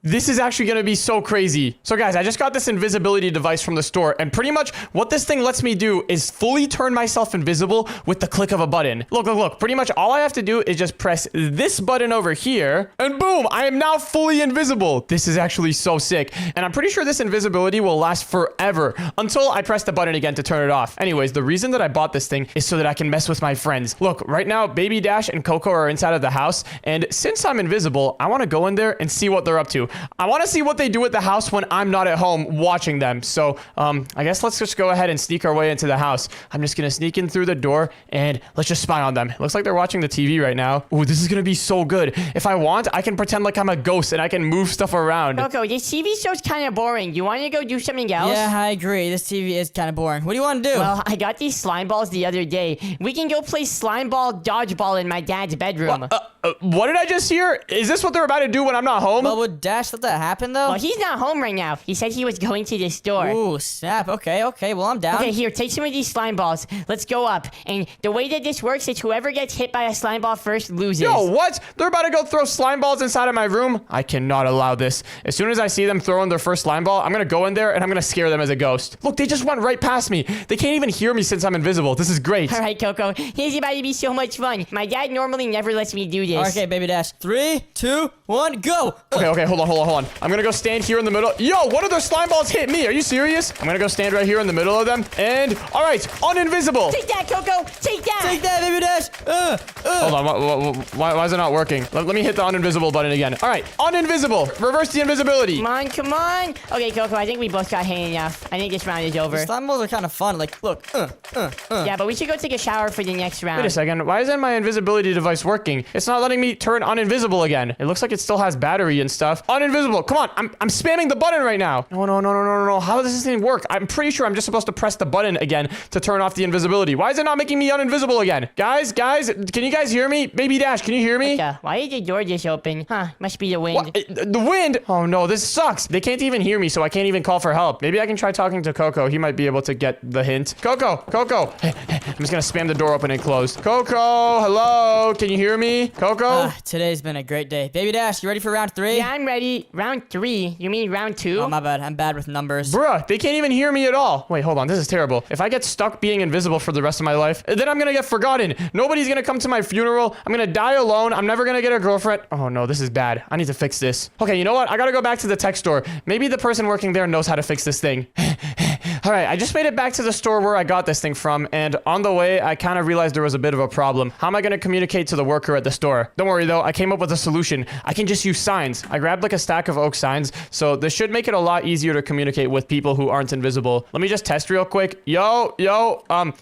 This is actually gonna be so crazy. So guys, I just got this invisibility device from the store, and pretty much what this thing lets me do is fully turn myself invisible with the click of a button. Look. Pretty much all I have to do is just press this button over here, and boom, I am now fully invisible. This is actually so sick, and I'm pretty sure this invisibility will last forever until I press the button again to turn it off. Anyways, the reason that I bought this thing is so that I can mess with my friends. Look, right now, Baby Dash and Coco are inside of the house, and since I'm invisible, I want to go in there and see what they're up to. I want to see what they do at the house when I'm not at home watching them. So, I guess let's just go ahead and sneak our way into the house. I'm just gonna sneak in through the door, and let's just spy on them. It looks like they're watching the TV right now. Ooh, this is gonna be so good. If I want, I can pretend like I'm a ghost, and I can move stuff around. Coco, this TV show's kind of boring. You want to go do something else? Yeah, I agree. This TV is kind of boring. What do you want to do? Well, I got these slime balls the other day. We can go play slime ball dodgeball in my dad's bedroom. What did I just hear? Is this what they're about to do when I'm not home? Well, would Dash let that happen, though? Well, he's not home right now. He said he was going to the store. Ooh, snap. Okay. Well, I'm down. Okay, here, take some of these slime balls. Let's go up. And the way that this works is whoever gets hit by a slime ball first loses. Yo, what? They're about to go throw slime balls inside of my room? I cannot allow this. As soon as I see them throwing their first slime ball, I'm gonna go in there and I'm gonna scare them as a ghost. Look, they just went right past me. They can't even hear me since I'm invisible. This is great. All right, Coco. This is about to be so much fun. My dad normally never lets me do this. Okay, Baby Dash. 3, 2, 1, go! Okay, hold on. I'm gonna go stand here in the middle. Yo, one of their slime balls hit me. Are you serious? I'm gonna go stand right here in the middle of them. And, all right, uninvisible. Take that, Coco. Take that. Take that, Baby Dash. Hold on, why is it not working? Let me hit the uninvisible button again. All right, uninvisible. Reverse the invisibility. Come on. Okay, Coco, I think we both got hit enough. I think this round is over. Slime balls are kind of fun. Like, look. Yeah, but we should go take a shower for the next round. Wait a second. Why isn't my invisibility device working? It's not letting me turn uninvisible again. It looks like it still has battery and stuff. Uninvisible. Come on. I'm spamming the button right now. No. How does this thing work? I'm pretty sure I'm just supposed to press the button again to turn off the invisibility. Why is it not making me uninvisible again? Guys, can you guys hear me? Baby Dash, can you hear me? Why is the door just open? Huh, must be the wind. What? The wind? Oh no, this sucks. They can't even hear me, so I can't even call for help. Maybe I can try talking to Coco. He might be able to get the hint. Coco. I'm just gonna spam the door open and close. Coco, hello? Can you hear me? Coco? Today's been a great day. Baby Dash, you ready for round 3? Yeah, I'm ready. Round 3? You mean round 2? Oh, my bad. I'm bad with numbers. Bruh, they can't even hear me at all. Wait, hold on. This is terrible. If I get stuck being invisible for the rest of my life, then I'm gonna get forgotten. Nobody's gonna come to my funeral. I'm gonna die alone. I'm never gonna get a girlfriend. Oh no, this is bad. I need to fix this. Okay, you know what? I gotta go back to the tech store. Maybe the person working there knows how to fix this thing. All right, I just made it back to the store where I got this thing from, and on the way, I kind of realized there was a bit of a problem. How am I going to communicate to the worker at the store? Don't worry, though. I came up with a solution. I can just use signs. I grabbed like a stack of oak signs, so this should make it a lot easier to communicate with people who aren't invisible. Let me just test real quick. Yo,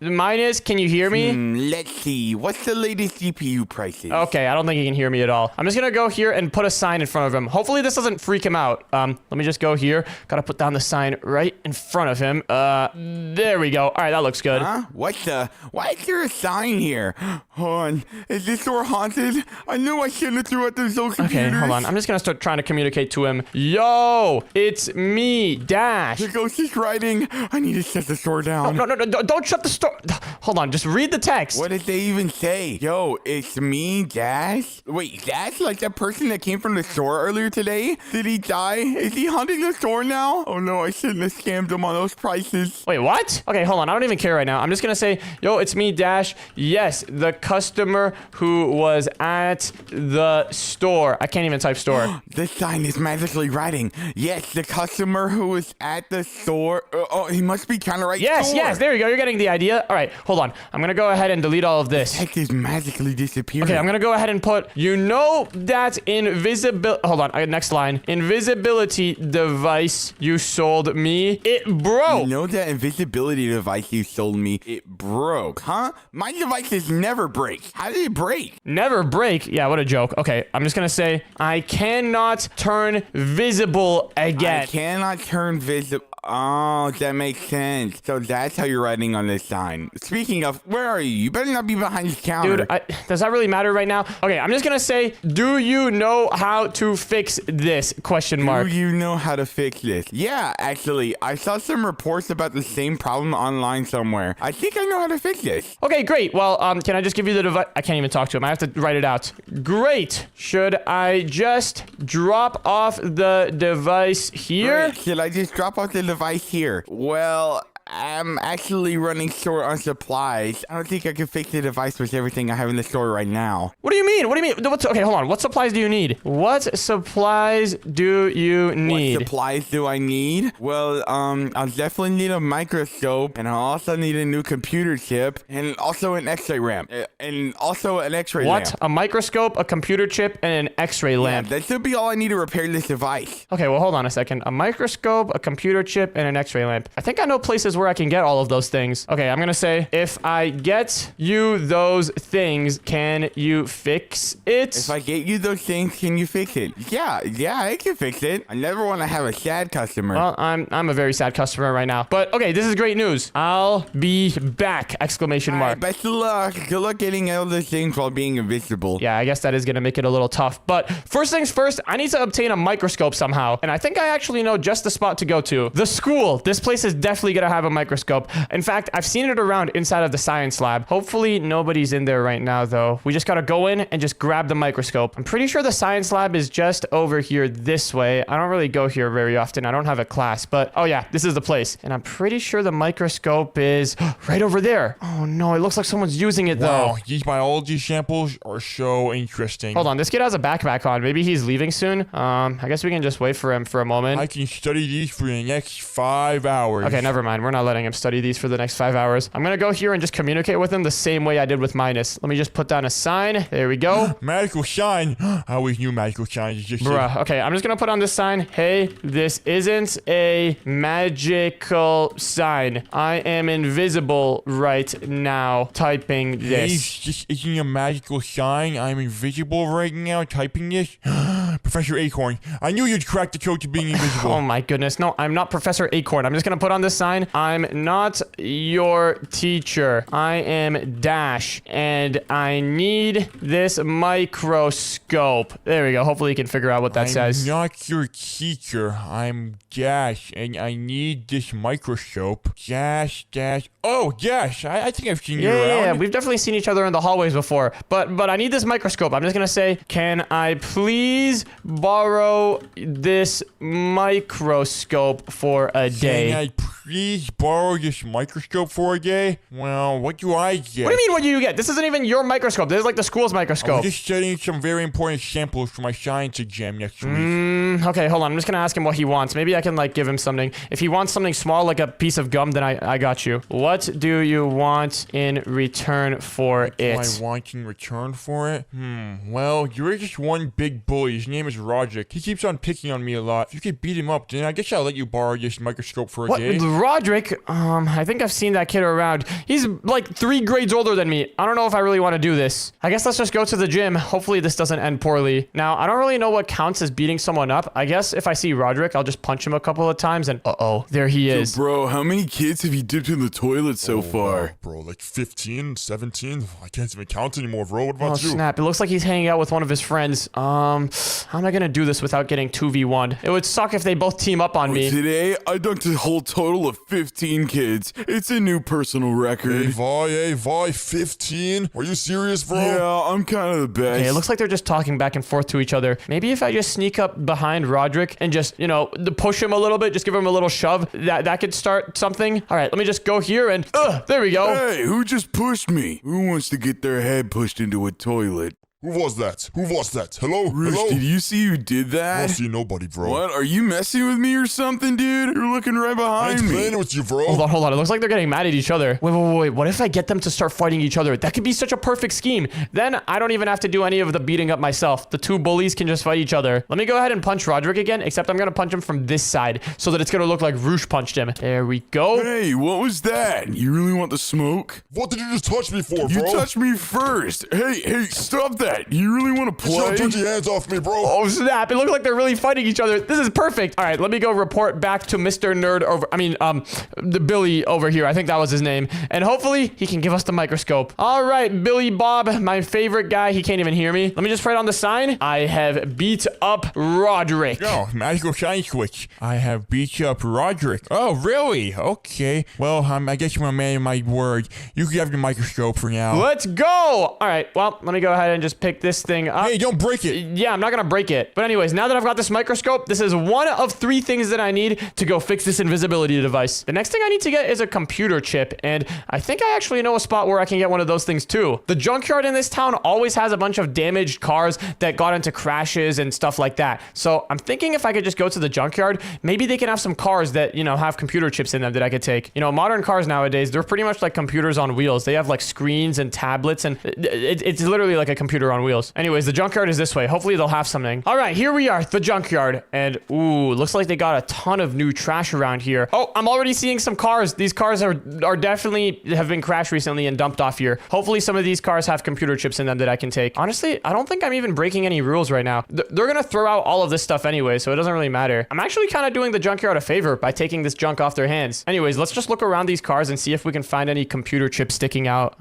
mine is, can you hear me? Let's see. What's the latest GPU prices? Okay, I don't think he can hear me at all. I'm just going to go here and put a sign in front of him. Hopefully, this doesn't freak him out. Let me just go here. Got to put down the sign right in front of him. There we go. All right, that looks good. Huh? Why is there a sign here? Hold on. Is this door haunted? I knew I shouldn't have threw out those old computers. Okay, hold on. I'm just gonna start trying to communicate to him. Yo, it's me, Dash. The ghost is writing. I need to shut the store down. No, don't shut the store. Hold on, just read the text. What did they even say? Yo, it's me, Dash? Wait, Dash? Like that person that came from the store earlier today? Did he die? Is he haunting the store now? Oh no, I shouldn't have scammed him on those prices. Wait, what? Okay, hold on. I don't even care right now. I'm just gonna say, yo, it's me, Dash. Yes, the customer who was at the store. I can't even type store. The sign is magically writing. Yes, the customer who was at the store. Oh, he must be trying to write Yes, there you go. You're getting the idea. All right, hold on. I'm gonna go ahead and delete all of this. Text is magically disappearing. Okay, I'm gonna go ahead and put, you know that invisibility. Hold on, next line. Invisibility device you sold me. It broke. You know that invisibility device you sold me, it broke, huh? My devices never break. How did it break? Never break? Yeah, what a joke. Okay, I'm just gonna say, I cannot turn visible again. I cannot turn visible. Oh, that makes sense. So that's how you're writing on this sign. Speaking of, where are you? You better not be behind the counter. Dude, does that really matter right now? Okay, I'm just gonna say, do you know how to fix this? Question mark. Do you know how to fix this? Yeah, actually, I saw some reports about the same problem online somewhere. I think I know how to fix this. Okay, great. Well, can I just give you the device? I can't even talk to him. I have to write it out. Great. Should I just drop off the device here? Wait, should I just drop off the device here? Well, I'm actually running short on supplies. I don't think I can fix the device with everything I have in the store right now. What do you mean? What do you mean? Okay, hold on. What supplies do you need? What supplies do you need? What supplies do I need? Well, I'll definitely need a microscope, and I'll also need a new computer chip, and also an X-ray lamp, and also an X-ray lamp. What? A microscope, a computer chip, and an X-ray lamp. Yeah, that should be all I need to repair this device. Okay, well, hold on a second. A microscope, a computer chip, and an X-ray lamp. I think I know places where I can get all of those things. Okay, I'm gonna say, if I get you those things, can you fix it? If I get you those things, can you fix it? Yeah, I can fix it. I never want to have a sad customer. Well, I'm a very sad customer right now. But okay, this is great news. I'll be back! Exclamation All mark. right, best of luck. Good luck getting all those things while being invisible. Yeah, I guess that is gonna make it a little tough. But first things first, I need to obtain a microscope somehow. And I think I actually know just the spot to go to. The school. This place is definitely gonna have a microscope. In fact, I've seen it around inside of the science lab. Hopefully nobody's in there right now though. We just gotta go in and just grab the microscope. I'm pretty sure the science lab is just over here this way. I don't really go here very often. I don't have a class, but oh yeah, this is the place. And I'm pretty sure the microscope is right over there. Oh no, it looks like someone's using it though. Wow, these biology samples are so interesting. Hold on, this kid has a backpack on. Maybe he's leaving soon. I guess we can just wait for him for a moment. I can study these for the next 5 hours. Okay, never mind. We're not letting him study these for the next 5 hours. I'm gonna go here and just communicate with him the same way I did with Minus. Let me just put down a sign. There we go. Magical sign. I always knew magical signs. Bruh, okay, I'm just gonna put on this sign. Hey, this isn't a magical sign. I am invisible right now typing this. This isn't a magical sign. I'm invisible right now typing this. Professor Acorn, I knew you'd crack the code to being invisible. Oh my goodness. No, I'm not Professor Acorn. I'm just gonna put on this sign. I'm not your teacher. I am Dash, and I need this microscope. There we go. Hopefully you can figure out what that says. I'm not your teacher. I'm Dash, and I need this microscope. Dash. Oh, Dash. I think I've seen you around. Yeah, we've definitely seen each other in the hallways before. But I need this microscope. I'm just gonna say, can I please borrow this microscope for a day? Can I please borrow this microscope for a day? Well, what do I get? What do you mean, what do you get? This isn't even your microscope. This is like the school's I'm microscope. just studying some very important samples for my science exam next week. Okay, hold on. I'm just gonna ask him what he wants. Maybe I can like give him something. If he wants something small, like a piece of gum, then I got you. What do you want in return for Do I it? want in return for it? Well, you're just one big bully. His name is Roderick. He keeps on picking on me a lot. If you could beat him up, then I guess I'll let you borrow this microscope for a What? day. Roderick? I think I've seen that kid around. He's like 3 grades older than me. I don't know if I really want to do this. I guess let's just go to the gym. Hopefully this doesn't end poorly. Now, I don't really know what counts as beating someone up. I guess if I see Roderick, I'll just punch him a couple of times and uh-oh, there he is. Bro, how many kids have you dipped in the toilet so far? Bro, like 15, 17? I can't even count anymore, bro. What Oh, about you? snap. It looks like he's hanging out with one of his friends. How am I gonna do this without getting 2v1? It would suck if they both team up on me. Today, I dunked a whole total of 15 kids. It's a new personal record. Hey, Vi, 15? Are you serious, bro? Yeah, I'm kind of the best. Okay, it looks like they're just talking back and forth to each other. Maybe if I just sneak up behind Roderick and just, push him a little bit, just give him a little shove, that could start something. All right, let me just go here and, there we go. Hey, who just pushed me? Who wants to get their head pushed into a toilet? Who was that? Hello? Roosh, did you see who did I that? don't see nobody, bro. What? Are you messing with me or something, dude? You're looking right I ain't behind me. playing with you, bro. Hold on. It looks like they're getting mad at each other. Wait. What if I get them to start fighting each other? That could be such a perfect scheme. Then I don't even have to do any of the beating up myself. The 2 bullies can just fight each other. Let me go ahead and punch Roderick again, except I'm going to punch him from this side so that it's going to look like Roosh punched him. There we go. Hey, what was that? You really want the smoke? What did you just touch me for, You bro? touched me first. Hey, stop that. that? You really want to Yo, play? take your hands off me, bro. Oh, snap. It looks like they're really fighting each other. This is perfect. All right, let me go report back to Mr. Nerd over... the Billy over here. I think that was his name. And hopefully, he can give us the microscope. All right, Billy Bob, my favorite guy. He can't even hear me. Let me just write on the sign. I have beat up Roderick. Oh, magical shine switch. I have beat up Roderick. Oh, really? Okay. Well, I guess you're a man of my word. You can have the microscope for now. Let's go. All right, well, let me go ahead and just pick this thing up. Hey, don't break it. Yeah, I'm not gonna break it. But anyways, now that I've got this microscope, this is one of 3 things that I need to go fix this invisibility device. The next thing I need to get is a computer chip, and I think I actually know a spot where I can get one of those things too. The junkyard in this town always has a bunch of damaged cars that got into crashes and stuff like that. So I'm thinking if I could just go to the junkyard, maybe they can have some cars that, have computer chips in them that I could take. Modern cars nowadays, they're pretty much like computers on wheels. They have like screens and tablets, and it's literally like a computer on wheels. Anyways, the junkyard is this way. Hopefully they'll have something. All right, here we are, the junkyard. And ooh, looks like they got a ton of new trash around here. Oh, I'm already seeing some cars. These cars are definitely have been crashed recently and dumped off here. Hopefully some of these cars have computer chips in them that I can take. Honestly, I don't think I'm even breaking any rules right now. They're gonna throw out all of this stuff anyway, so it doesn't really matter. I'm actually kind of doing the junkyard a favor by taking this junk off their hands. Anyways, let's just look around these cars and see if we can find any computer chips sticking out.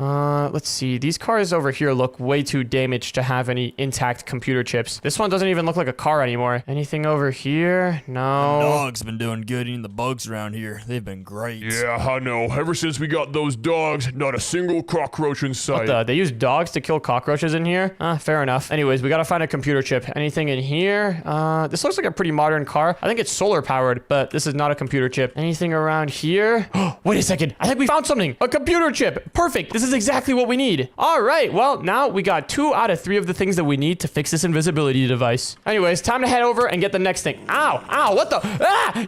Let's see. These cars over here look way too damaged to have any intact computer chips. This one doesn't even look like a car anymore. Anything over here? No. Dogs been doing good eating the bugs around here. They've been great. Yeah, I know. Ever since we got those dogs, not a single cockroach in sight. They use dogs to kill cockroaches in here? Fair enough. Anyways, we gotta find a computer chip. Anything in here? This looks like a pretty modern car. I think it's solar powered, but this is not a computer chip. Anything around here? Wait a second. I think we found something. A computer chip. Perfect. This is exactly what we need. All right. Well, now we got 2 out of 3 of the things that we need to fix this invisibility device. Anyways, time to head over and get the next thing. Ow. Ow. What the?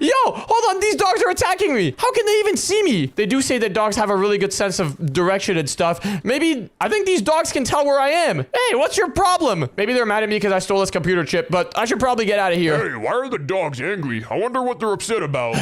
Yo, hold on. These dogs are attacking me. How can they even see me? They do say that dogs have a really good sense of direction and stuff. Maybe, I think these dogs can tell where I am. Hey, what's your problem? Maybe they're mad at me because I stole this computer chip, but I should probably get out of here. Hey, why are the dogs angry? I wonder what they're upset about.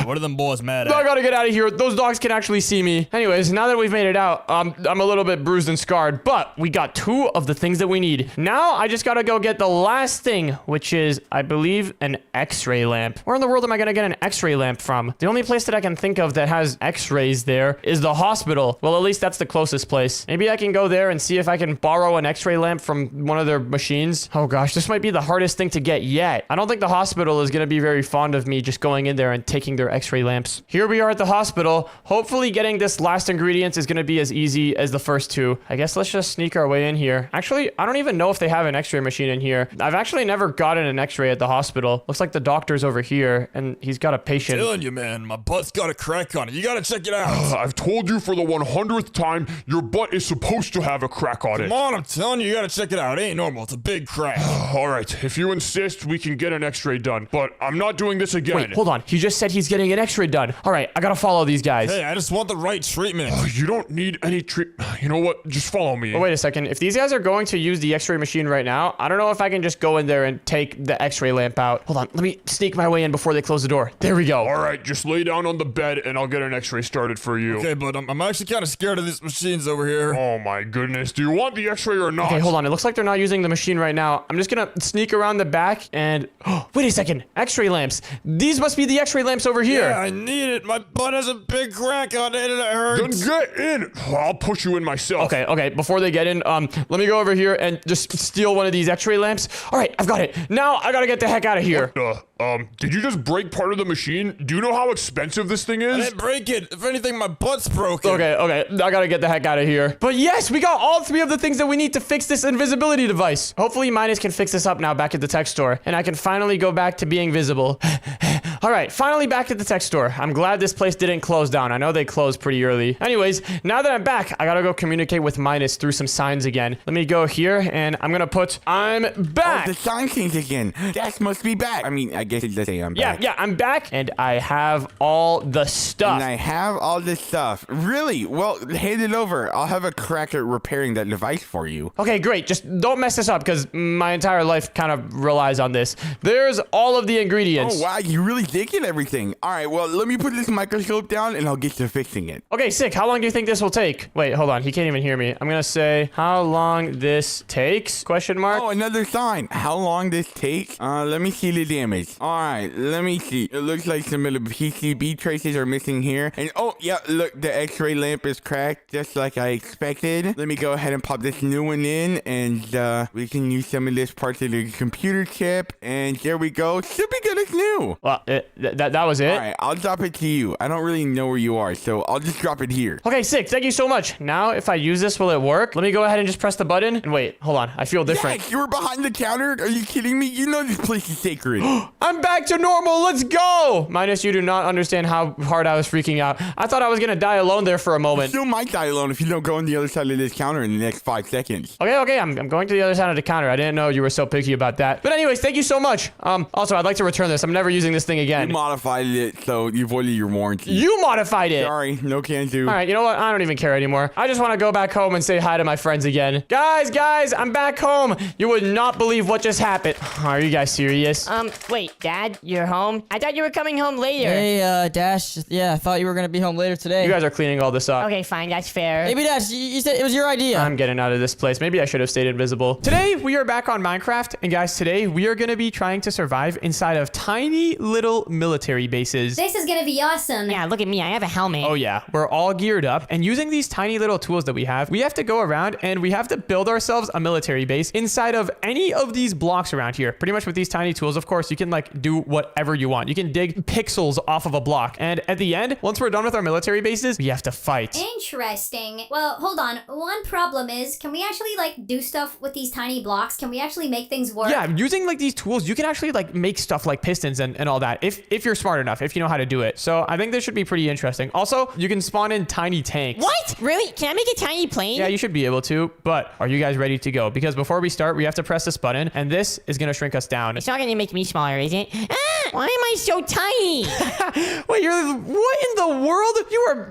What are them boys mad at? I gotta get out of here. Those dogs can actually see me. Anyways, now that we've made it out, I'm a little bit bruised and scarred, but we got 2 of the things that we need. Now I just gotta go get the last thing, which is, I believe, an X-ray lamp. Where in the world am I gonna get an X-ray lamp from? The only place that I can think of that has X-rays there is the hospital. Well, at least that's the closest place. Maybe I can go there and see if I can borrow an X-ray lamp from one of their machines. Oh gosh, this might be the hardest thing to get yet. I don't think the hospital is gonna be very fond of me just going in there and taking their X-ray lamps. Here we are at the hospital. Hopefully getting this last ingredient is gonna be as easy as the first 2. I guess let's just sneak our way in here. Actually, I don't even know if they have an X-ray machine in here. I've actually never gotten an X-ray at the hospital. Looks like the doctor's over here and he's got a patient. Telling you, man, my butt's got a crack on it. You gotta check it out. I've told you for the 100th time, your butt is supposed to have a crack on it. Come on, I'm telling you, you gotta check it out. It ain't normal. It's a big crack. All right, if you insist, we can get an X-ray done, but I'm not doing this again. Wait, hold on. He just said he's getting an X-ray done. All right, I gotta follow these guys. Hey, I just want the right treatment. You don't need any You know what? Just follow me. Oh, wait a second. If these guys are going to use the X-ray machine right now, I don't know if I can just go in there and take the X-ray lamp out. Hold on. Let me sneak my way in before they close the door. There we go. All right, just lay down on the bed and I'll get an X-ray started for you. Okay, but I'm actually kind of scared of these machines over here. Oh my goodness. Do you want the X-ray or not? Okay, hold on. It looks like they're not using the machine right now. I'm just gonna sneak around the back and... Oh, wait a second. X-ray lamps. These must be the X-ray lamps over here. Yeah, I need it. My butt has a big crack on it and it hurts. Then get in. I'll push you in myself. Okay. Before they get in, let me go over here and just steal one of these X-ray lamps. All right, I've got it. Now I gotta get the heck out of here. Did you just break part of the machine? Do you know how expensive this thing I is? didn't break it. If anything, my butt's broken. Okay. I gotta get the heck out of here. But yes, we got all 3 of the things that we need to fix this invisibility device. Hopefully, Minus can fix this up now back at the tech store, and I can finally go back to being visible. All right, finally back at the tech store. I'm glad this place didn't close down. I know they closed pretty early. Anyways, now that I'm back, I gotta go communicate with Minus through some signs again. Let me go here, and I'm gonna put, I'm back. Oh, the sign changed again. Dax must be back. I mean, I guess it does say I'm back. Yeah, I'm back, and I have all the stuff. And I have all this stuff. Really? Well, hand it over. I'll have a crack at repairing that device for you. Okay, great. Just don't mess this up, because my entire life kind of relies on this. There's all of the ingredients. Oh, wow. You really did thick and everything. All right, well, let me put this microscope down and I'll get to fixing it. Okay, sick. How long do you think this will take? Wait, hold on. He can't even hear me. I'm gonna say how long this takes? Question mark. Oh, another sign. How long this takes? Let me see the damage. All right, let me see. It looks like some of the PCB traces are missing here. And oh, yeah, look, the X-ray lamp is cracked just like I expected. Let me go ahead and pop this new one in, and we can use some of this part of the computer chip. And there we go. Should be good as new. Well, that was it. All right, I'll drop it to you. I don't really know where you are, so I'll just drop it here. Okay, sick. Thank you so much. Now, if I use this, will it work? Let me go ahead and just press the button. And wait, hold on. I feel different. Yes, you were behind the counter? Are you kidding me? You know this place is sacred. I'm back to normal. Let's go. Minus, you do not understand how hard I was freaking out. I thought I was gonna die alone there for a moment. Still might die alone if you don't go on the other side of this counter in the next 5 seconds. Okay, I'm going to the other side of the counter. I didn't know you were so picky about that. But anyways, thank you so much. Also, I'd like to return this. I'm never using this thing You again. modified it, so you voided your warranty. You modified it. Sorry, no can do. All right, you know what? I don't even care anymore. I just want to go back home and say hi to my friends again. Guys, I'm back home. You would not believe what just happened. Are you guys serious? Wait, Dad, you're home? I thought you were coming home later. Hey, Dash. Yeah, I thought you were gonna be home later today. You guys are cleaning all this up. Okay, fine, that's fair. Baby Dash, you said it was your idea. I'm getting out of this place. Maybe I should have stayed invisible. Today, we are back on Minecraft. And guys, today, we are going to be trying to survive inside of tiny little military bases. This is gonna be awesome. Yeah, look at me, I have a helmet. Oh yeah, we're all geared up. And using these tiny little tools that we have to go around and we have to build ourselves a military base inside of any of these blocks around here. Pretty much with these tiny tools, of course, you can like do whatever you want. You can dig pixels off of a block. And at the end, once we're done with our military bases, we have to fight. Interesting. Well, hold on. One problem is, can we actually like do stuff with these tiny blocks? Can we actually make things work? Yeah, using like these tools, you can actually like make stuff like pistons and all that if you're smart enough, if you know how to do it. So I think this should be pretty interesting. Also, you can spawn in tiny tanks. What? Really? Can I make a tiny plane? Yeah, you should be able to, but are you guys ready to go? Because before we start, we have to press this button, and this is gonna shrink us down. It's not gonna make me smaller, is it? Ah! Why am I so tiny? Wait, what in the world?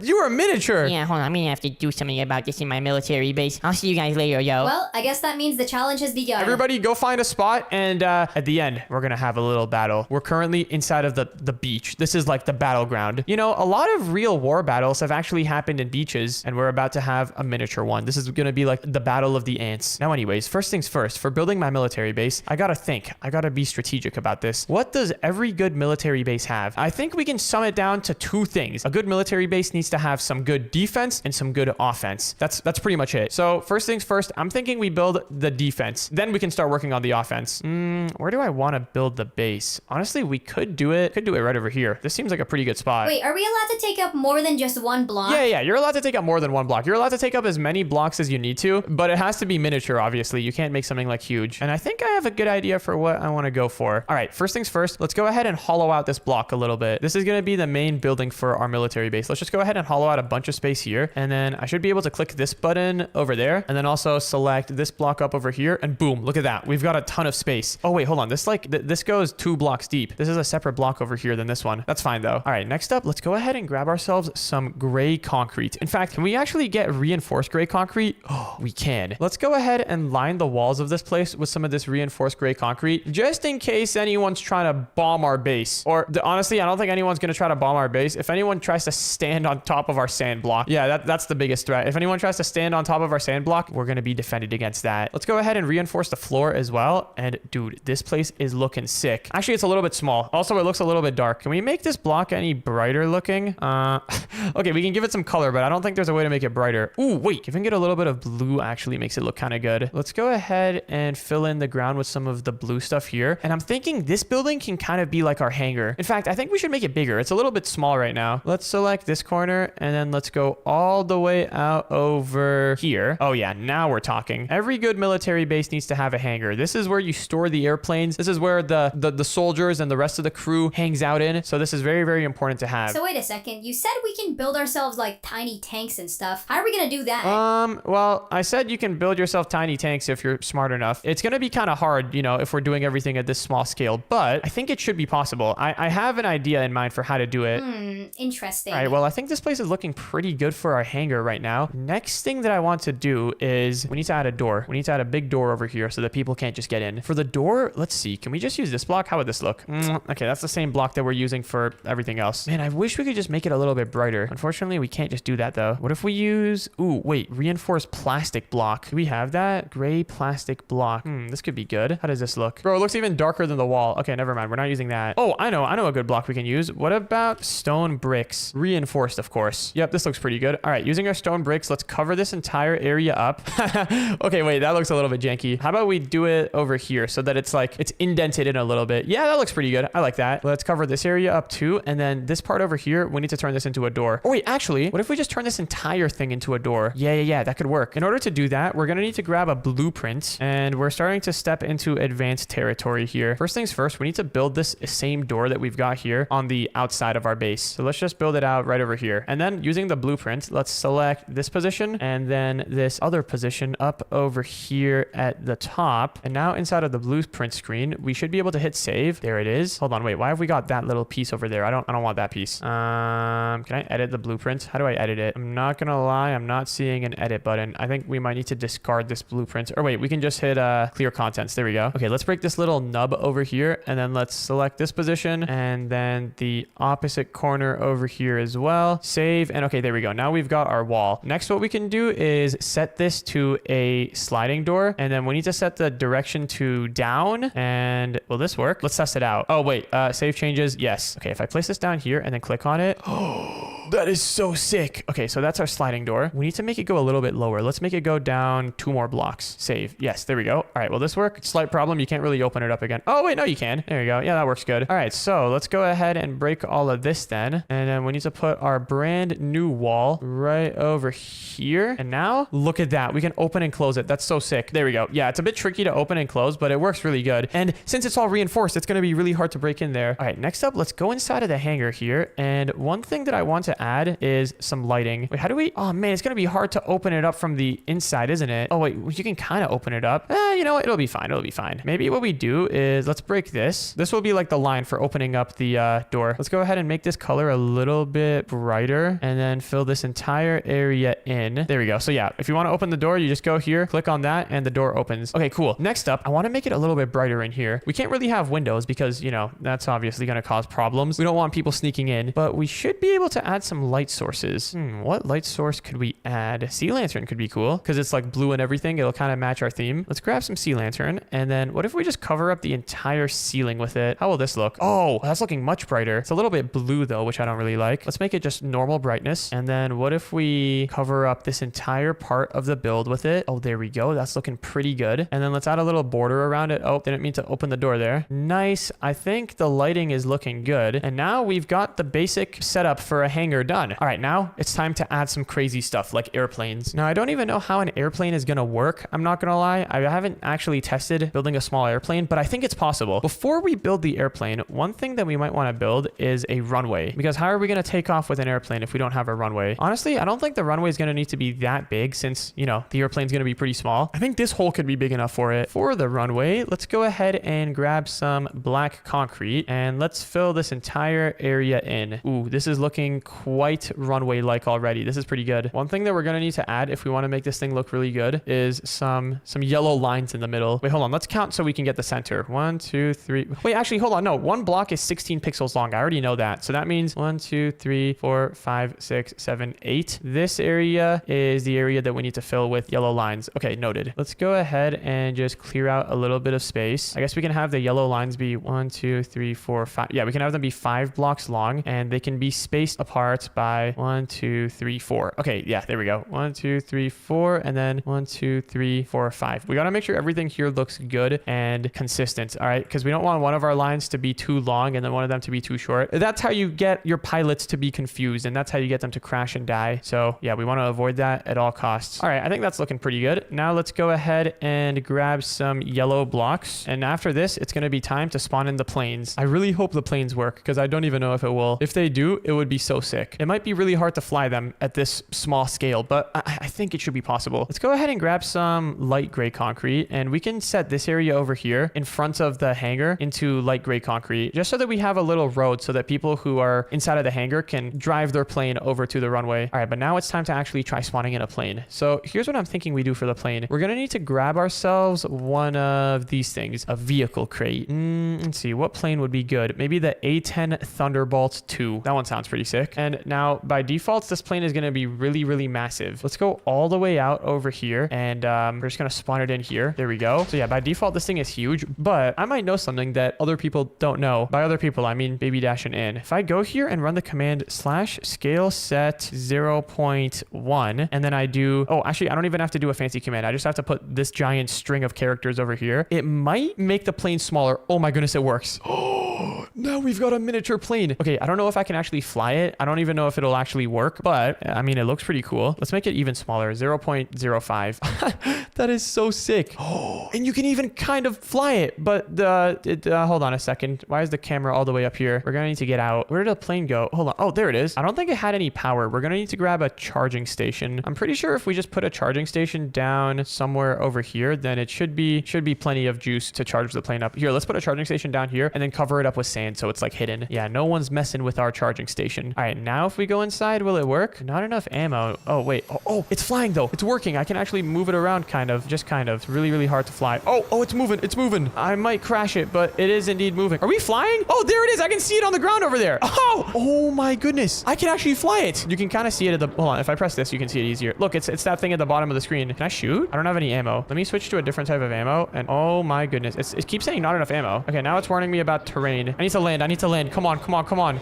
You are miniature. Yeah, hold on. I'm gonna have to do something about this in my military base. I'll see you guys later, yo. Well, I guess that means the challenge has begun. Everybody go find a spot, and at the end, we're gonna have a little battle. We're currently inside of the beach. This is like the battleground. You know, a lot of real war battles have actually happened in beaches, and we're about to have a miniature one. This is gonna be like the battle of the ants. Now anyways, first things first, for building my military base, I gotta be strategic about this. What does every good military base have? I think we can sum it down to two things. A good military base needs to have some good defense and some good offense. That's pretty much it. So first things first, I'm thinking we build the defense. Then we can start working on the offense. Where do I want to build the base? Honestly, we could do it right over here. This seems like a pretty good spot. Wait, are we allowed to take up more than just one block? Yeah, you're allowed to take up more than one block. You're allowed to take up as many blocks as you need to, but it has to be miniature, obviously. You can't make something like huge. And I think I have a good idea for what I want to go for. All right, first things first, let's go ahead and hollow out this block a little bit. This is going to be the main building for our military base. Let's just go ahead and hollow out a bunch of space here. And then I should be able to click this button over there. And then also select this block up over here. And boom, look at that. We've got a ton of space. Oh, wait, hold on. This goes 2 blocks deep. This is a separate block over here than this one. That's fine, though. All right, next up, let's go ahead and grab ourselves some gray concrete. In fact, can we actually get reinforced gray concrete? Oh, we can. Let's go ahead and line the walls of this place with some of this reinforced gray concrete, just in case anyone's trying to bomb our base. Or honestly, I don't think anyone's going to try to bomb our base. If anyone tries to stand on top of our sand block, yeah, that's the biggest threat. If anyone tries to stand on top of our sand block, we're going to be defended against that. Let's go ahead and reinforce the floor as well. And dude, this place is looking sick. Actually, it's a little bit small. Also, it looks a little bit dark. Can we make this block any brighter looking? Okay, we can give it some color, but I don't think there's a way to make it brighter. Ooh, wait, giving it a little bit of blue actually makes it look kind of good. Let's go ahead and fill in the ground with some of the blue stuff here. And I'm thinking this building can kind of be like our hangar. In fact, I think we should make it bigger. It's a little bit small right now. Let's select this corner and then let's go all the way out over here. Oh yeah, now we're talking. Every good military base needs to have a hangar. This is where you store the airplanes. This is where the soldiers and the rest of the crew hangs out in. So this is very, very important to have. So wait a second. You said we can build ourselves like tiny tanks and stuff. How are we gonna do that? Well, I said you can build yourself tiny tanks if you're smart enough. It's gonna be kind of hard, you know, if we're doing everything at this small scale, but I think it should be be possible. I have an idea in mind for how to do it. Interesting. All right, well, I think this place is looking pretty good for our hangar right now. Next thing that I want to do is we need to add a door. We need to add a big door over here so that people can't just get in. For the door, let's see. Can we just use this block? How would this look? Okay, that's the same block that we're using for everything else. Man, I wish we could just make it a little bit brighter. Unfortunately, we can't just do that, though. What if we use... Ooh, wait. Reinforced plastic block. Do we have that? Gray plastic block. This could be good. How does this look? Bro, it looks even darker than the wall. Okay, never mind. We're not using that. Oh, I know a good block we can use. What about stone bricks? Reinforced, of course. Yep, this looks pretty good. All right, using our stone bricks, let's cover this entire area up. Okay, wait, that looks a little bit janky. How about we do it over here so that it's like, it's indented in a little bit. Yeah, that looks pretty good. I like that. Let's cover this area up too. And then this part over here, we need to turn this into a door. Oh wait, actually, what if we just turn this entire thing into a door? Yeah, that could work. In order to do that, we're gonna need to grab a blueprint, and we're starting to step into advanced territory here. First things first, we need to build this same door that we've got here on the outside of our base. So let's just build it out right over here. And then using the blueprint, let's select this position and then this other position up over here at the top. And now inside of the blueprint screen, we should be able to hit save. There it is. Hold on, wait, why have we got that little piece over there? I don't want that piece. Can I edit the blueprint? How do I edit it? I'm not gonna lie, I'm not seeing an edit button. I think we might need to discard this blueprint. Or wait, we can just hit clear contents. There we go. Okay, let's break this little nub over here, and then let's select this position and then the opposite corner over here as well. Save, and okay, there we go. Now we've got our wall. Next, what we can do is set this to a sliding door, and then we need to set the direction to down. And will this work? Let's test it out. Oh wait, save changes. Yes. Okay, if I place this down here and then click on it. That is so sick. Okay, so that's our sliding door. We need to make it go a little bit lower. Let's make it go down 2 more blocks. Save. Yes, there we go. All right, will this work? Slight problem. You can't really open it up again. Oh, wait, no, you can. There you go. Yeah, that works good. All right, so let's go ahead and break all of this then. And then we need to put our brand new wall right over here. And now look at that. We can open and close it. That's so sick. There we go. Yeah, it's a bit tricky to open and close, but it works really good. And since it's all reinforced, it's going to be really hard to break in there. All right, next up, let's go inside of the hangar here. And one thing that I want to add is some lighting. Wait, how do we... Oh, man, it's going to be hard to open it up from the inside, isn't it? Oh, wait, you can kind of open it up. You know what? It'll be fine. It'll be fine. Maybe what we do is let's break this. This will be like the line for opening up the door. Let's go ahead and make this color a little bit brighter and then fill this entire area in. There we go. So yeah, if you want to open the door, you just go here, click on that, and the door opens. Okay, cool. Next up, I want to make it a little bit brighter in here. We can't really have windows because, you know, that's obviously going to cause problems. We don't want people sneaking in, but we should be able to add some light sources. What light source could we add? Sea lantern could be cool because it's like blue and everything. It'll kind of match our theme. Let's grab some sea lantern. And then what if we just cover up the entire ceiling with it? How will this look? Oh, that's looking much brighter. It's a little bit blue though, which I don't really like. Let's make it just normal brightness. And then what if we cover up this entire part of the build with it? Oh, there we go. That's looking pretty good. And then let's add a little border around it. Oh, didn't mean to open the door there. Nice. I think the lighting is looking good. And now we've got the basic setup for a hangar done. All right, now it's time to add some crazy stuff like airplanes. Now, I don't even know how an airplane is going to work. I'm not going to lie. I haven't actually tested building a small airplane, but I think it's possible. Before we build the airplane, one thing that we might want to build is a runway, because how are we going to take off with an airplane if we don't have a runway? Honestly, I don't think the runway is going to need to be that big since, you know, the airplane's going to be pretty small. I think this hole could be big enough for it. For the runway, let's go ahead and grab some black concrete and let's fill this entire area in. Ooh, this is looking quite runway-like already. This is pretty good. One thing that we're going to need to add if we want to make this thing look really good is some yellow lines in the middle. Wait, hold on. Let's count so we can get the center. 1, 2, 3. Wait, actually, hold on. No, one block is 16 pixels long. I already know that. So that means 1, 2, 3, 4, 5, 6, 7, 8. This area is the area that we need to fill with yellow lines. Okay, noted. Let's go ahead and just clear out a little bit of space. I guess we can have the yellow lines be 1, 2, 3, 4, 5. Yeah, we can have them be 5 blocks long and they can be spaced apart by 1, 2, 3, 4. Okay, yeah, there we go. 1, 2, 3, 4, and then 1, 2, 3, 4, 5. We got to make sure everything here looks good and consistent. All right, because we don't want one of our lines to be too long and then one of them to be too short. That's how you get your pilots to be confused, and that's how you get them to crash and die. So yeah, we want to avoid that at all costs. All right, I think that's looking pretty good. Now let's go ahead and grab some yellow blocks, and after this, it's going to be time to spawn in the planes. I really hope the planes work because I don't even know if it will. If they do, it would be so sick. sick. It might be really hard to fly them at this small scale, but I think it should be possible. Let's go ahead and grab some light gray concrete, and we can set this area over here in front of the hangar into light gray concrete, just so that we have a little road so that people who are inside of the hangar can drive their plane over to the runway. All right, but now it's time to actually try spawning in a plane. So here's what I'm thinking we do for the plane. We're gonna need to grab ourselves one of these things, a vehicle crate. Let's see, what plane would be good? Maybe the A10 Thunderbolt 2. That one sounds pretty sick. And now by default, this plane is gonna be really, really massive. Let's go all the way out over here, and we're just gonna spawn it in here. There we go. So yeah, by default, this thing is huge, but I might know something that other people don't know. By other people, I mean Baby Dash and In. If I go here and run the command /scale set 0.1, and then I do, oh, actually, I don't even have to do a fancy command. I just have to put this giant string of characters over here. It might make the plane smaller. Oh my goodness, it works. Now we've got a miniature plane. Okay, I don't know if I can actually fly it. I don't even know if it'll actually work, but I mean, it looks pretty cool. Let's make it even smaller, 0.05. That is so sick. And you can even kind of fly it, but hold on a second. Why is the camera all the way up here? We're gonna need to get out. Where did the plane go? Hold on. Oh, there it is. I don't think it had any power. We're gonna need to grab a charging station. I'm pretty sure if we just put a charging station down somewhere over here, then it should be plenty of juice to charge the plane up. Here, let's put a charging station down here and then cover it up with sand so it's like hidden. Yeah, no one's messing with our charging station. All right, now if we go inside, will it work? Not enough ammo. Oh, wait. Oh, it's flying though. It's working. I can actually move it around kind of, just kind of. It's really, really hard to fly. Oh, it's moving. It's moving. I might crash it, but it is indeed moving. Are we flying? Oh, there it is. I can see it on the ground over there. Oh my goodness. I can actually fly it. You can kind of see it at the, hold on. If I press this, you can see it easier. Look, it's that thing at the bottom of the screen. Can I shoot? I don't have any ammo. Let me switch to a different type of ammo. And oh my goodness. It keeps saying not enough ammo. Okay, now it's warning me about terrain. I need to land. Come on.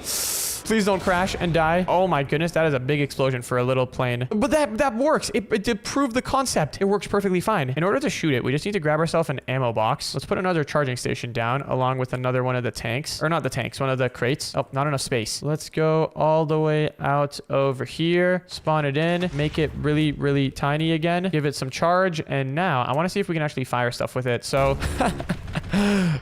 Please don't crash and die. Oh my goodness, that is a big explosion for a little plane. But that works. It did prove the concept. It works perfectly fine. In order to shoot it, we just need to grab ourselves an ammo box. Let's put another charging station down along with another one of the tanks. Or not the tanks, one of the crates. Oh, not enough space. Let's go all the way out over here. Spawn it in. Make it really, really tiny again. Give it some charge. And now I want to see if we can actually fire stuff with it. So...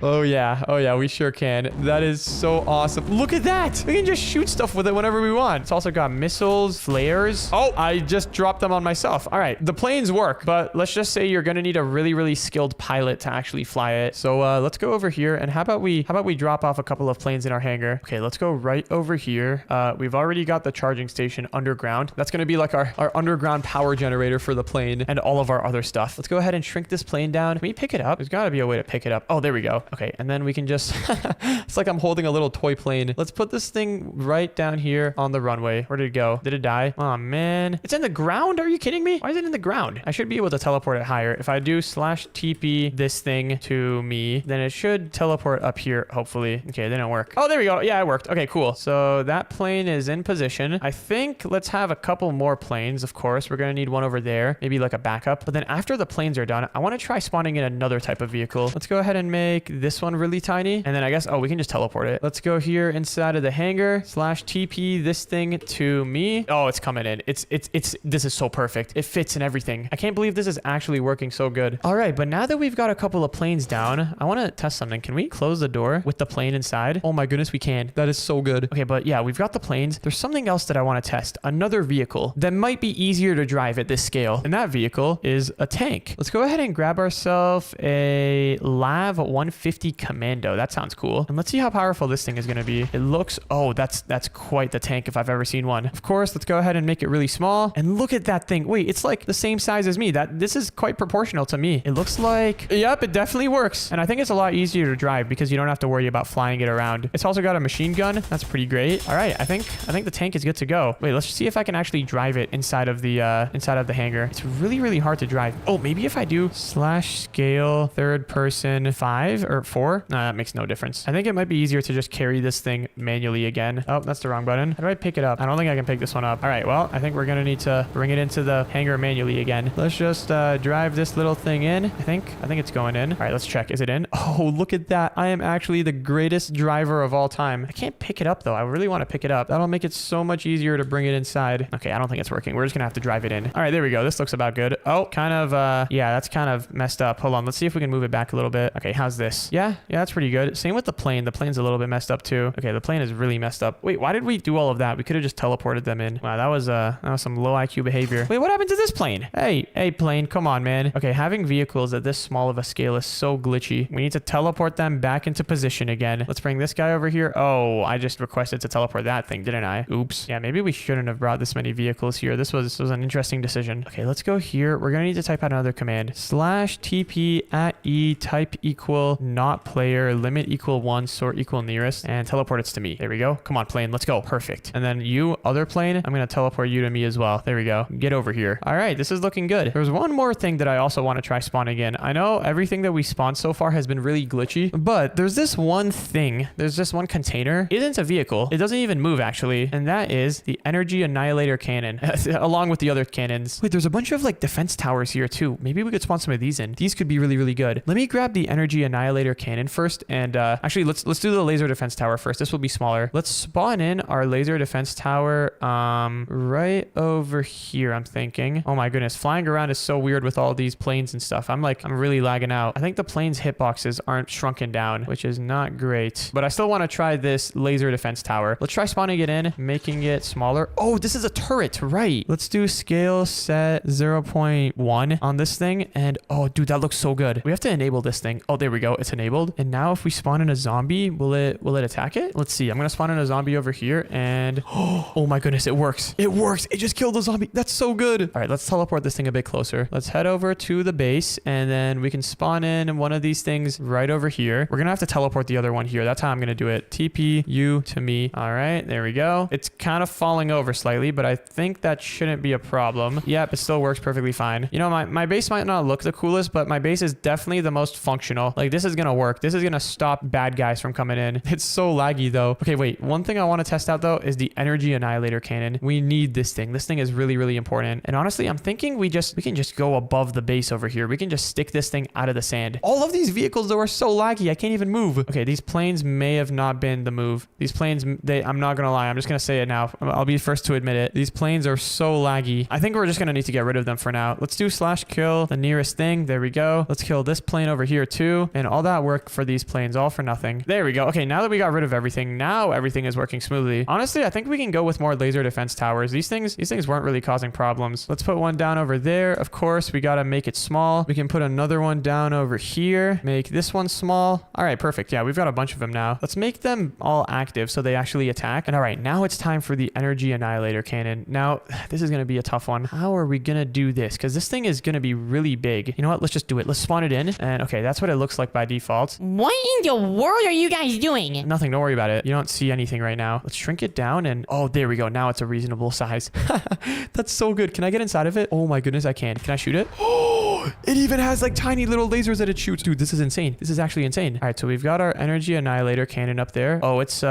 Oh yeah, we sure can. That is so awesome. Look at that. We can just shoot stuff with it whenever we want. It's also got missiles, flares. Oh, I just dropped them on myself. All right, the planes work, but let's just say you're gonna need a really, really skilled pilot to actually fly it. So let's go over here, and how about we drop off a couple of planes in our hangar? Okay, let's go right over here. We've already got the charging station underground. That's gonna be like our underground power generator for the plane and all of our other stuff. Let's go ahead and shrink this plane down. Can we pick it up? There's gotta be a way to pick it up. Oh, there we go. Okay, and then we can just... It's like I'm holding a little toy plane. Let's put this thing right down here on the runway. Where did it go? Did it die? Oh, man. It's in the ground? Are you kidding me? Why is it in the ground? I should be able to teleport it higher. If I do /TP this thing to me, then it should teleport up here, hopefully. Okay, it didn't work. Oh, there we go. Yeah, it worked. Okay, cool. So that plane is in position. I think let's have a couple more planes, of course. We're going to need one over there. Maybe like a backup. But then after the planes are done, I want to try spawning in another type of vehicle. Let's go ahead and make this one really tiny. And then I guess, oh, we can just teleport it. Let's go here inside of the hangar /TP this thing to me. Oh, it's coming in. This is so perfect. It fits in everything. I can't believe this is actually working so good. All right, but now that we've got a couple of planes down, I want to test something. Can we close the door with the plane inside? Oh my goodness, we can. That is so good. Okay, but yeah, we've got the planes. There's something else that I want to test. Another vehicle that might be easier to drive at this scale. And that vehicle is a tank. Let's go ahead and grab ourselves a Lav 150 Commando. That sounds cool. And let's see how powerful this thing is going to be. It looks, oh, that's quite the tank if I've ever seen one. Of course, let's go ahead and make it really small. And look at that thing. Wait, it's like the same size as me. This is quite proportional to me. It looks like, yep, it definitely works. And I think it's a lot easier to drive because you don't have to worry about flying it around. It's also got a machine gun. That's pretty great. All right, I think the tank is good to go. Wait, let's see if I can actually drive it inside of the hangar. It's really, really hard to drive. Oh, maybe if I do /scale third person 5 or 4. No, that makes no difference. I think it might be easier to just carry this thing manually again. Oh, that's the wrong button. How do I pick it up? I don't think I can pick this one up. All right, well, I think we're gonna need to bring it into the hangar manually again. Let's just drive this little thing in. I think it's going in. All right, let's check. Is it in? Oh, look at that. I am actually the greatest driver of all time. I can't pick it up though. I really want to pick it up. That'll make it so much easier to bring it inside. Okay, I don't think it's working. We're just gonna have to drive it in. All right, there we go. This looks about good. Oh, kind of, yeah, that's kind of messed up. Hold on. Let's see if we can move it back a little bit. Okay, Okay, how's this? Yeah, that's pretty good. Same with the plane. The plane's a little bit messed up too. Okay, the plane is really messed up. Wait, why did we do all of that? We could have just teleported them in. Wow, that was some low IQ behavior. Wait, what happened to this plane? Hey, plane, come on, man. Okay, having vehicles at this small of a scale is so glitchy. We need to teleport them back into position again. Let's bring this guy over here. Oh, I just requested to teleport that thing, didn't I? Oops. Yeah, maybe we shouldn't have brought this many vehicles here. This was an interesting decision. Okay, let's go here. We're gonna need to type out another command. /TP @E type equal not player limit equal 1 sort equal nearest and teleport it to me. There we go. Come on, plane. Let's go. Perfect. And then you, other plane, I'm gonna teleport you to me as well. There we go. Get over here. All right, this is looking good. There's one more thing that I also want to try spawning in. I know everything that we spawned so far has been really glitchy, but there's this one thing. There's this one container. It isn't a vehicle. It doesn't even move actually, and that is the energy annihilator cannon, along with the other cannons. Wait, there's a bunch of like defense towers here too. Maybe we could spawn some of these in. These could be really, really good. Let me grab the energy annihilator cannon first, and actually let's do the laser defense tower first. This will be smaller. Let's spawn in our laser defense tower right over here, I'm thinking. Oh my goodness, flying around is so weird with all these planes and stuff. I'm really lagging out. I think the plane's hitboxes aren't shrunken down, which is not great, but I still want to try this laser defense tower. Let's try spawning it in, making it smaller. Oh, this is a turret, right? Let's do scale set 0.1 on this thing, and oh dude, that looks so good. We have to enable this thing. Oh, there we go, it's enabled. And now if we spawn in a zombie, will it attack it? Let's see. I'm gonna spawn in a zombie over here, and oh my goodness, it works. It works. It just killed the zombie. That's so good. All right, let's teleport this thing a bit closer. Let's head over to the base, and then we can spawn in one of these things right over here. We're gonna have to teleport the other one here. That's how I'm gonna do it. TP you to me. All right, there we go. It's kind of falling over slightly, but I think that shouldn't be a problem. Yep, it still works perfectly fine. You know, my base might not look the coolest, but my base is definitely the most functional. Like, this is gonna work. This is gonna stop bad guys from coming in. It's so laggy though. Okay, wait. One thing I want to test out though is the energy annihilator cannon. We need this thing. This thing is really, really important. And honestly, I'm thinking we can just go above the base over here. We can just stick this thing out of the sand. All of these vehicles though are so laggy. I can't even move. Okay, these planes may have not been the move. These planes, I'm not gonna lie. I'm just gonna say it now. I'll be first to admit it. These planes are so laggy. I think we're just gonna need to get rid of them for now. Let's do /kill the nearest thing. There we go. Let's kill this plane over here too. And all that work for these planes, all for nothing. There we go. Okay, now that we got rid of everything, now everything is working smoothly. Honestly, I think we can go with more laser defense towers. These things weren't really causing problems. Let's put one down over there. Of course, we gotta make it small. We can put another one down over here. Make this one small. All right, perfect. Yeah, we've got a bunch of them now. Let's make them all active so they actually attack. And all right, now it's time for the energy annihilator cannon. Now, this is gonna be a tough one. How are we gonna do this? Because this thing is gonna be really big. You know what? Let's just do it. Let's spawn it in. And okay, that's what it looks like by default. What in the world are you guys doing? Nothing, don't worry about it. You don't see anything right now. Let's shrink it down and oh, there we go. Now it's a reasonable size. That's so good. Can I get inside of it? Oh my goodness, I can. Can I shoot it? Oh, it even has like tiny little lasers that it shoots. Dude, this is insane. This is actually insane. All right, so we've got our energy annihilator cannon up there. Oh, it's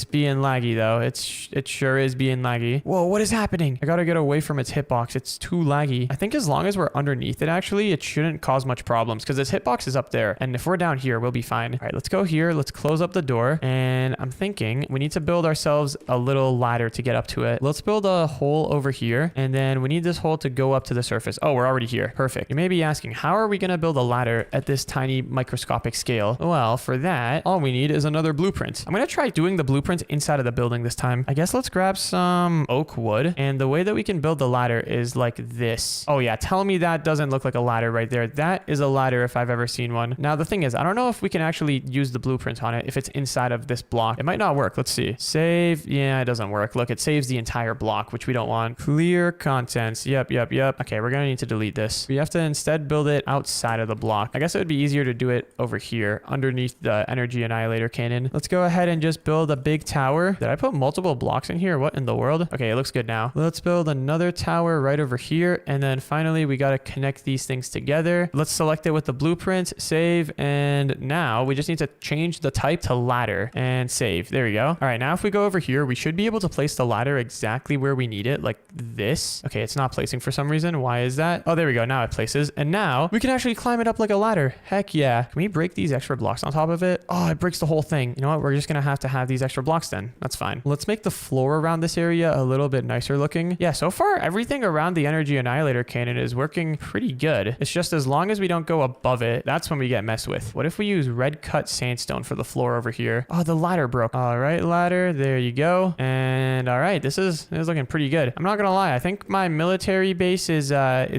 being laggy though. It sure is being laggy. Whoa, what is happening? I gotta get away from its hitbox. It's too laggy. I think as long as we're underneath it, actually, it shouldn't cause much problems because its hitbox is up there. And if we're down here, we'll be fine. All right, let's go here. Let's close up the door. And I'm thinking we need to build ourselves a little ladder to get up to it. Let's build a hole over here. And then we need this hole to go up to the surface. Oh, we're already here. Perfect. You may be asking, how are we going to build a ladder at this tiny microscopic scale? Well, for that, all we need is another blueprint. I'm going to try doing the blueprint inside of the building this time. I guess let's grab some oak wood. And the way that we can build the ladder is like this. Oh yeah, tell me that doesn't look like a ladder right there. That is a ladder if I've ever seen one. Now the thing is, I don't know if we can actually use the blueprint on it if it's inside of this block. It might not work. Let's see. Save. Yeah, it doesn't work. Look, it saves the entire block, which we don't want. Clear contents. Yep. Okay, we're gonna need to delete this. We have to instead build it outside of the block. I guess it would be easier to do it over here underneath the energy annihilator cannon. Let's go ahead and just build a big tower. Did I put multiple blocks in here? What in the world? Okay, it looks good now. Let's build another tower right over here. And then finally, we got to connect these things together. Let's select it with the blueprint, save. And now we just need to change the type to ladder and save. There we go. All right, now if we go over here, we should be able to place the ladder exactly where we need it, like this. Okay, it's not placing for some reason. Why is that? Oh, there we go. Now it places. And now we can actually climb it up like a ladder. Heck yeah. Can we break these extra blocks on top of it? Oh, it breaks the whole thing. You know what? We're just gonna have to have these extra blocks then. That's fine. Let's make the floor around this area a little bit nicer looking. Yeah, so far everything around the energy annihilator cannon is working pretty good. It's just as long as we don't go above it, that's when we get messed with. What if we use red cut sandstone for the floor over here? Oh, the ladder broke. All right, ladder. There you go. And all right, this is looking pretty good. I'm not gonna lie. I think my military base is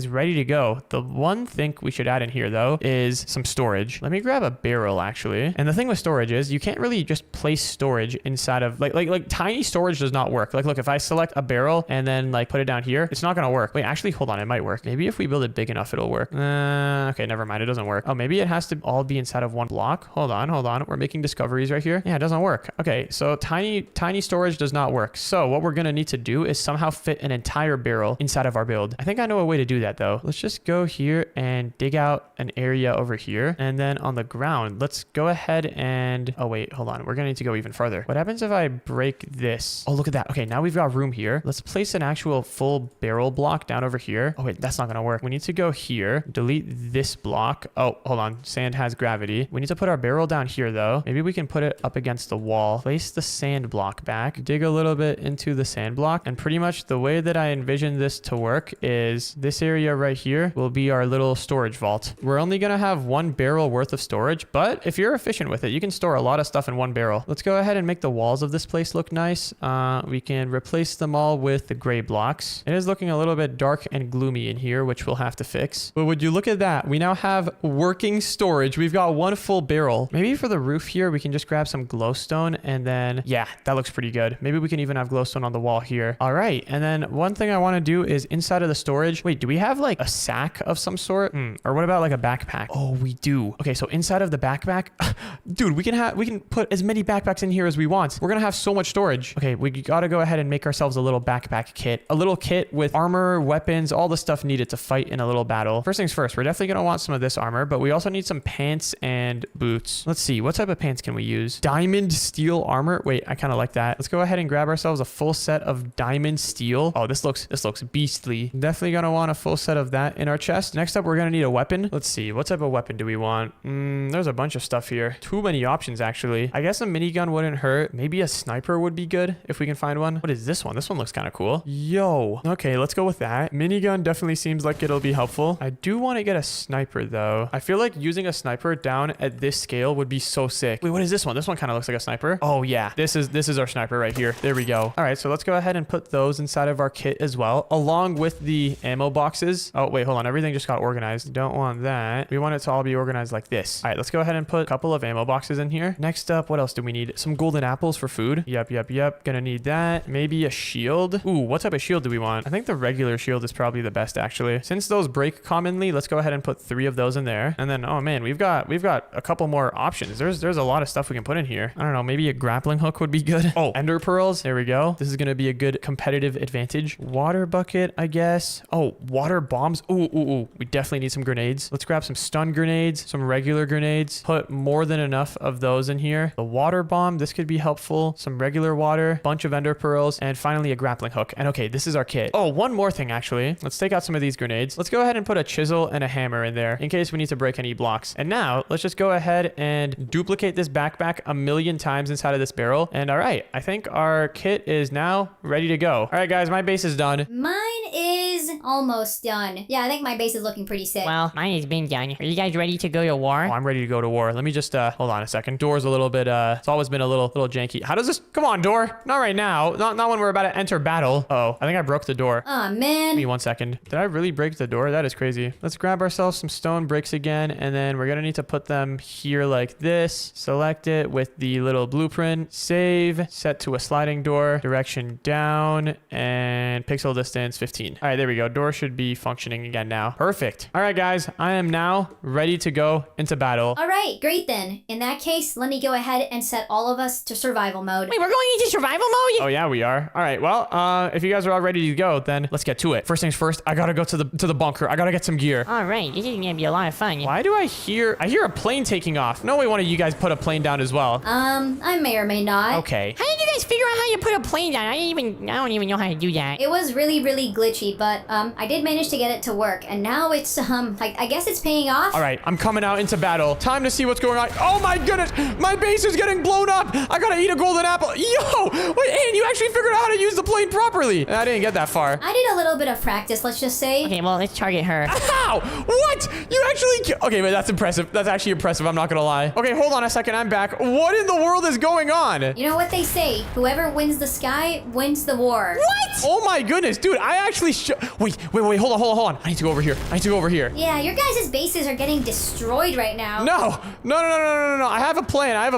ready to go. The one thing we should add in here though is some storage. Let me grab a barrel actually. And the thing with storage is you can't really just place storage inside of like tiny storage does not work. Like look, if I select a barrel and then like put it down here, it's not gonna work. Wait, actually hold on, it might work. Maybe if we build it big enough it'll work. Okay, never mind, it doesn't work. Oh, maybe it has to all be inside of one block. Hold on. We're making discoveries right here. Yeah, it doesn't work. Okay, so tiny storage does not work. So what we're gonna need to do is somehow fit an entire barrel inside of our build. I think I know a way to do that though. Let's just go here and dig out an area over here. And then on the ground, let's go ahead and, oh wait, hold on. We're gonna need to go even further. What happens if I break this? Oh, look at that. Okay, now we've got room here. Let's place an actual full barrel block down over here. Oh wait, that's not gonna work. We need to go here, delete this block. Oh, hold on. Sand has gravity. We need to put our barrel down here though. Maybe we can put it up against the wall. Place the sand block back. Dig a little bit into the sand block. And pretty much the way that I envision this to work is this area right here will be our little storage vault. We're only gonna have one barrel worth of storage, but if you're efficient with it, you can store a lot of stuff in one barrel. Let's go ahead and make the walls of this place look nice. We can replace them all with the gray blocks. It is looking a little bit dark and gloomy in here, which we'll have to fix. But would you look at that? We now have working storage. We've got one full barrel. Maybe for the roof here, we can just grab some glowstone and then, yeah, that looks pretty good. Maybe we can even have glowstone on the wall here. All right. And then one thing I want to do is inside of the storage. Wait, do we have like a sack of some sort? Or what about like a backpack? Oh, we do. Okay, so inside of the backpack, dude, we can put as many backpacks in here as we want. We're gonna have so much storage. Okay, we gotta go ahead and make ourselves a little backpack kit. A little kit with armor, weapons, all the stuff needed to fight in a little battle. First things first, we're definitely gonna want some of this armor, but we also need some pants and boots. Let's see, what type of pants can we use? Diamond steel armor. Wait, I kind of like that. Let's go ahead and grab ourselves a full set of diamond steel. Oh, this looks beastly. Definitely gonna want a full set of that in our chest. Next up, we're gonna need a weapon. Let's see, what type of weapon do we want? There's a bunch of stuff here. Too many options actually. I guess a minigun wouldn't hurt. Maybe a sniper would be good if we can find one. What is this one? This one looks kind of cool. Yo. Okay, let's go with that. Minigun definitely seems like it'll be helpful. I do want to get a sniper though. I feel like using a sniper down at this scale would be so sick. Wait, what is this one? This one kind of looks like a sniper. Oh yeah, this is our sniper right here. There we go. All right, so let's go ahead and put those inside of our kit as well, along with the ammo boxes. Oh wait, hold on. Everything just got organized. Don't want that. We want it to all be organized like this. All right, let's go ahead and put a couple of ammo boxes in here. Next up, what else do we need? Some golden apples for food. Yep. Gonna need that. Maybe a shield. Ooh, what type of shield do we want? I think the regular shield is probably the best actually. Since those break commonly, let's go ahead and put 3 of those in there. And then, oh man, we've got a couple more options. There's a lot of stuff we can put in here. I don't know, maybe a grappling hook would be good. Oh, ender pearls. There we go. This is gonna be a good competitive advantage. Water bucket, I guess. Oh, water bombs. Ooh. We definitely need some grenades. Let's grab some stun grenades, some regular grenades. Put more than enough of those in here. The water bomb, this could be helpful. Some regular water, bunch of ender pearls, and finally a grappling hook. And okay, this is our kit. Oh, one more thing actually. Let's take out some of these grenades. Let's go ahead and put a chisel and a hammer in there in case we need to break any blocks. And now let's just go ahead and duplicate this backpack a million times inside of this barrel. And all right, I think our kit is now ready to go. All right, guys, my base is done. Mine is almost done. Yeah, I think my base is looking pretty sick. Well, mine has been done. Are you guys ready to go to war? Oh, I'm ready to go to war. Let me just hold on a second. Door's a little bit it's always been a little janky. How does this? Come on, door. Not right now. Not when we're about to enter battle. Oh, I think I broke the door. Aw, man. Give me 1 second. Did I really break the door? That is crazy. Let's grab ourselves some stone bricks again, and then we're gonna need to put them here like this. Select it with the little blueprint. Save. Set to a sliding door. Direction down, and pixel distance 15. All right, there we go. Door should be functioning again now. Perfect. All right, guys. I am now ready to go into battle. All right, great then. In that case, let me go ahead and set all of us to survival mode. Wait, we're going into survival mode? Oh yeah, we are. All right. Well, if you guys are all ready to go, then let's get to it. First things first. I gotta go to the bunker. I gotta get some gear. All right, this is gonna be a lot of fun. Why do I hear a plane taking off? No way one of you guys put a plane down as well. I may or may not. Okay. How did you guys figure out how you put a plane down? I don't even know how to do that. It was really, really glitchy, but I did manage to get it to work, and now it's, I guess it's paying off. All right, I'm coming out into battle. Time to see what's going on. Oh my goodness, my base is getting blown up. I gotta eat a golden apple. Yo, wait, Ann, you actually figured out how to use the plane properly. I didn't get that far. I did a little bit of practice, let's just say. Okay, well, let's target her. Ow! What? You actually... Okay, wait, that's impressive. That's actually impressive, I'm not gonna lie. Okay, hold on a second, I'm back. What in the world is going on? You know what they say? Whoever wins the sky wins the war. What? Oh my goodness, dude, I actually... Wait, hold on. I need to go over here. Yeah, your guys' bases are getting destroyed right now. No. I have a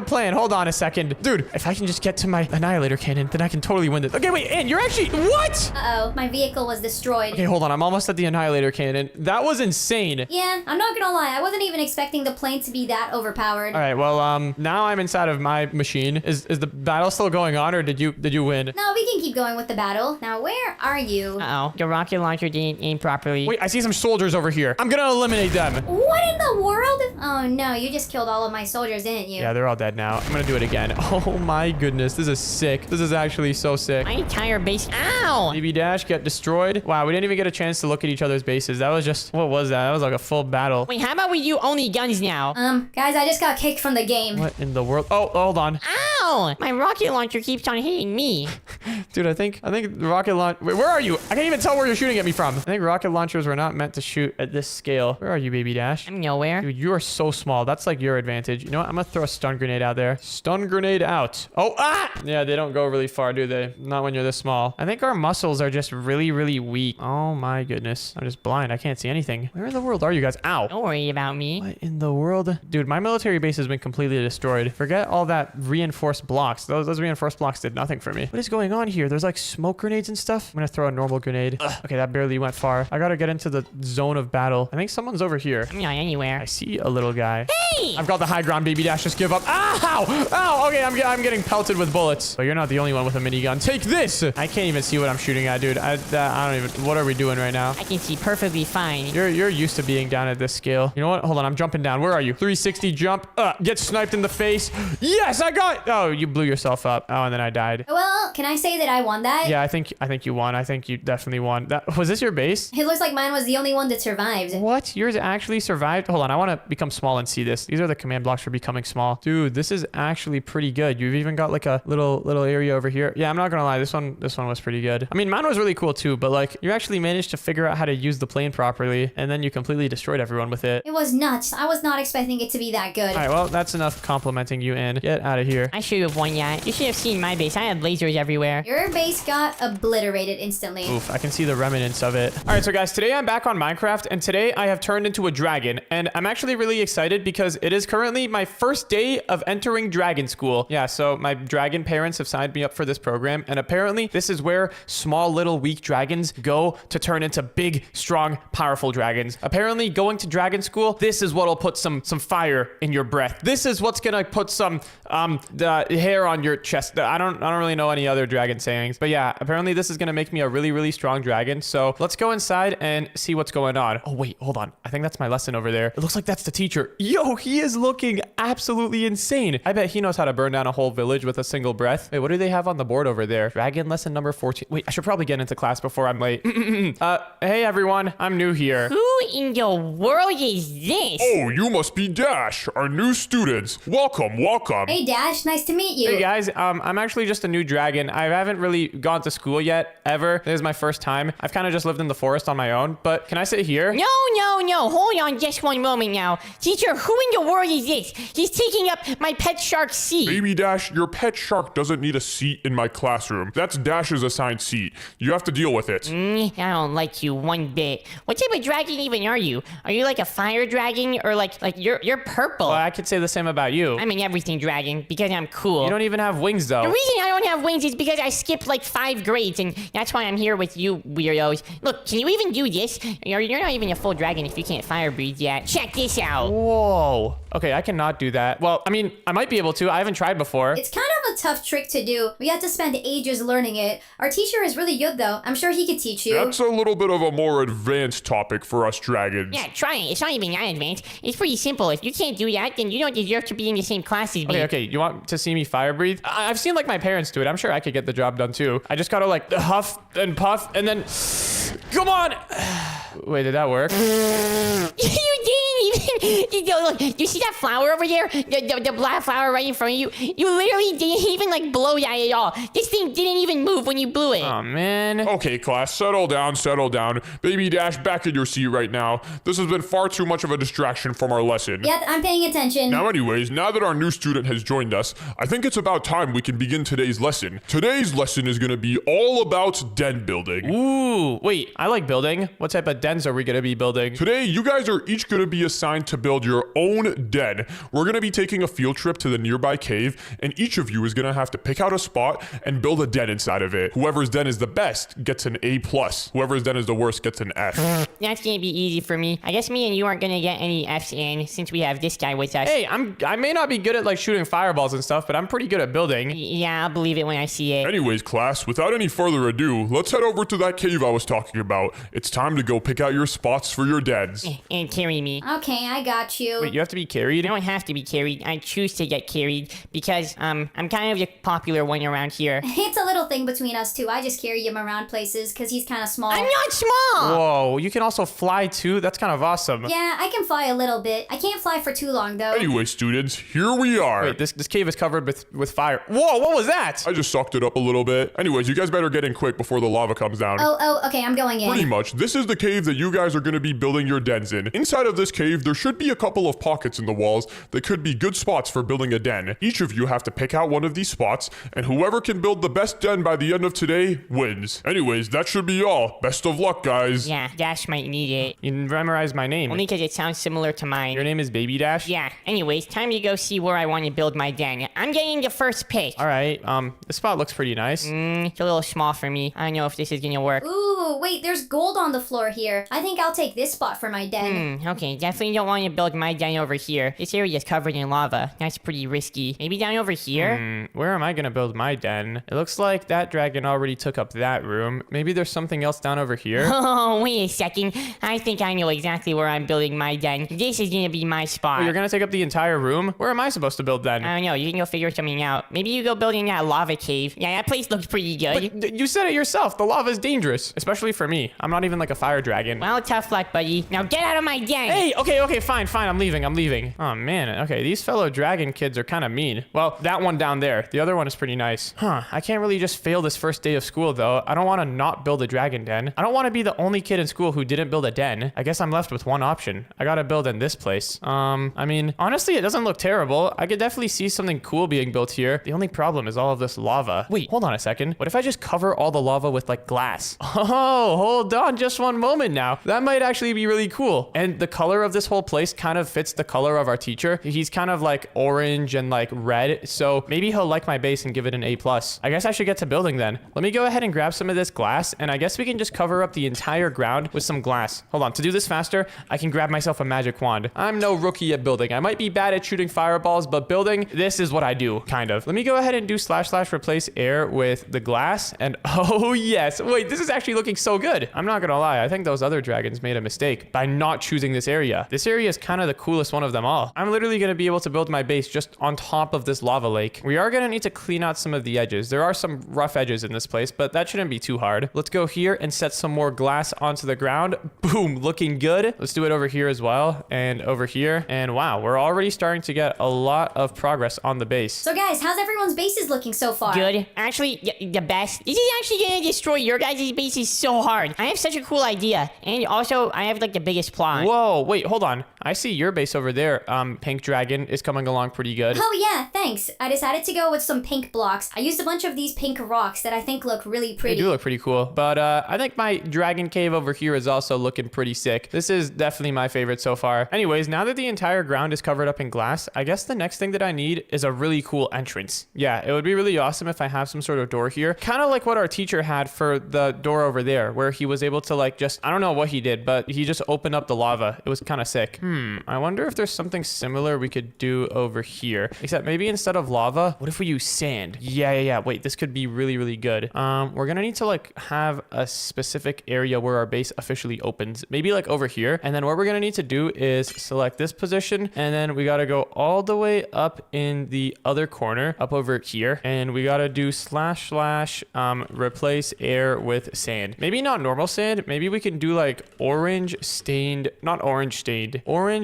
plan. Hold on a second. Dude, if I can just get to my annihilator cannon, then I can totally win this. Okay, wait, Ann, you're actually... What? Uh-oh, my vehicle was destroyed. Okay, hold on. I'm almost at the annihilator cannon. That was insane. Yeah, I'm not gonna lie. I wasn't even expecting the plane to be that overpowered. All right, well, now I'm inside of my machine. Is the battle still going on, or did you win? No, we can keep going with the battle. Now, where are you? Uh-oh, the rocket launcher didn't aim properly. Wait, I see some soldiers over here. I'm gonna eliminate them. What in the world? Oh no, you just killed all of my soldiers, didn't you? Yeah, they're all dead now. I'm gonna do it again. Oh my goodness, this is sick. This is actually so sick. My entire base. Ow! BB Dash get destroyed. Wow, we didn't even get a chance to look at each other's bases. That was just... What was that? That was like a full battle. Wait, how about we do only guns now? Guys, I just got kicked from the game. What in the world? Oh, hold on. Ow! My rocket launcher keeps on hitting me. Dude, I think the rocket launch... Wait, where are you? I can't even tell where you're shooting at me from. I think rocket launchers were not meant to shoot at this scale. Where are you, Baby Dash? I'm nowhere. Dude, you are so small. That's like your advantage. You know what? I'm gonna throw a stun grenade out there. Stun grenade out. Oh, ah! Yeah, they don't go really far, do they? Not when you're this small. I think our muscles are just really, really weak. Oh my goodness. I'm just blind. I can't see anything. Where in the world are you guys? Ow. Don't worry about me. What in the world? Dude, my military base has been completely destroyed. Forget all that reinforced blocks. Those reinforced blocks did nothing for me. What is going on here? There's like smoke grenades and stuff. I'm gonna throw a normal grenade. Ugh. Okay, that barely went far. I gotta get into the zone of battle. I think someone's over here. I'm not anywhere. I see a little guy. Hey! I've got the high ground, Baby Dash. Just give up. Ow! Ow! Okay, I'm getting pelted with bullets. But you're not the only one with a minigun. Take this! I can't even see what I'm shooting at, dude. I don't even... What are we doing right now? I can see perfectly fine. You're used to being down at this scale. You know what? Hold on. I'm jumping down. Where are you? 360 jump. Get sniped in the face. Yes, I got... Oh, you blew yourself up. Oh, and then I died. Well, can I say that I won that? Yeah, I think you won. I think you definitely won. Was this your base? It looks like mine was the only one that survived. What? Yours actually survived? Hold on. I want to become small and see this. These are the command blocks for becoming small. Dude, this is actually pretty good. You've even got like a little area over here. Yeah, I'm not gonna lie. This one was pretty good. I mean, mine was really cool too, but like you actually managed to figure out how to use the plane properly, and then you completely destroyed everyone with it. It was nuts. I was not expecting it to be that good. All right, well, that's enough complimenting you, and get out of here. I should have won that. You should have seen my base. I had lasers everywhere. Your base got obliterated instantly. Oof, I can see the remnants of it. All right, so guys, today I'm back on Minecraft, and today I have turned into a dragon, and I'm actually really excited because it is currently my first day of entering dragon school. Yeah, so my dragon parents have signed me up for this program, and apparently this is where small, little, weak dragons go to turn into big, strong, powerful dragons. Apparently, going to dragon school, this is what'll put some fire in your breath. This is what's gonna put some the hair on your chest. I don't really know any other dragon sayings, but yeah, apparently this is gonna make me a really, really strong dragon. So let's go inside and see what's going on. Oh wait, hold on. I think that's my lesson over there. It looks like that's the teacher. Yo, he is looking absolutely insane. I bet he knows how to burn down a whole village with a single breath. Wait, what do they have on the board over there? Dragon lesson number 14. Wait, I should probably get into class before I'm late. Hey everyone, I'm new here. Who in the world is this? Oh, you must be Dash, our new students. Welcome. Hey Dash, nice to meet you. Hey guys, I'm actually just a new dragon. I haven't really gone to school yet, ever. This is my first time. I've kind of just lived in the forest on my own, but can I sit here? No. Hold on just one moment now. Teacher, who in the world is this? He's taking up my pet shark's seat. Baby Dash, your pet shark doesn't need a seat in my classroom. That's Dash's assigned seat. You have to deal with it. I don't like you one bit. What type of dragon even are you? Are you like a fire dragon or like you're purple? Well, I could say the same about you. I'm an everything dragon because I'm cool. You don't even have wings though. The reason I don't have wings is because I skipped like 5 grades, and that's why I'm here with you weirdos. Look, can you even do this? You're not even a full dragon if you can't fire breathe yet. Check this out. Whoa. Okay, I cannot do that. Well, I mean, I might be able to. I haven't tried before. It's kind of a tough trick to do. We had to spend ages learning it. Our teacher is really good though. I'm sure he could teach you. That's a little bit of a more advanced topic for us dragons. Yeah, try it. It's not even that advanced. It's pretty simple. If you can't do that, then you don't deserve to be in the same class as me. Okay, you want to see me fire breathe? I've seen like my parents do it. I'm sure I could get the job done too. I just gotta like huff and puff and then Come on. Wait, did that work? You didn't even. Look, you see that flower over there? The black flower right in front of you? You literally didn't even like blow that at all. This thing didn't even move when you blew it. Oh, man. Okay, class, settle down, settle down. Baby Dash, back in your seat right now. This has been far too much of a distraction from our lesson. Yep, I'm paying attention. Now anyways, now that our new student has joined us, I think it's about time we can begin today's lesson. Today's lesson is going to be all about den building. Ooh, wait, I like building. What type of dens are we going to be building? Today, you guys are each going to be assigned to build your own den. We're going to be taking a field trip to the nearby cave, and each of you is going to have to pick out a spot and build a den inside of it. Whoever's den is the best gets an A+. Whoever's den is the worst gets an F. That's gonna be easy for me. I guess me and you aren't gonna get any F's in since we have this guy with us. Hey, I may not be good at like shooting fireballs and stuff, but I'm pretty good at building. Yeah, I'll believe it when I see it. Anyways, class, without any further ado, let's head over to that cave I was talking about. It's time to go pick out your spots for your dens. And carry me. Okay, I got you. Wait, you have to be carried? I don't have to be carried. I choose to get carried because I'm kind of the popular one around here. It's a little thing between us two. I just carry him around places because he's kind of small. I'm not small. Whoa, you can also fly too? That's kind of awesome. Yeah, I can fly a little bit. I can't fly for too long though. Anyway, students, here we are. Wait, this cave is covered with fire. Whoa, what was that? I just sucked it up a little bit. Anyways, you guys better get in quick before the lava comes down. Oh, okay, I'm going in. Pretty much, this is the cave that you guys are going to be building your dens in. Inside of this cave, there should be a couple of pockets in the walls that could be good spots for building a den. Each of you have to pick out one of these spots, and whoever can build the best den by the end of today wins. Anyways, that should be all. Best of luck, guys. Yeah, Dash might need it. You memorized my name. Only because it sounds similar to mine. Your name is Baby Dash? Yeah. Anyways, time to go see where I want to build my den. I'm getting the first pick. All right, this spot looks pretty nice. It's a little small for me. I don't know if this is gonna work. Ooh, wait, there's gold on the floor here. I think I'll take this spot for my den. Okay, definitely don't want to build my den over here. This area is covered in lava. That's pretty risky. Maybe down over here? Where am I gonna build my den? It looks like that dragon already took up that room. Maybe there's something else down over here. Oh, wait a second. I think I know exactly where I'm building my den. This is gonna be my spot. Oh, you're gonna take up the entire room? Where am I supposed to build then? I don't know. You can go figure something out. Maybe you go building that lava cave. Yeah, that place looks pretty good. You said it yourself. The lava is dangerous, especially for me. I'm not even like a fire dragon. Well, tough luck, buddy. Now get out of my den. Hey, okay, fine. I'm leaving. Oh, man. Okay, these fellow dragon kids are kind of mean. Well, that one down there. The other one is pretty nice. I can't really just fail this first day of school, though. I don't want to not build a dragon den. I don't want to be the only kid in school who didn't build a den. I guess I'm left with one option. I gotta build in this place. I mean, honestly, it doesn't look terrible. I could definitely see something cool being built here. The only problem is all of this lava. Wait, hold on a second. What if I just cover all the lava with, like, glass? Oh, hold on just one moment now. That might actually be really cool. And the color of this whole place kind of fits the color of our teacher. He's kind of like orange and like red, so maybe he'll like my base and give it an A+. I guess I should get to building then. Let me go ahead and grab some of this glass, and I guess we can just cover up the entire ground with some glass. Hold on, to do this faster, I can grab myself a magic wand. I'm no rookie at building. I might be bad at shooting fireballs, but building, this is what I do, kind of. Let me go ahead and do / replace air with the glass, and oh yes. Wait, this is actually looking so good. I'm not gonna lie, I think those other dragons made a mistake by not choosing this area. This area is kind of the coolest one of them all. I'm literally gonna be able to build my base just on top of this lava lake. We are gonna need to clean out some of the edges. There are some rough edges in this place, but that shouldn't be too hard. Let's go here and set some more glass onto the ground. Boom, looking good. Let's do it over here as well, and over here. And wow, we're already starting to get a lot of progress on the base. So guys, how's everyone's bases looking so far? Good. Actually, the best. This is actually gonna destroy your guys' bases so hard. I have such a cool idea. And also, I have like the biggest plot. Whoa, wait, hold on. I see your base over there. Pink Dragon is coming along pretty good. Oh yeah, thanks. I decided to go with some pink blocks. I used a bunch of these pink rocks that I think look really pretty. They do look pretty cool. But I think my dragon cave over here is also looking pretty sick. This is definitely my favorite so far. Anyways, now that the entire ground is covered up in glass, I guess the next thing that I need is a really cool entrance. Yeah, it would be really awesome if I have some sort of door here. Kind of like what our teacher had for the door over there, where he was able to like just, I don't know what he did, but he just opened up the lava. It was kind of sick. thick. I wonder if there's something similar we could do over here. Except maybe instead of lava, what if we use sand? Yeah. Wait, this could be really, really good. We're gonna need to like have a specific area where our base officially opens. Maybe like over here. And then what we're gonna need to do is select this position. And then we gotta go all the way up in the other corner, up over here. And we gotta do / replace air with sand. Maybe not normal sand. Maybe we can do like orange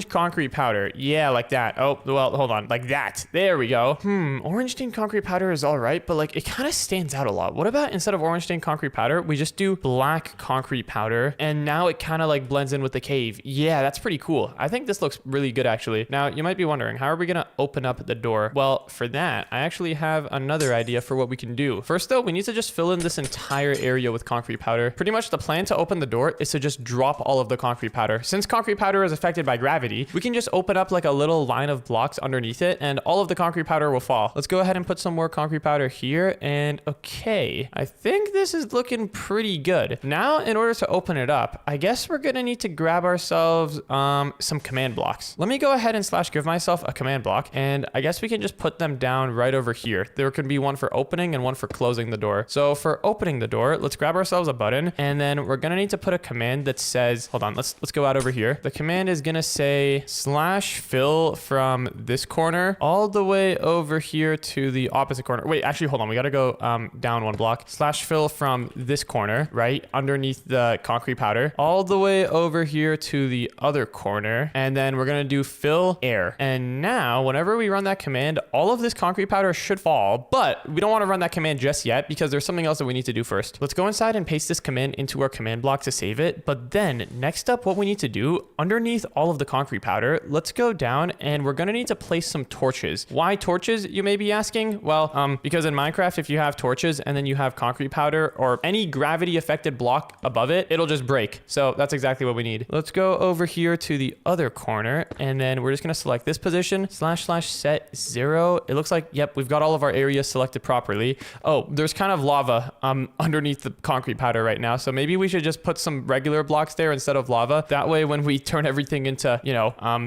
concrete powder. Yeah, like that. Oh, well, hold on. Like that. There we go. Orange stained concrete powder is all right, but like it kind of stands out a lot. What about instead of orange stained concrete powder, we just do black concrete powder, and now it kind of like blends in with the cave. Yeah, that's pretty cool. I think this looks really good actually. Now, you might be wondering, how are we gonna open up the door? Well, for that, I actually have another idea for what we can do. First though, we need to just fill in this entire area with concrete powder. Pretty much the plan to open the door is to just drop all of the concrete powder. Since concrete powder is affected by gravity, we can just open up like a little line of blocks underneath it, and all of the concrete powder will fall. Let's go ahead and put some more concrete powder here, and okay, I think this is looking pretty good. Now, in order to open it up, I guess we're gonna need to grab ourselves some command blocks. Let me go ahead and give myself a command block, and I guess we can just put them down right over here. There can be one for opening and one for closing the door. So for opening the door, let's grab ourselves a button, and then we're gonna need to put a command that says, hold on, let's go out over here. The command is gonna say /fill from this corner all the way over here to the opposite corner. Wait, actually, hold on. We gotta go down one block. /fill from this corner, right underneath the concrete powder, all the way over here to the other corner, and then we're gonna do fill air. And now, whenever we run that command, all of this concrete powder should fall, but we don't want to run that command just yet because there's something else that we need to do first. Let's go inside and paste this command into our command block to save it. But then next up, what we need to do underneath all of the concrete powder, let's go down and we're going to need to place some torches. Why torches, you may be asking? Well, because in Minecraft, if you have torches and then you have concrete powder or any gravity affected block above it, it'll just break. So that's exactly what we need. Let's go over here to the other corner, and then we're just going to select this position, / set 0. It looks like, yep, we've got all of our areas selected properly. Oh, there's kind of lava underneath the concrete powder right now. So maybe we should just put some regular blocks there instead of lava. That way, when we turn everything into,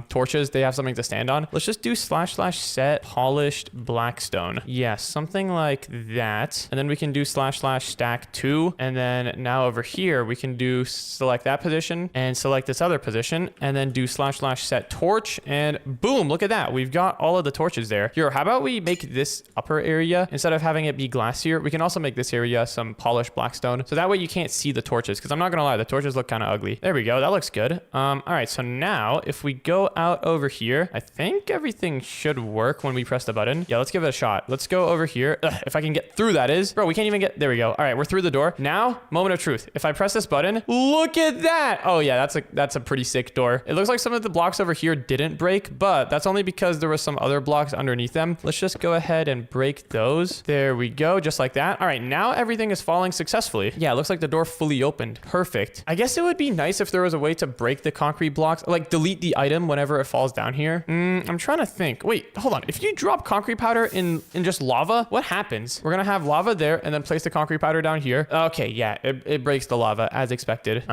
torches, they have something to stand on. Let's just do / set polished blackstone. Yes, something like that. And then we can do / stack 2. And then now over here, we can do select that position and select this other position, and then do / set torch, and boom, look at that. We've got all of the torches there. Here, how about we make this upper area, instead of having it be glass here, we can also make this area some polished blackstone. So that way you can't see the torches, because I'm not gonna lie, the torches look kind of ugly. There we go, that looks good. All right, so now if we go out over here, I think everything should work when we press the button. Yeah, let's give it a shot. Let's go over here. Ugh, if I can get through, that is. Bro, we can't even get, there we go. All right, we're through the door. Now, moment of truth. If I press this button, look at that. Oh yeah, that's a pretty sick door. It looks like some of the blocks over here didn't break, but that's only because there was some other blocks underneath them. Let's just go ahead and break those. There we go, just like that. All right, now everything is falling successfully. Yeah, it looks like the door fully opened. Perfect. I guess it would be nice if there was a way to break the concrete blocks, like delete the item whenever it falls down here. I'm trying to think. Wait, hold on. If you drop concrete powder in just lava, what happens? We're gonna have lava there and then place the concrete powder down here. Okay, yeah, it breaks the lava as expected.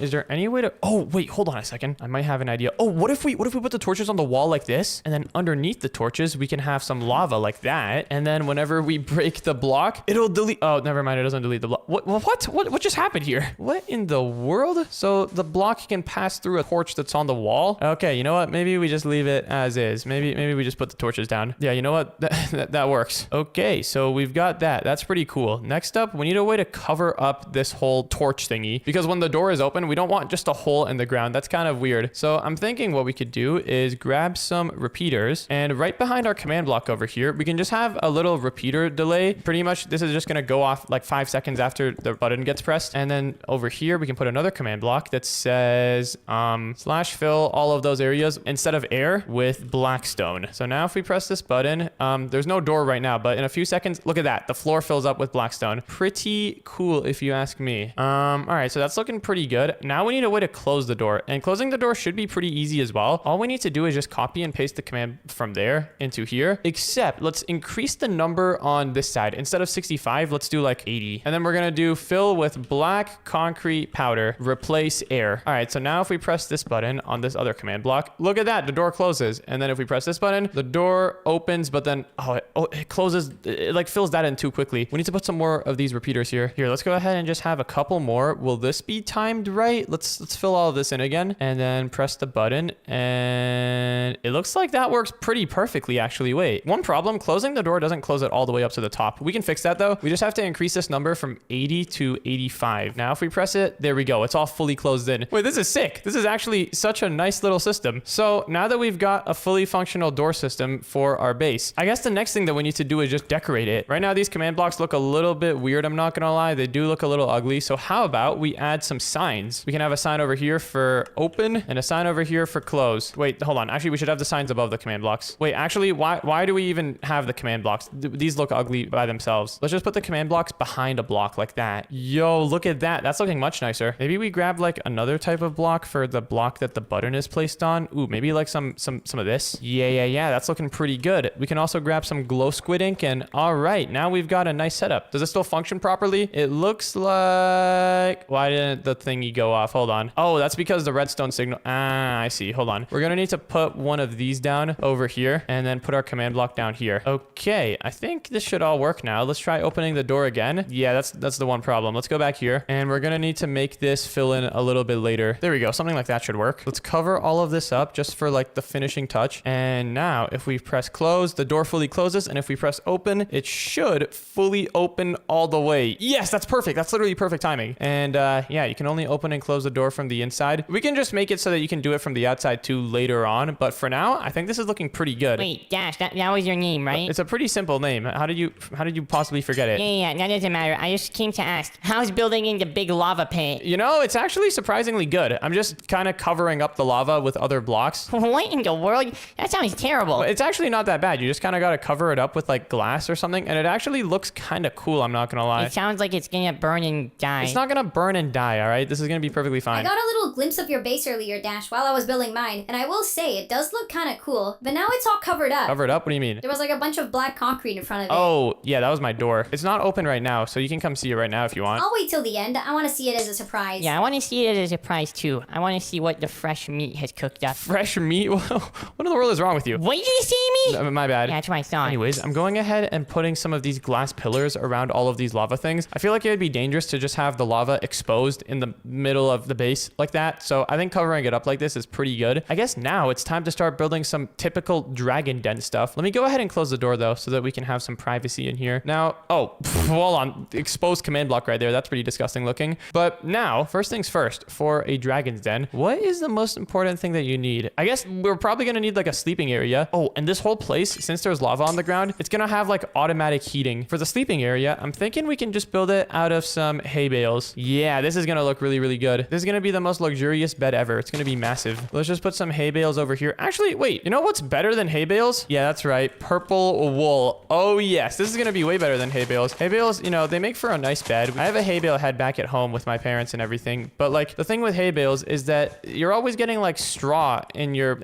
Is there any way to, oh wait, hold on a second. I might have an idea. Oh, what if we put the torches on the wall like this, and then underneath the torches we can have some lava like that, and then whenever we break the block, it'll delete. Oh, never mind, it doesn't delete the block. What just happened here? What in the world? So the block can pass through a torch that's on the wall. Okay, you know what? Maybe we just leave it as is. Maybe we just put the torches down. Yeah, you know what? That works. Okay, so we've got that. That's pretty cool. Next up, we need a way to cover up this whole torch thingy, because when the door is open, we don't want just a hole in the ground. That's kind of weird. So I'm thinking what we could do is grab some repeaters, and right behind our command block over here, we can just have a little repeater delay. Pretty much this is just going to go off like 5 seconds after the button gets pressed. And then over here, we can put another command block that says /fill all of those areas instead of air with blackstone. So now if we press this button, there's no door right now, but in a few seconds, look at that. The floor fills up with blackstone. Pretty cool if you ask me. All right, so that's looking pretty good. Now we need a way to close the door, and closing the door should be pretty easy as well. All we need to do is just copy and paste the command from there into here, except let's increase the number on this side. Instead of 65, let's do like 80. And then we're gonna do fill with black concrete powder, replace air. All right, so now if we press this button, on this other command block. Look at that, the door closes. And then if we press this button, the door opens, but then, it closes, it like fills that in too quickly. We need to put some more of these repeaters here. Here, let's go ahead and just have a couple more. Will this be timed right? Let's fill all of this in again and then press the button. And it looks like that works pretty perfectly, actually. Wait, one problem, closing the door doesn't close it all the way up to the top. We can fix that though. We just have to increase this number from 80 to 85. Now, if we press it, there we go. It's all fully closed in. Wait, this is sick. This is actually such a nice little system. So now that we've got a fully functional door system for our base, I guess the next thing that we need to do is just decorate it. Right now, these command blocks look a little bit weird. I'm not gonna lie. They do look a little ugly. So how about we add some signs? We can have a sign over here for open and a sign over here for close. Wait, hold on. Actually, we should have the signs above the command blocks. Wait, actually, why do we even have the command blocks? These look ugly by themselves. Let's just put the command blocks behind a block like that. Yo, look at that. That's looking much nicer. Maybe we grab like another type of block for the block that the button is placed on. Ooh, maybe like some of this. Yeah. That's looking pretty good. We can also grab some glow squid ink and all right, now we've got a nice setup. Does it still function properly? It looks like, why didn't the thingy go off? Hold on. Oh, that's because the redstone signal. I see. Hold on. We're gonna need to put one of these down over here and then put our command block down here. Okay, I think this should all work now. Let's try opening the door again. Yeah, that's the one problem. Let's go back here and we're gonna need to make this fill in a little bit later. There we go. Something like that should work. Let's cover all of this up just for like the finishing touch. And now if we press close, the door fully closes. And if we press open, it should fully open all the way. Yes, that's perfect. That's literally perfect timing. And yeah, you can only open and close the door from the inside. We can just make it so that you can do it from the outside too later on. But for now, I think this is looking pretty good. Wait, Dash, that was your name, right? It's a pretty simple name. How did you possibly forget it? Yeah, that doesn't matter. I just came to ask, how's building in the big lava pit? You know, it's actually surprisingly good. I'm just kind of covering up the lava with other blocks. What in the world? That sounds terrible. It's actually not that bad. You just kind of got to cover it up with like glass or something, and it actually looks kind of cool, I'm not gonna lie. It sounds like it's gonna burn and die. It's not gonna burn and die, all right? This is gonna be perfectly I fine. got a little glimpse of your base earlier, Dash, while I was building mine, and I will say it does look kind of cool, but now it's all covered up. Covered up? What do you mean? There was like a bunch of black concrete in front of it. Oh, yeah, that was my door. It's not open right now, so you can come see it right now if you want. I'll wait till the end. I want to see it as a surprise. Yeah, I want to see it as a surprise too. I want to see what the fresh meat has cooked up. Fresh meat? What in the world is wrong with you? What did you say me? My bad. Yeah, that's what I thought. Anyways, I'm going ahead and putting some of these glass pillars around all of these lava things. I feel like it would be dangerous to just have the lava exposed in the middle of the base like that. So I think covering it up like this is pretty good. I guess now it's time to start building some typical dragon den stuff. Let me go ahead and close the door though, so that we can have some privacy in here. Now, hold on. Exposed command block right there. That's pretty disgusting looking. But now, first things first, for a dragon's den, what is the most important thing that you need? I guess we're probably going to need like a sleeping area. Oh, and this whole place, since there's lava on the ground, it's going to have like automatic heating. For the sleeping area, I'm thinking we can just build it out of some hay bales. Yeah, this is going to look really, really good. This is going to be the most luxurious bed ever. It's going to be massive. Let's just put some hay bales over here. Actually, wait, you know what's better than hay bales? Yeah, that's right. Purple wool. Oh yes, this is going to be way better than hay bales. Hay bales, you know, they make for a nice bed. I have a hay bale head back at home with my parents and everything. But like the thing with hay bales is that you're always getting like straw in your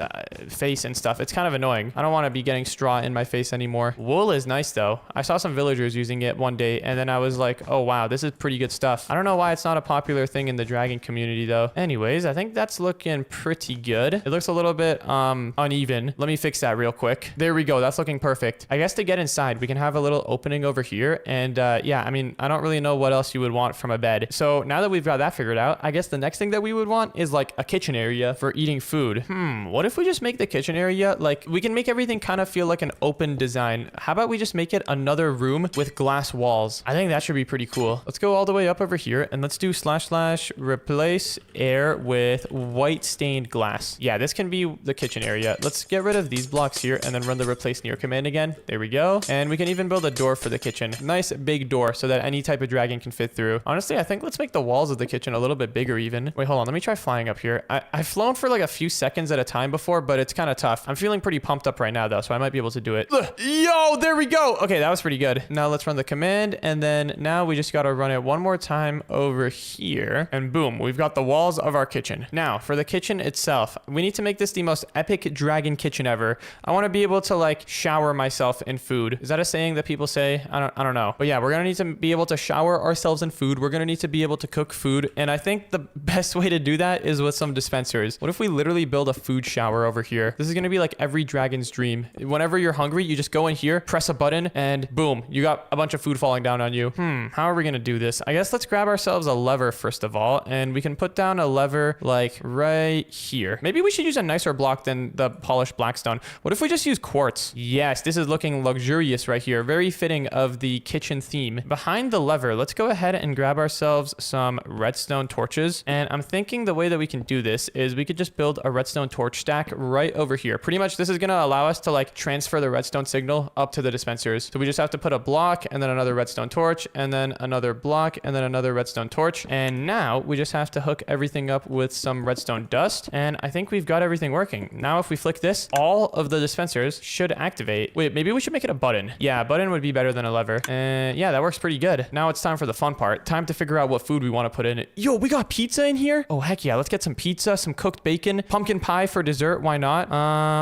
face and stuff. It's kind of annoying. I don't want to be getting straw in my face anymore. Wool is nice though. I saw some villagers using it one day and then I was like, oh wow, this is pretty good stuff. I don't know why it's not a popular thing in the dragon community though. Anyways, I think that's looking pretty good. It looks a little bit uneven. Let me fix that real quick. There we go. That's looking perfect. I guess to get inside, we can have a little opening over here. And yeah, I mean, I don't really know what else you would want from a bed. So now that we've got that figured out, I guess the next thing that we would want is like a kitchen area for eating food. What if we just make the kitchen area, like we can make everything kind of feel like an open design. How about we just make it another room with glass walls? I think that should be pretty cool. Let's go all the way up over here and let's do / replace air with white stained glass. Yeah, this can be the kitchen area. Let's get rid of these blocks here and then run the replace near command again. There we go. And we can even build a door for the kitchen. Nice big door so that any type of dragon can fit through. Honestly, I think let's make the walls of the kitchen a little bit bigger even. Wait, hold on. Let me try flying up here. I've flown for like a few seconds at a time before, but it's kind of tough. I'm feeling pretty pumped up right now though, so I might be able to do it. Yo, there we go. Okay, that was pretty good. Now let's run the command and then now we just got to run it one more time over here and boom, we've got the walls of our kitchen. Now for the kitchen itself, we need to make this the most epic dragon kitchen ever. I want to be able to like shower myself in food. Is that a saying that people say? I don't know. But yeah, we're going to need to be able to shower ourselves in food. We're going to need to be able to cook food. And I think the best way to do that is with some dispensers. dispensers. What if we literally build a food shower over here? This is gonna be like every dragon's dream. Whenever you're hungry, you just go in here, press a button, and boom, you got a bunch of food falling down on you. How are we gonna do this? I guess let's grab ourselves a lever first of all, and we can put down a lever like right here. Maybe we should use a nicer block than the polished blackstone. What if we just use quartz? Yes, this is looking luxurious right here. Very fitting of the kitchen theme. Behind the lever, let's go ahead and grab ourselves some redstone torches. And I'm thinking the way that we can do this is we could just build a redstone torch stack right over here. Pretty much this is gonna allow us to like transfer the redstone signal up to the dispensers. So we just have to put a block and then another redstone torch and then another block and then another redstone torch. And now we just have to hook everything up with some redstone dust. And I think we've got everything working. Now if we flick this, all of the dispensers should activate. Wait, maybe we should make it a button. Yeah, a button would be better than a lever. And yeah, that works pretty good. Now it's time for the fun part. Time to figure out what food we want to put in it. Yo, we got pizza in here? Oh, heck yeah. Let's get some pizza, some cooked bacon, pumpkin pie for dessert. Why not?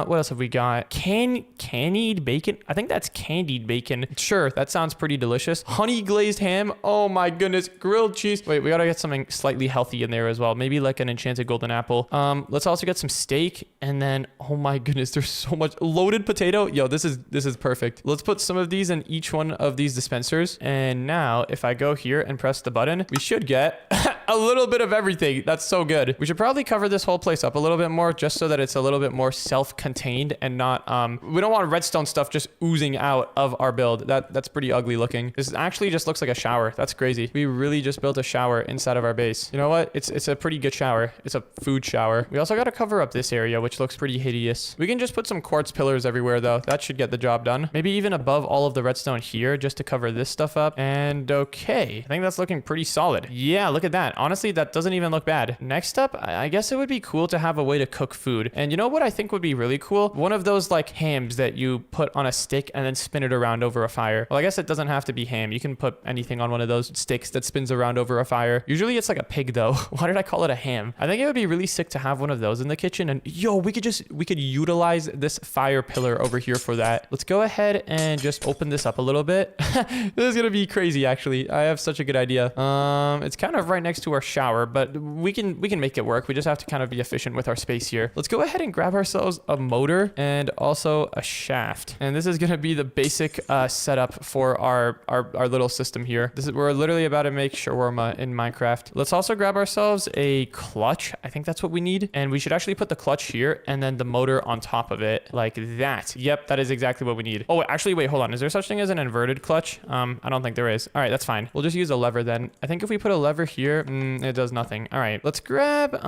What else have we got? Candied bacon? I think that's candied bacon. Sure, that sounds pretty delicious. Honey glazed ham. Oh my goodness. Grilled cheese. Wait, we gotta get something slightly healthy in there as well. Maybe like an enchanted golden apple. Let's also get some steak. And then, oh my goodness, there's so much. Loaded potato. Yo, this is perfect. Let's put some of these in each one of these dispensers. And now if I go here and press the button, we should get a little bit of everything. That's so good. We should probably cover this whole place up a little bit more just so that it's a little bit more self-contained and not, we don't want redstone stuff just oozing out of our build. That's pretty ugly looking. This actually just looks like a shower. That's crazy. We really just built a shower inside of our base. You know what? It's a pretty good shower. It's a food shower. We also got to cover up this area, which looks pretty hideous. We can just put some quartz pillars everywhere though. That should get the job done. Maybe even above all of the redstone here just to cover this stuff up. And okay, I think that's looking pretty solid. Yeah, look at that. Honestly, that doesn't even look bad. Next up, I guess it would be cool to have a way to cook food. And you know what I think would be really cool? One of those like hams that you put on a stick and then spin it around over a fire. Well, I guess it doesn't have to be ham. You can put anything on one of those sticks that spins around over a fire. Usually it's like a pig though. Why did I call it a ham? I think it would be really sick to have one of those in the kitchen. And yo, we could utilize this fire pillar over here for that. Let's go ahead and just open this up a little bit. This is gonna be crazy actually. I have such a good idea. It's kind of right next to our shower, but we can make it work. We just have to kind of be efficient with our space here. Let's go ahead and grab ourselves a motor and also a shaft. And this is gonna be the basic setup for our little system here. We're literally about to make shawarma in Minecraft. Let's also grab ourselves a clutch. I think that's what we need. And we should actually put the clutch here and then the motor on top of it like that. Yep, that is exactly what we need. Oh, actually, wait, hold on. Is there such thing as an inverted clutch? I don't think there is. All right, that's fine. We'll just use a lever then. I think if we put a lever here, it does nothing. All right, let's grab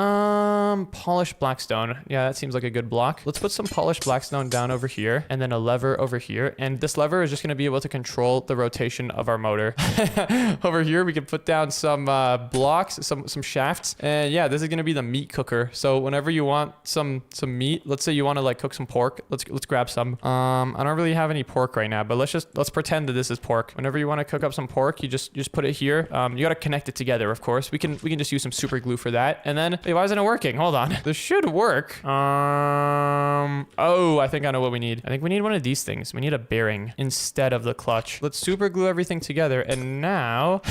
polished blackstone. Yeah, that seems like a good block. Let's put some polished blackstone down over here and then a lever over here. And this lever is just going to be able to control the rotation of our motor. Over here, we can put down some blocks, some shafts. And yeah, this is going to be the meat cooker. So whenever you want some meat, let's say you want to like cook some pork, let's grab some. I don't really have any pork right now, but let's pretend that this is pork. Whenever you want to cook up some pork, you just put it here. You got to connect it together, of course. We can just use some super glue for that. And then, wait, why isn't it working? Hold on. This should work. Oh, I think I know what we need. I think we need one of these things. We need a bearing instead of the clutch. Let's super glue everything together. And now,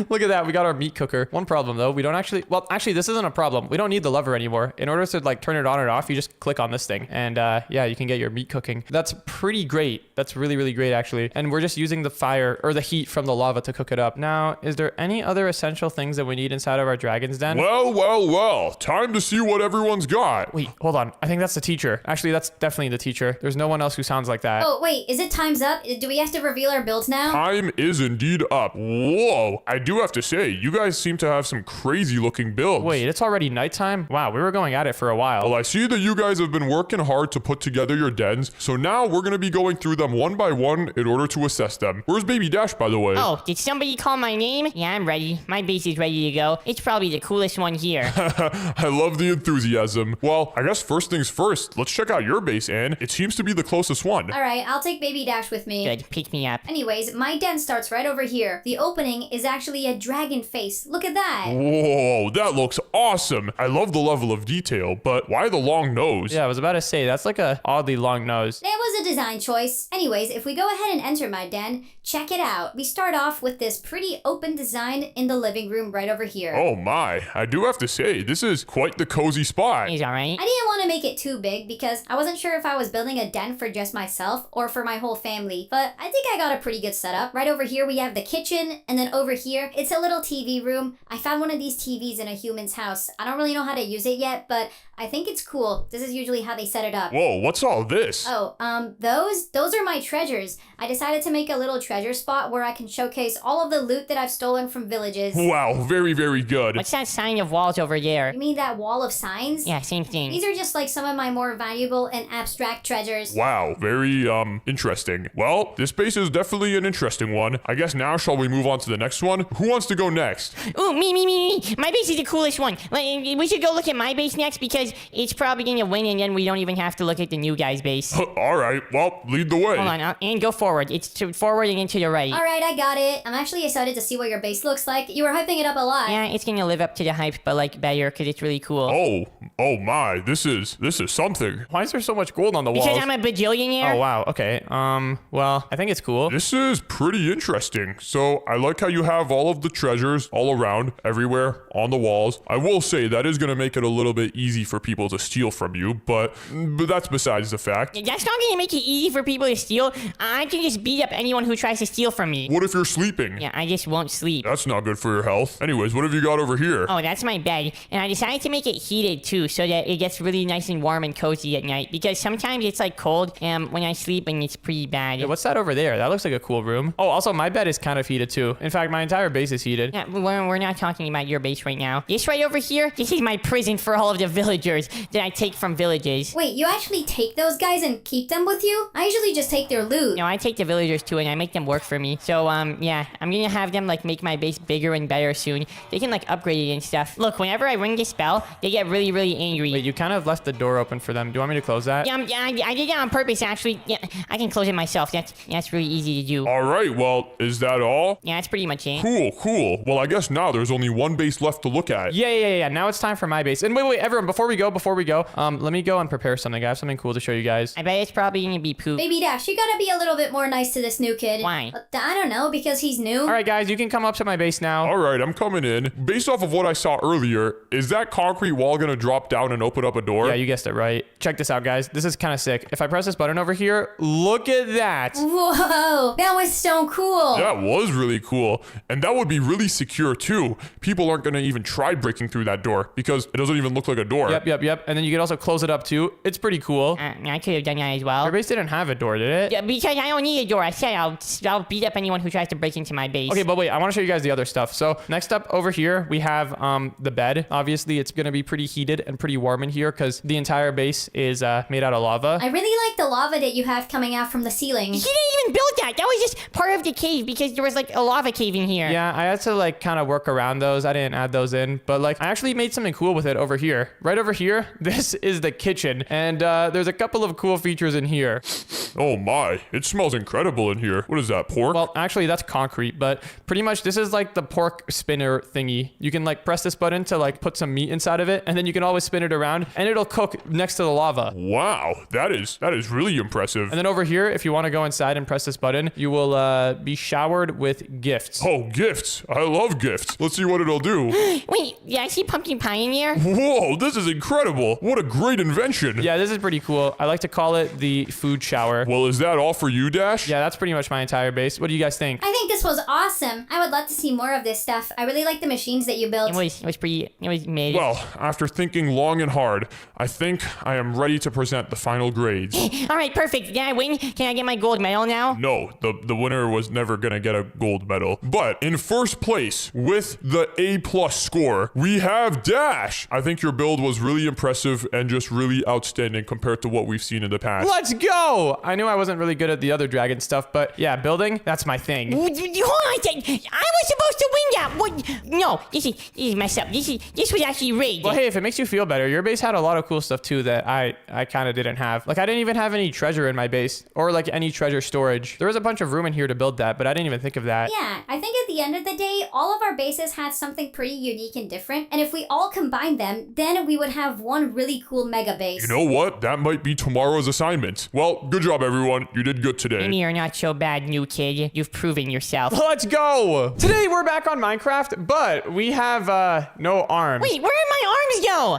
look at that. We got our meat cooker. One problem though, we don't actually, well, actually this isn't a problem. We don't need the lever anymore. In order to like turn it on and off, you just click on this thing and yeah, you can get your meat cooking. That's pretty great. That's really, really great actually. And we're just using the fire or the heat from the lava to cook it up. Now, is there any other essential things that we need inside of our dragon's den? Well, time to see what everyone's got. Wait, hold on. I think that's the teacher. Actually, that's definitely the teacher. There's no one else who sounds like that. Oh, wait, is it time's up? Do we have to reveal our builds now? Time is indeed up. Whoa, I do have to say, you guys seem to have some crazy looking builds. Wait, it's already nighttime? Wow, we were going at it for a while. Well, I see that you guys have been working hard to put together your dens, so now we're gonna be going through them one by one in order to assess them. Where's Baby Dash, by the way? Oh, did somebody call my name? Yeah, I'm ready. My base is ready to go. It's probably the coolest one here. I love the enthusiasm. Well, I guess first things first, let's check out your base, Anne. It seems to be the closest one. All right, I'll take Baby Dash with me. Good, pick me up. Anyways, my den starts right over here. The opening is actually a dragon face. Look at that. Whoa, that looks awesome. I love the level of detail, but why the long nose? Yeah, I was about to say, that's like a oddly long nose. It was a design choice. Anyways, if we go ahead and enter my den, check it out. We start off with this pretty open design in the living room room right over here. Oh my, I do have to say, this is quite the cozy spot. He's alright. I didn't want to make it too big because I wasn't sure if I was building a den for just myself or for my whole family, but I think I got a pretty good setup. Right over here we have the kitchen, and then over here it's a little TV room. I found one of these TVs in a human's house. I don't really know how to use it yet, but I think it's cool. This is usually how they set it up. Whoa, what's all this? Oh, those are my treasures. I decided to make a little treasure spot where I can showcase all of the loot that I've stolen from villages. Wow, very, very good. What's that sign of walls over there? You mean that wall of signs? Yeah, same thing. These are just like some of my more valuable and abstract treasures. Wow, very, interesting. Well, this base is definitely an interesting one. I guess now shall we move on to the next one? Who wants to go next? Ooh, me. My base is the coolest one. We should go look at my base next because it's probably gonna win and then we don't even have to look at the new guy's base. All right, well, lead the way. Hold on, and go forward. It's forward and into the right. All right, I got it. I'm actually excited to see what your base looks like. You were hyping it up a lot. Yeah, it's gonna live up to the hype, but like better because it's really cool. Oh my, this is something. Why is there so much gold on the walls? Because I'm a bajillionaire. Oh, wow. Okay. Well, I think it's cool. This is pretty interesting. So I like how you have all of the treasures all around, everywhere, on the walls. I will say that is going to make it a little bit easy for people to steal from you, but that's besides the fact. That's not gonna make it easy for people to steal. I can just beat up anyone who tries to steal from me. What if you're sleeping? Yeah, I just won't sleep. That's not good for your health. Anyways, what have you got over here? Oh, that's my bed. And I decided to make it heated too, so that it gets really nice and warm and cozy at night. Because sometimes it's like cold when I sleep and it's pretty bad. Yeah, what's that over there? That looks like a cool room. Oh, also my bed is kind of heated too. In fact, my entire base is heated. Yeah, we're not talking about your base right now. This right over here, this is my prison for all of the villagers that I take from villages. Wait, you actually take those guys and keep them with you? I usually just take their loot. No, I take the villagers too and I make them work for me. So, yeah, I'm gonna have them like make my base bigger and better soon. They can like upgrade it and stuff. Look, whenever I ring this spell, they get really, really angry. Wait, you kind of left the door open for them. Do you want me to close that? Yeah, I did that on purpose actually. Yeah, I can close it myself. That's really easy to do. All right, well, is that all? Yeah, that's pretty much it. Cool. Well, I guess now there's only one base left to look at. Yeah. Now it's time for my base. And wait, everyone, before we go, let me go and prepare something. I have something cool to show you guys. I bet it's probably gonna be poop. Baby Dash, you gotta be a little bit more nice to this new kid. Why? I don't know, because he's new. All right, guys, you can come up to my base now. All right, I'm coming in. Based off of what I saw earlier, is that concrete wall gonna drop down and open up a door? Yeah, you guessed it right. Check this out, guys. This is kind of sick. If I press this button over here, look at that. Whoa, that was so cool. That was really cool. And that would be really secure too. People aren't gonna even try breaking through that door because it doesn't even look like a door. Yep. And then you can also close it up too. It's pretty cool. I could have done that as well. Your base didn't have a door, did it? Yeah, because I don't need a door. I said I'll beat up anyone who tries to break into my base. Okay, but wait, I want to show you guys the other stuff. So next up over here, we have the bed. Obviously, it's going to be pretty heated and pretty warm in here because the entire base is made out of lava. I really like the lava that you have coming out from the ceiling. He didn't even build that. That was just part of the cave because there was like a lava cave in here. Yeah, I had to like kind of work around those. I didn't add those in, but like I actually made something cool with it over here. Right over here, this is the kitchen, and there's a couple of cool features in here. Oh my, it smells incredible in here. What is that, pork? Well, actually, that's concrete, but pretty much this is like the pork spinner thingy. You can like press this button to like put some meat inside of it, and then you can always spin it around, and it'll cook next to the lava. Wow, that is really impressive. And then over here, if you want to go inside and press this button, you will be showered with gifts. Oh, gifts. I love gifts. Let's see what it'll do. Wait, yeah, I see pumpkin pie in here. Whoa, this is incredible. What a great invention. Yeah, this is pretty cool. I like to call it the food shower. Well, is that all for you, Dash? Yeah, that's pretty much my entire base. What do you guys think? I think this was awesome. I would love to see more of this stuff. I really like the machines that you built. It was made. Well, after thinking long and hard, I think I am ready to present the final grades. All right, perfect. Did I win? Can I get my gold medal now? No, the winner was never gonna get a gold medal. But in first place with the A+ score, we have Dash. I think your build was really impressive and just really outstanding compared to what we've seen in the past. Let's go! I knew I wasn't really good at the other dragon stuff, but yeah, building, that's my thing. Hold on a second. I was supposed to win that. What? No, this is messed up. This was actually rigged. Well, hey, if it makes you feel better, your base had a lot of cool stuff too that I kind of didn't have. Like, I didn't even have any treasure in my base or like any treasure storage. storage. There was a bunch of room in here to build that, but I didn't even think of that. Yeah, I think at the end of the day, all of our bases had something pretty unique and different. And if we all combined them, then we would have one really cool mega base. You know what? That might be tomorrow's assignment. Well, good job, everyone. You did good today. Maybe you're not so bad, new kid. You've proven yourself. Let's go! Today we're back on Minecraft, but we have no arms. Wait, where did my arms go?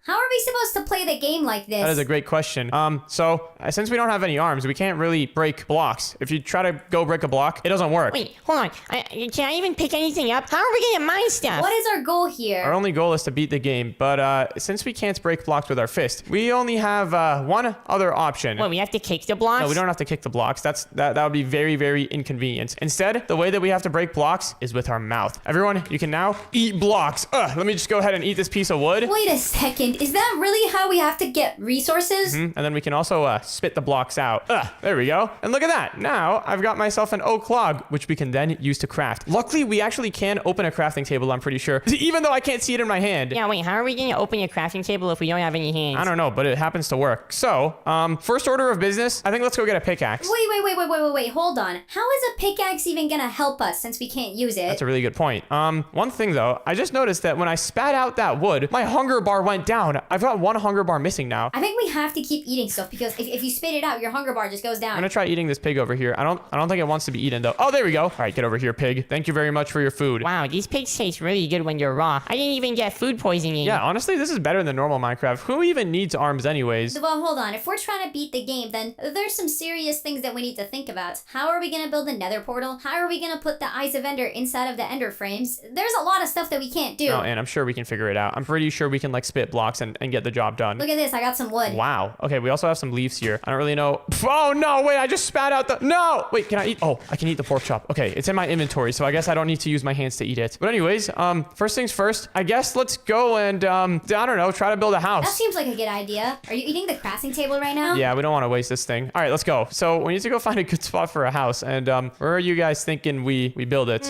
How are we supposed to play the game like this? That is a great question. So since we don't have any arms, we can't really break blocks. If you try to go break a block, it doesn't work. Wait, hold on. Can I even pick anything up? How are we gonna mine stuff? What is our goal here? Our only goal is to beat the game, but since we can't break blocks with our fist, we only have one other option. What, we have to kick the blocks? No, we don't have to kick the blocks. That would be very, very inconvenient. Instead, the way that we have to break blocks is with our mouth. Everyone, you can now eat blocks. Let me just go ahead and eat this piece of wood. Wait a second. Is that really how we have to get resources? And then we can also spit the blocks out. There we go. And look at that. Now I've got myself an oak log, which we can then use to craft. Luckily, we actually can open a crafting table, I'm pretty sure. Even though I can't see it in my hand. Yeah, wait, how are we gonna open a crafting table if we don't have any hands? I don't know, but it happens to work. So, first order of business, I think let's go get a pickaxe. Wait, hold on. How is a pickaxe even gonna help us since we can't use it? That's a really good point. One thing though, I just noticed that when I spat out that wood, my hunger bar went down. I've got one hunger bar missing now. I think we have to keep eating stuff because if you spit it out, your hunger bar just goes down. I'm gonna try eating this pig over here. I don't think it wants to be eaten though. Oh, there we go. All right, get over here, pig. Thank you very much for your food. Wow, these pigs taste really good when you're raw. I didn't even get food poisoning. Yeah, honestly, this is better than normal Minecraft. Who even needs arms anyways? Well, hold on. If we're trying to beat the game, then there's some serious things that we need to think about. How are we gonna build a nether portal? How are we gonna put the eyes of Ender inside of the Ender frames? There's a lot of stuff that we can't do. Oh, and I'm sure we can figure it out. I'm pretty sure we can like spit blocks and get the job done. Look at this. I got some wood. Wow. Okay, we also have some leaves here. I don't really know. Oh, no, wait, I just spat out the... No! Wait, can I eat... Oh, I can eat the pork chop. Okay, it's in my inventory, so I guess I don't need to use my hands to eat it. But anyways, first things first, I guess let's go and, I don't know, try to build a house. That seems like a good idea. Are you eating the crafting table right now? Yeah, we don't want to waste this thing. All right, let's go. So we need to go find a good spot for a house. And where are you guys thinking we build it?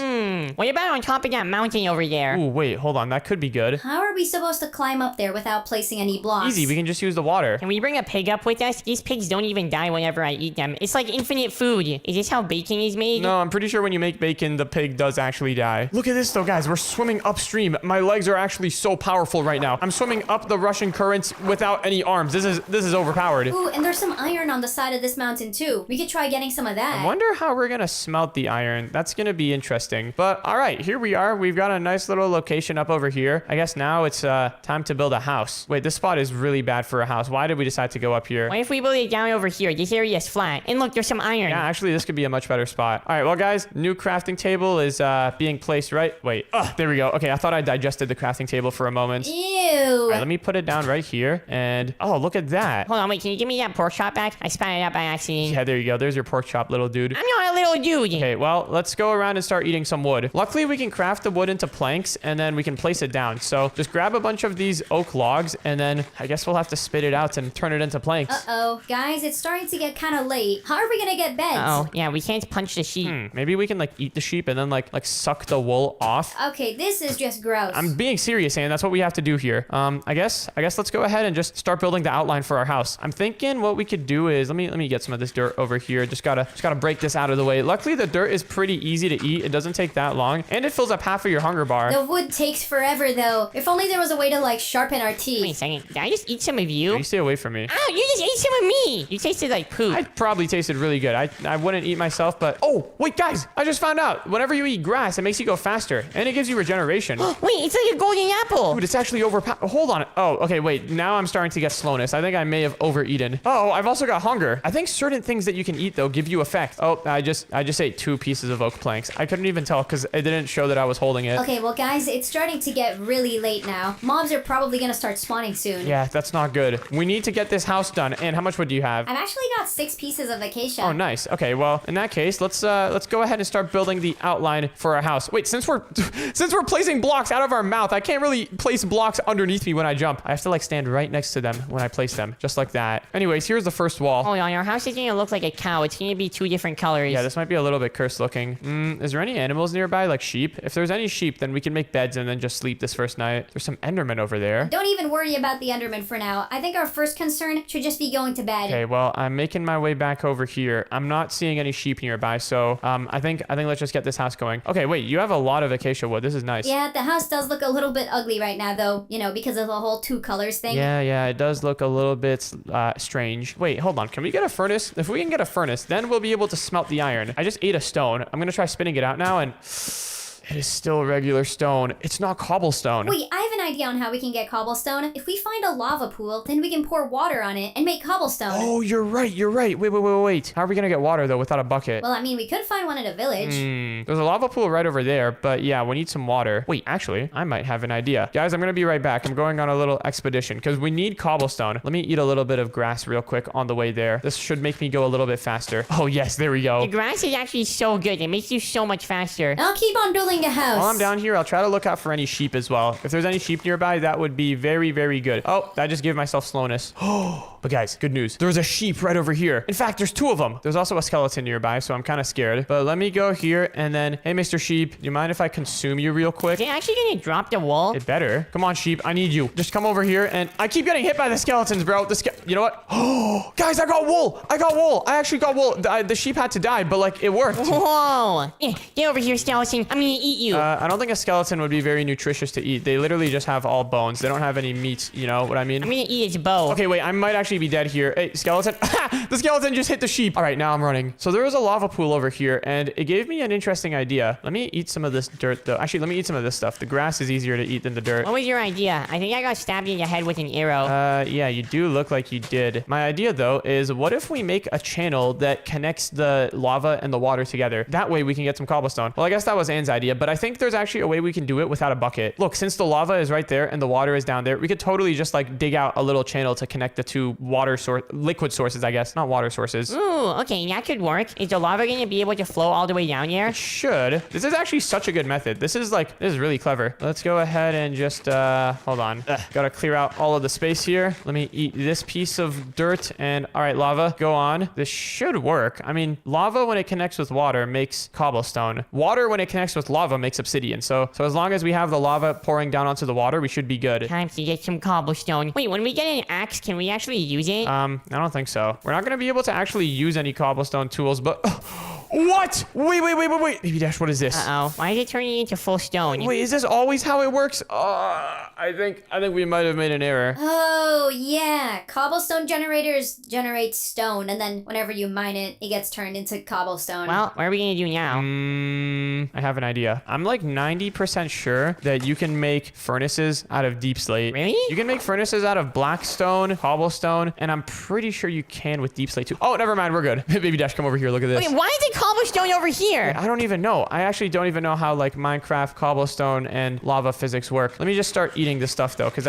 What about on top of that mountain over there? Ooh, wait, hold on. That could be good. How are we supposed to climb up there without placing any blocks? Easy, we can just use the water. Can we bring a pig up with us? These pigs don't even die whenever I eat them. It's like infinite food. Is this how bacon is made? No, I'm pretty sure when you make bacon, the pig does actually die. Look at this though, guys. We're swimming upstream. My legs are actually so powerful right now. I'm swimming up the rushing currents without any arms. This is overpowered. Ooh, and there's some iron on the side of this mountain too. We could try getting some of that. I wonder how we're gonna smelt the iron. That's gonna be interesting. But all right, here we are. We've got a nice little location up over here. I guess now it's time to build a house. Wait, this spot is really bad for a house. Why did we decide to go up here? What if we build it down over here? This area is flat. And look, there's some iron. Yeah, actually, this could be a much better spot. All right, well, guys, new crafting table is being placed right... Wait, there we go. Okay, I thought I digested the crafting table for a moment. Ew. All right, let me put it down right here. And, oh, look at that. Hold on, wait, can you give me that pork chop back? I spat it out by accident. Yeah, there you go. There's your pork chop, little dude. I'm not a little dude. Okay, well, let's go around and start eating some wood. Luckily, we can craft the wood into planks, and then we can place it down. So just grab a bunch of these oak logs, and then I guess we'll have to spit it out and turn it into planks. Uh-oh. Guys, it's starting to get kind of late. How are we gonna get beds? Oh, yeah, we can't punch the sheep. Maybe we can, like, eat the sheep and then, like suck the wool off. Okay, this is just gross. I'm being serious, and that's what we have to do here. I guess let's go ahead and just start building the outline for our house. I'm thinking what we could do is let me get some of this dirt over here. Just gotta break this out of the way. Luckily, the dirt is pretty easy to eat. It doesn't take that long, and it fills up half of your hunger bar. The wood takes forever though. If only there was a way to like sharpen our teeth. Wait a second, did I just eat some of you? You stay away from me. Ow, you just ate some of me! You tasted like poop. I probably tasted really good. I wouldn't eat myself, but oh wait, guys, I just found out. Whenever you eat grass, it makes you go faster, and it gives you regeneration. Wait, it's like a golden apple! Dude, it's actually overpowered. Hold on. Oh, okay, wait. Now I'm starting to get slowness. I think I may have overeaten. Oh, I've also got hunger. I think certain things that you can eat, though, give you effect. Oh, I just ate 2 pieces of oak planks. I couldn't even tell because it didn't show that I was holding it. Okay, well, guys, it's starting to get really late now. Mobs are probably gonna start spawning soon. Yeah, that's not good. We need to get this house done. And how much wood do you have? I've actually got 6 pieces of acacia. Oh, nice. Okay, well, in that case, let's go ahead and start building the outline for our house. Wait, since we're placing blocks out of our mouth, I can't really place blocks underneath me when I jump. I have to like stand right next to them when I place them, just like that. Anyways, here's the first wall. Hold on, our house is gonna look like a cow. It's gonna be 2 different colors. Yeah, this might be a little bit cursed looking. Is there any animals nearby? nearby, like sheep? If there's any sheep, then we can make beds and then just sleep this first night. There's some Endermen over there. Don't even worry about the Enderman for now. I think our first concern should just be going to bed. Okay, well, I'm making my way back over here. I'm not seeing any sheep nearby, so I think let's just get this house going. Okay, wait, you have a lot of acacia wood. This is nice. Yeah, the house does look a little bit ugly right now, though, you know, because of the whole two colors thing. Yeah, it does look a little bit strange. Wait, hold on. Can we get a furnace? If we can get a furnace, then we'll be able to smelt the iron. I just ate a stone. I'm gonna try spinning it out now, and it is still regular stone. It's not cobblestone. Wait, I have an idea on how we can get cobblestone. If we find a lava pool, then we can pour water on it and make cobblestone. Oh, you're right. Wait. How are we gonna get water, though, without a bucket? Well, I mean, we could find one at a village. There's a lava pool right over there, but yeah, we need some water. Wait, actually, I might have an idea. Guys, I'm gonna be right back. I'm going on a little expedition because we need cobblestone. Let me eat a little bit of grass real quick on the way there. This should make me go a little bit faster. Oh, yes, there we go. The grass is actually so good. It makes you so much faster. I'll keep on building the house. While I'm down here, I'll try to look out for any sheep as well. If there's any sheep nearby, that would be very, very good. Oh, I just gave myself slowness. But guys, good news. There's a sheep right over here. In fact, there's two of them. There's also a skeleton nearby, so I'm kind of scared. But let me go here and then, hey, Mr. Sheep, do you mind if I consume you real quick? Is it actually gonna drop the wool? It better. Come on, sheep. I need you. Just come over here, and I keep getting hit by the skeletons, bro. You know what? Oh, guys, I got wool. I actually got wool. The sheep had to die, but like it worked. Whoa! Get over here, skeleton. I'm gonna eat you. I don't think a skeleton would be very nutritious to eat. They literally just have all bones. They don't have any meat. You know what I mean? I'm gonna eat its bow. Okay, wait. I might actually be dead here. Hey, skeleton. The skeleton just hit the sheep. All right, now I'm running. So there was a lava pool over here, and it gave me an interesting idea. Let me eat some of this dirt, though. Actually, let me eat some of this stuff. The grass is easier to eat than the dirt. What was your idea? I think I got stabbed in the head with an arrow. Yeah, you do look like you did. My idea, though, is what if we make a channel that connects the lava and the water together? That way we can get some cobblestone. Well, I guess that was Anne's idea, but I think there's actually a way we can do it without a bucket. Look, since the lava is right there and the water is down there, we could totally just like dig out a little channel to connect the two liquid sources, I guess. Not water sources. Ooh, okay, that could work. Is the lava gonna be able to flow all the way down there? It should. This is actually such a good method. This is really clever. Let's go ahead and just, hold on. Gotta clear out all of the space here. Let me eat this piece of dirt and, all right, lava, go on. This should work. I mean, lava when it connects with water makes cobblestone. Water when it connects with lava makes obsidian. So as long as we have the lava pouring down onto the water, we should be good. Time to get some cobblestone. Wait, when we get an axe, can we actually use it? I don't think so. We're not gonna be able to actually use any cobblestone tools, but what? Wait. Baby Dash, what is this? Uh-oh. Why is it turning into full stone? Wait, is this always how it works? I think we might have made an error. Oh, yeah. Cobblestone generators generate stone, and then whenever you mine it, it gets turned into cobblestone. Well, what are we gonna do now? I have an idea. I'm like 90% sure that you can make furnaces out of deep slate. Really? You can make furnaces out of black stone, cobblestone, and I'm pretty sure you can with deep slate too. Oh, never mind. We're good. Baby Dash, come over here. Look at this. Wait, why is it cobblestone over here? I don't even know. I actually don't even know how like Minecraft, cobblestone, and lava physics work. Let me just start eating this stuff though, because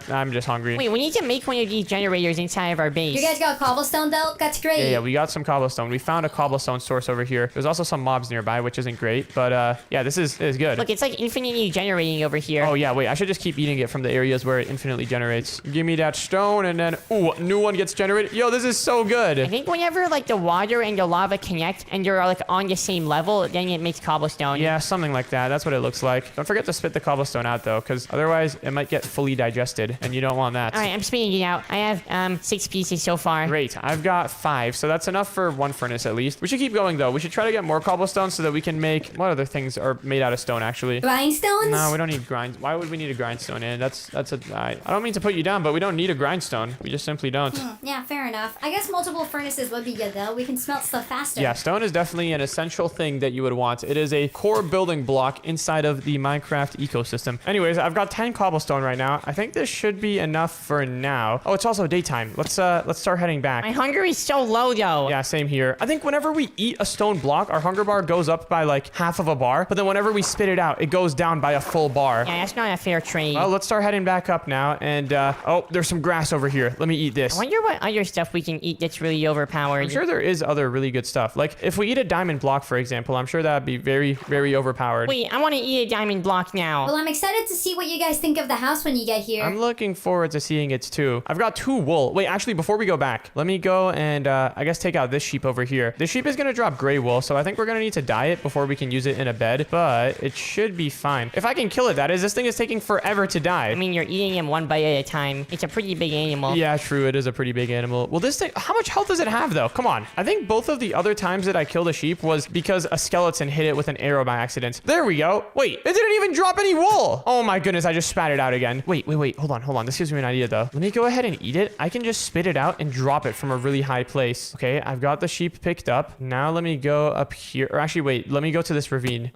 I'm just hungry. Wait, we need to make one of these generators inside of our base. You guys got cobblestone, though? That's great. Yeah, we got some cobblestone. We found a cobblestone source over here. There's also some mobs nearby, which isn't great, but yeah, this is good. Look, it's like infinitely generating over here. Oh yeah, wait, I should just keep eating it from the areas where it infinitely generates. Give me that stone, and then, ooh, new one gets generated. Yo, this is so good. I think whenever like the water and the lava connect and you're like on the same level, then it makes cobblestone. Yeah, something like that. That's what it looks like. Don't forget to spit the cobblestone out though, because otherwise it might get fully digested, and you don't want that. All right, I'm spitting it out. I have 6 pieces so far. Great. I've got 5, so that's enough for one furnace at least. We should keep going though. We should try to get more cobblestone so that we can make, what other things are made out of stone actually? Grindstones? No, we don't need grind. Why would we need a grindstone? And I don't mean to put you down, but we don't need a grindstone. We just simply don't. Yeah, fair enough. I guess multiple furnaces would be good, though. We can smelt stuff faster. Yeah, stone is definitely an essential thing that you would want. It is a core building block inside of the Minecraft ecosystem. Anyways, I've got 10 cobblestone right now. I think this should be enough for now. Oh, it's also daytime. Let's start heading back. My hunger is so low though. Yeah, same here. I think whenever we eat a stone block, our hunger bar goes up by like half of a bar, but then whenever we spit it out, it goes down by a full bar. Yeah, that's not a fair trade. Well, let's start heading back up now. And, oh, there's some grass over here. Let me eat this. I wonder what other stuff we can eat that's really overpowered. I'm sure there is other really good stuff. Like, if we eat a diamond block, for example, I'm sure that'd be very, very overpowered. Wait, I want to eat a diamond block now. Well, I'm excited to see what you guys think of the house when you get here. I'm looking forward to seeing it too. I've got 2 wool. Wait, actually, before we go back, let me go and I guess take out this sheep over here. This sheep is going to drop gray wool, so I think we're going to need to dye it before we can use it in a bed, but it should be fine. If I can kill it, that is. This thing is taking forever to die. I mean, you're eating him one bite at a time. It's a pretty big animal. Yeah, true. It is a pretty big animal. Well, this thing, how much health does it have though? Come on. I think both of the other times that I killed a sheep was because a skeleton hit it with an arrow by accident. There we go. Wait, it didn't even drop any wool. Oh my goodness, I just spat it out again. Wait. Hold on. This gives me an idea though. Let me go ahead and eat it. I can just spit it out and drop it from a really high place. Okay, I've got the sheep picked up. Now let me go up here. Or actually, wait, let me go to this ravine.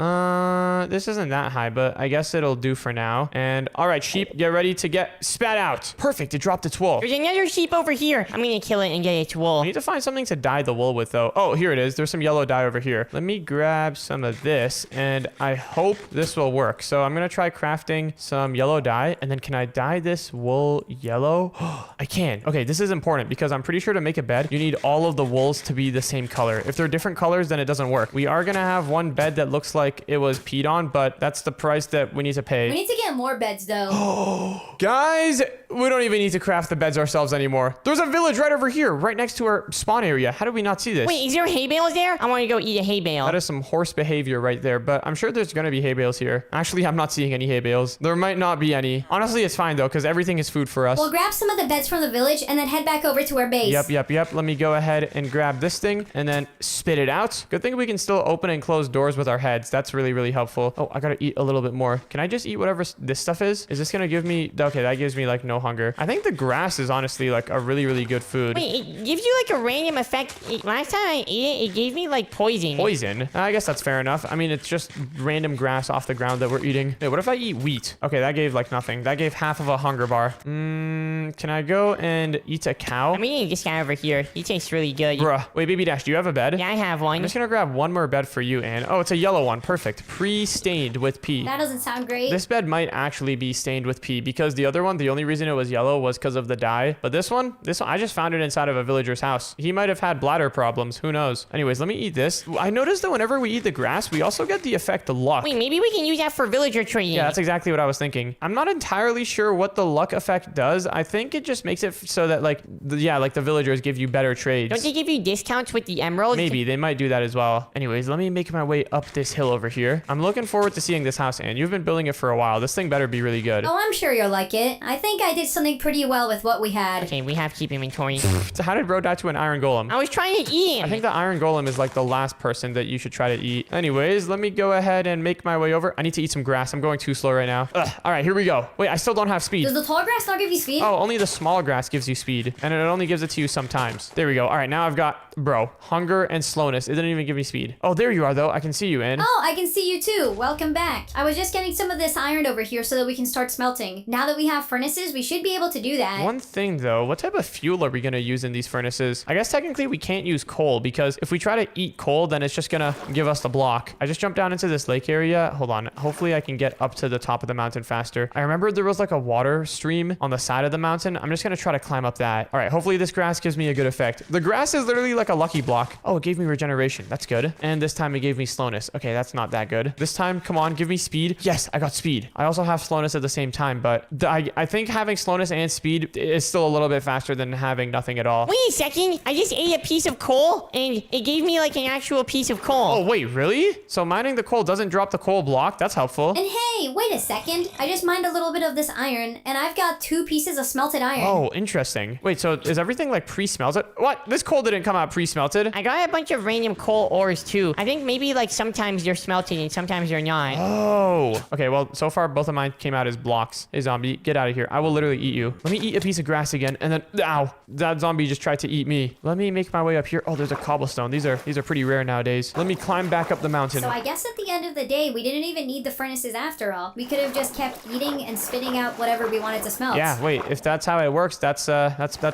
This isn't that high, but I guess it'll do for now. And all right, sheep, get ready to get spat out. Perfect, it dropped its wool. There's another sheep over here. I'm gonna kill it and get its wool. I need to find something to dye the wool with though. Oh, here it is. There's some yellow dye over here. Let me grab some of this and I hope this will work. So I'm gonna try crafting some yellow dye and then can I dye this wool yellow? I can. Okay, this is important because I'm pretty sure to make a bed, you need all of the wools to be the same color. If they're different colors, then it doesn't work. We are gonna have one bed that looks like it was peed on, but that's the price that we need to pay. We need to get more beds though. Guys, we don't even need to craft the beds ourselves anymore. There's a village right over here, right next to our spawn area. How did we not see this? Wait, is there hay bales there? I want to go eat a hay bale. That is some horse behavior right there, but I'm sure there's gonna be hay bales here. Actually, I'm not seeing any hay bales. There might not be any. Honestly, it's fine though, because everything is food for us. We'll grab some of the beds from the village and then head back over to our base. Yep. Let me go ahead and grab this thing and then spit it out. Good thing we can still open and close doors with our heads. That's really, really helpful. Oh, I gotta eat a little bit more. Can I just eat whatever this stuff is? Is this gonna give me... Okay, that gives me like no hunger. I think the grass is honestly like a really, really good food. Wait, it gives you like a random effect. Last time I ate it, it gave me like poison. Poison? I guess that's fair enough. I mean, it's just random grass off the ground that we're eating. Hey, what if I eat wheat? Okay, that gave like nothing. That gave half of a hunger bar. Can I go and eat a cow? I'm eating this guy over here. He tastes really good. Bruh. Wait, Baby Dash, do you have a bed? Yeah, I have one. I'm just gonna grab one more bed for you, Anne. Oh, it's a yellow one. Perfect. Pre-stained with pee. That doesn't sound great. This bed might actually be stained with pee because the other one, the only reason it was yellow was because of the dye. But this one, I just found it inside of a villager's house. He might have had bladder problems. Who knows? Anyways, let me eat this. I noticed that whenever we eat the grass, we also get the effect of luck. Wait, maybe we can use that for villager trading. Yeah, that's exactly what I was thinking. I'm not entirely sure what the luck effect does. I think it just makes it so that like the villagers give you better trades. Don't they give you discounts with the emeralds? Maybe they might do that as well. Anyways, let me make my way up this hill over here. I'm looking forward to seeing this house, Anne. You've been building it for a while. This thing better be really good. Oh, I'm sure you'll like it. I think I did something pretty well with what we had. Okay, we have to keep inventory. So how did Bro die to an iron golem? I was trying to eat him. I think the iron golem is like the last person that you should try to eat. Anyways, let me go ahead and make my way over. I need to eat some grass. I'm going too slow right now. All right, here we go. Wait, I still don't have speed. Does the tall grass not give you speed? Oh, only the small grass gives you speed, and it only gives it to you sometimes. There we go. All right, now I've got, bro, hunger and slowness. It didn't even give me speed. Oh, there you are, though. I can see you, Anne. Oh, I can see you too. Welcome back. I was just getting some of this ironed over here so that we can start smelting. Now that we have furnaces, we should be able to do that. One thing, though, what type of fuel are we going to use in these furnaces? I guess technically we can't use coal because if we try to eat coal, then it's just going to give us the block. I just jumped down into this lake area. Hold on. Hopefully I can get up to the top of the mountain faster. I remember there was like a water stream on the side of the mountain. I'm just going to try to climb up that. All right, hopefully this grass gives me a good effect. The grass is literally like a lucky block. Oh, it gave me regeneration. That's good. And this time it gave me slowness. Okay, that's not that good. This time, come on, give me speed. Yes, I got speed. I also have slowness at the same time, but I think having slowness and speed is still a little bit faster than having nothing at all. Wait a second. I just ate a piece of coal and it gave me like an actual piece of coal. Oh, wait, really? So mining the coal doesn't drop the coal block? That's helpful. And hey, wait a second. I just mined a little bit of this iron and I've got 2 pieces of smelted iron. Oh, interesting. Wait, so is everything like pre-smelted? What? This coal didn't come out pre-smelted? I got a bunch of random coal ores too. I think maybe like sometimes they're smelted and sometimes they're not. Oh. Okay, well, so far both of mine came out as blocks. Hey, zombie, get out of here. I will literally eat you. Let me eat a piece of grass again, and then, ow, that zombie just tried to eat me. Let me make my way up here. Oh, there's a cobblestone. These are pretty rare nowadays. Let me climb back up the mountain. So I guess at the end of the day, we didn't even need the furnaces after all. We could have just kept eating and spitting out whatever we wanted to smelt. Yeah, wait, if that's how it works, that's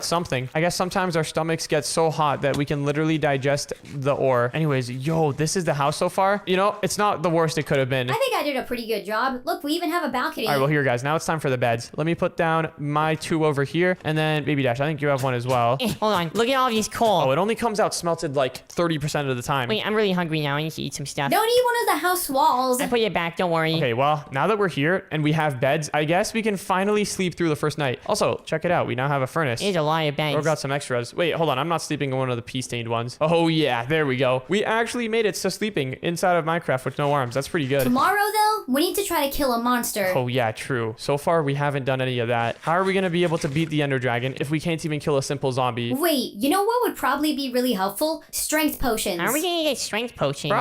something. I guess sometimes our stomachs get so hot that we can can literally digest the ore. Anyways, yo, this is the house so far. You know, it's not the worst it could have been. I think I did a pretty good job. Look, we even have a balcony. All right, well, here, guys. Now it's time for the beds. Let me put down my 2 over here. And then, Baby Dash, I think you have one as well. Hold on. Look at all this coal. Oh, it only comes out smelted like 30% of the time. Wait, I'm really hungry now. I need to eat some stuff. Don't eat one of the house walls. I put it back. Don't worry. Okay, well, now that we're here and we have beds, I guess we can finally sleep through the first night. Also, check it out. We now have a furnace. There's a lot of Or beds. got some extras. Wait, hold on. I'm not sleeping in one of the pea-stained ones. Oh, yeah. There we go. We actually made it to sleeping inside of Minecraft with no arms. That's pretty good. Tomorrow, though, we need to try to kill a monster. Oh, yeah, true. So far, we haven't done any of that. How are we going to be able to beat the Ender Dragon if we can't even kill a simple zombie? Wait, you know what would probably be really helpful? Strength potions. How are we gonna get strength potions?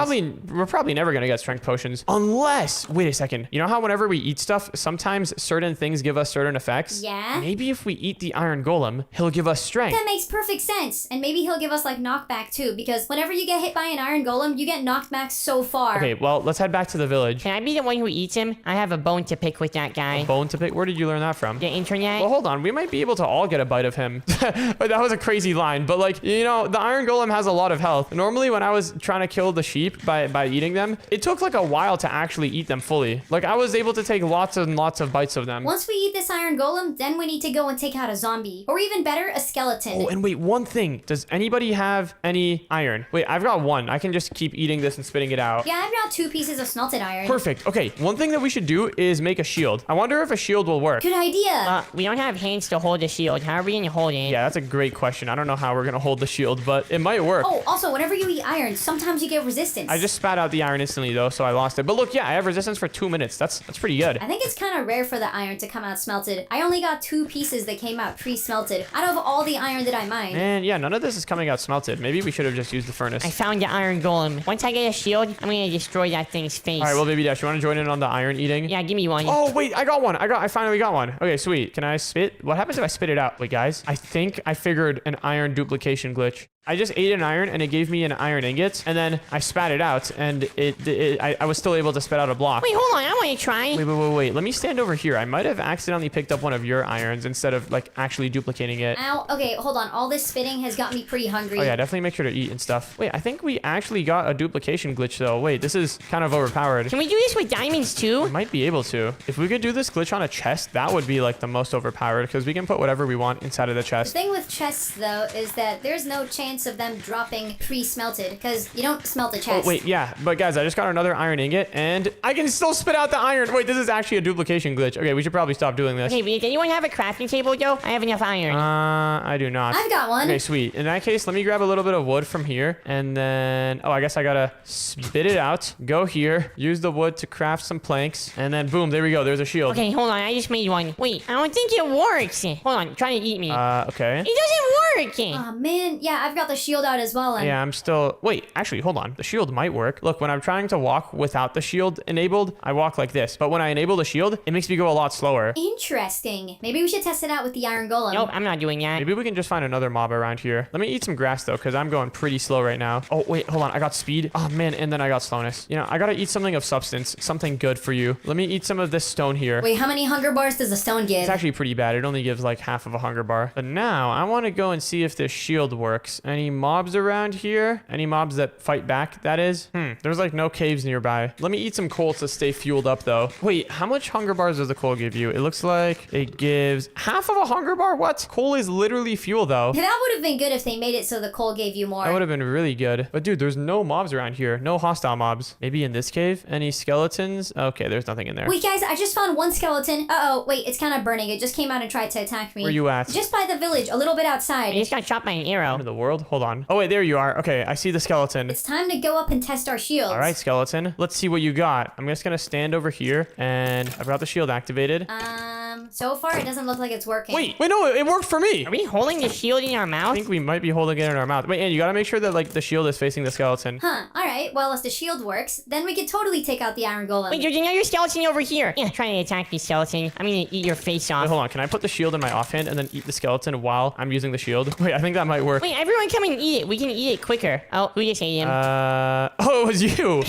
We're probably never going to get strength potions. Unless, wait a second. You know how whenever we eat stuff, sometimes certain things give us certain effects? Yeah? Maybe if we eat the Iron Golem, he'll give us strength. That makes perfect sense. And maybe he'll give us like knockback too, because whenever you get hit by an iron golem, you get knocked back so far. Okay, well, let's head back to the village. Can I be the one who eats him? I have a bone to pick with that guy. Bone to pick? Where did you learn that from? The internet? Well, hold on. We might be able to all get a bite of him. That was a crazy line. But, like, you know, the Iron Golem has a lot of health. Normally, when I was trying to kill the sheep by eating them, it took, like, a while to actually eat them fully. Like, I was able to take lots and lots of bites of them. Once we eat this iron golem, then we need to go and take out a zombie. Or even better, a skeleton. Oh, and wait, one thing. Does anybody have any iron? Wait, I've got one. I can just keep eating this and spitting it out. Yeah, I've got 2 pieces of smelted iron. Perfect. Okay, one thing that we should do is make a shield. I wonder if a shield will work. Good idea. We don't have hands to hold the shield. How are we gonna hold it? Yeah, that's a great question. I don't know how we're gonna hold the shield, but it might work. Oh, also, whenever you eat iron, sometimes you get resistance. I just spat out the iron instantly though, so I lost it. But look, yeah, I have resistance for 2 minutes. That's pretty good. I think it's kind of rare for the iron to come out smelted. I only got 2 pieces that came out pre-smelted out of all the iron that I mined. And yeah, none of this is coming out smelted. Maybe we should have just used the furnace. I found the iron golem. Once I get a shield, I'm gonna destroy that thing's face. All right, well, Baby Dash, you want to join in on the iron eating? Yeah, give me one. Oh, wait, I got one. I finally got one. Okay, sweet. Can I spit? What happens if I spit it out? Wait, guys, I think I figured an iron duplication glitch. I just ate an iron and it gave me an iron ingot, and then I spat it out and I was still able to spit out a block. Wait, hold on. I want to try. Wait. Let me stand over here. I might have accidentally picked up one of your irons instead of like actually duplicating it. Ow. Okay, hold on. All this spitting has got me pretty hungry. Oh yeah, definitely make sure to eat and stuff. Wait, I think we actually got a duplication glitch though. Wait, this is kind of overpowered. Can we do this with diamonds too? We might be able to. If we could do this glitch on a chest, that would be like the most overpowered because we can put whatever we want inside of the The chest. thing with chests, though, is that there's no chance of them dropping pre-smelted, because you don't smelt a chest. Oh, wait, yeah. But guys, I just got another iron ingot and I can still spit out the iron. Wait, this is actually a duplication glitch. Okay, we should probably stop doing this. Okay, does anyone have a crafting table, Joe? I have enough iron. I do not. I've got one. Okay, sweet. In that case, let me grab a little bit of wood from here and then, oh, I guess I gotta spit it out. Go here, use the wood to craft some planks, and then boom, there we go. There's a shield. Okay, hold on. I just made one. Wait, I don't think it works. Hold on, try to eat me. Okay. It doesn't work. Oh man, yeah, I've got the shield out as well. And Yeah, I'm still, wait, actually, hold on. The shield might work. Look, when I'm trying to walk without the shield enabled, I walk like this. But when I enable the shield, it makes me go a lot slower. Interesting. Maybe we should test it out with the iron golem. Nope, I'm not doing that. Maybe we can just find another mob around here. Let me eat some grass though, because I'm going pretty slow right now. Oh, wait, hold on. I got speed. Oh man, and then I got slowness. You know, I gotta eat something of substance, something good for you. Let me eat some of this stone here. Wait, how many hunger bars does the stone give? It's actually pretty bad. It only gives like half of a hunger bar. But now I want to go and see if this shield works. Any mobs around here? Any mobs that fight back, that is? There's like no caves nearby. Let me eat some coal to stay fueled up though. Wait, how much hunger bars does the coal give you? It looks like it gives half of a hunger bar. What? Coal is literally fuel though. That would have been good if they made it so the coal gave you more. That would have been really good. But dude, there's no mobs around here. No hostile mobs. Maybe in this cave? Any skeletons? Okay, there's nothing in there. Wait, guys, I just found one skeleton. Uh-oh, wait, it's kind of burning. It just came out and tried to attack me. Where you at? Just by the village, a little bit I outside. just got shot by an arrow. End of the world? Hold on. Oh wait, there you are. Okay, I see the skeleton. It's time to go up and test our shields. All right, skeleton. Let's see what you got. I'm just gonna stand over here, and I've got the shield activated. So far it doesn't look like it's working. Wait, no, it worked for me. Are we holding the shield in our I mouth? think we might be holding it in our mouth. Wait, and you gotta make sure that like the shield is facing the skeleton. Huh, alright, well if the shield works, then we could totally take out the iron golem. Wait, there's another skeleton over here. Yeah, trying to attack me, skeleton. I'm gonna eat your face off. Wait, hold on. Can I put the shield in my offhand and then eat the skeleton while I'm using the shield? Wait, I think that might work. Wait, everyone come and eat it. We can eat it quicker. Oh, who just ate him? Oh, it was you.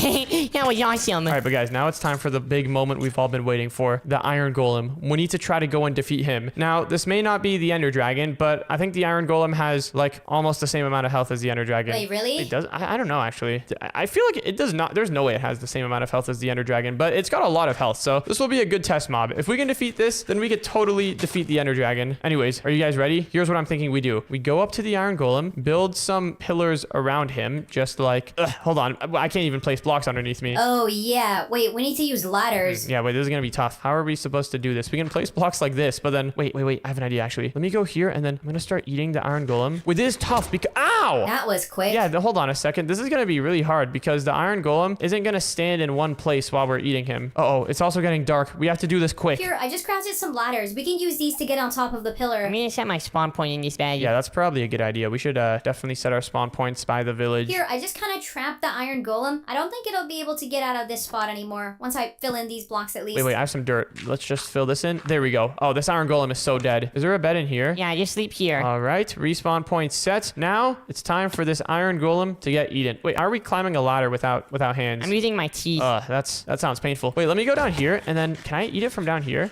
That was awesome. All right, but guys, now it's time for the big moment we've all been waiting for. The iron golem. We need to try try to go and defeat him. Now, this may not be the Ender Dragon, but I think the Iron Golem has like almost the same amount of health as the Ender Dragon. Wait, really? It does. I don't know, actually. I feel like it does not. There's no way it has the same amount of health as the Ender Dragon, but it's got a lot of health. So this will be a good test mob. If we can defeat this, then we could totally defeat the Ender Dragon. Anyways, are you guys ready? Here's what I'm thinking we do. We go up to the Iron Golem, build some pillars around him, just like, hold on. I can't even place blocks underneath me. Oh, yeah. Wait, we need to use ladders. Yeah, wait, this is gonna be tough. How are we supposed to do this? We can place blocks like this, but then, wait. I have an idea, actually. Let me go here, and then I'm gonna start eating the Iron Golem. Wait, this is tough because, ow! That was quick. Yeah, hold on a second. This is gonna be really hard because the Iron Golem isn't gonna stand in one place while we're eating him. Uh-oh, it's also getting dark. We have to do this quick. Here, I just crafted some ladders. We can use these to get on top of the pillar. I'm gonna set my spawn point in this bag. Yeah, that's probably a good idea. We should definitely set our spawn points by the village. Here, I just kind of trapped the Iron Golem. I don't think it'll be able to get out of this spot anymore once I fill in these blocks at least. Wait, I have some dirt. Let's just fill this in. There we go. Oh, this Iron Golem is so dead. Is there a bed in here? Yeah, just sleep here. All right, respawn point set. Now it's time for this Iron Golem to get eaten. Wait, are we climbing a ladder without hands? I'm using my teeth. That sounds painful. Wait, let me go down here and then can I eat it from down here?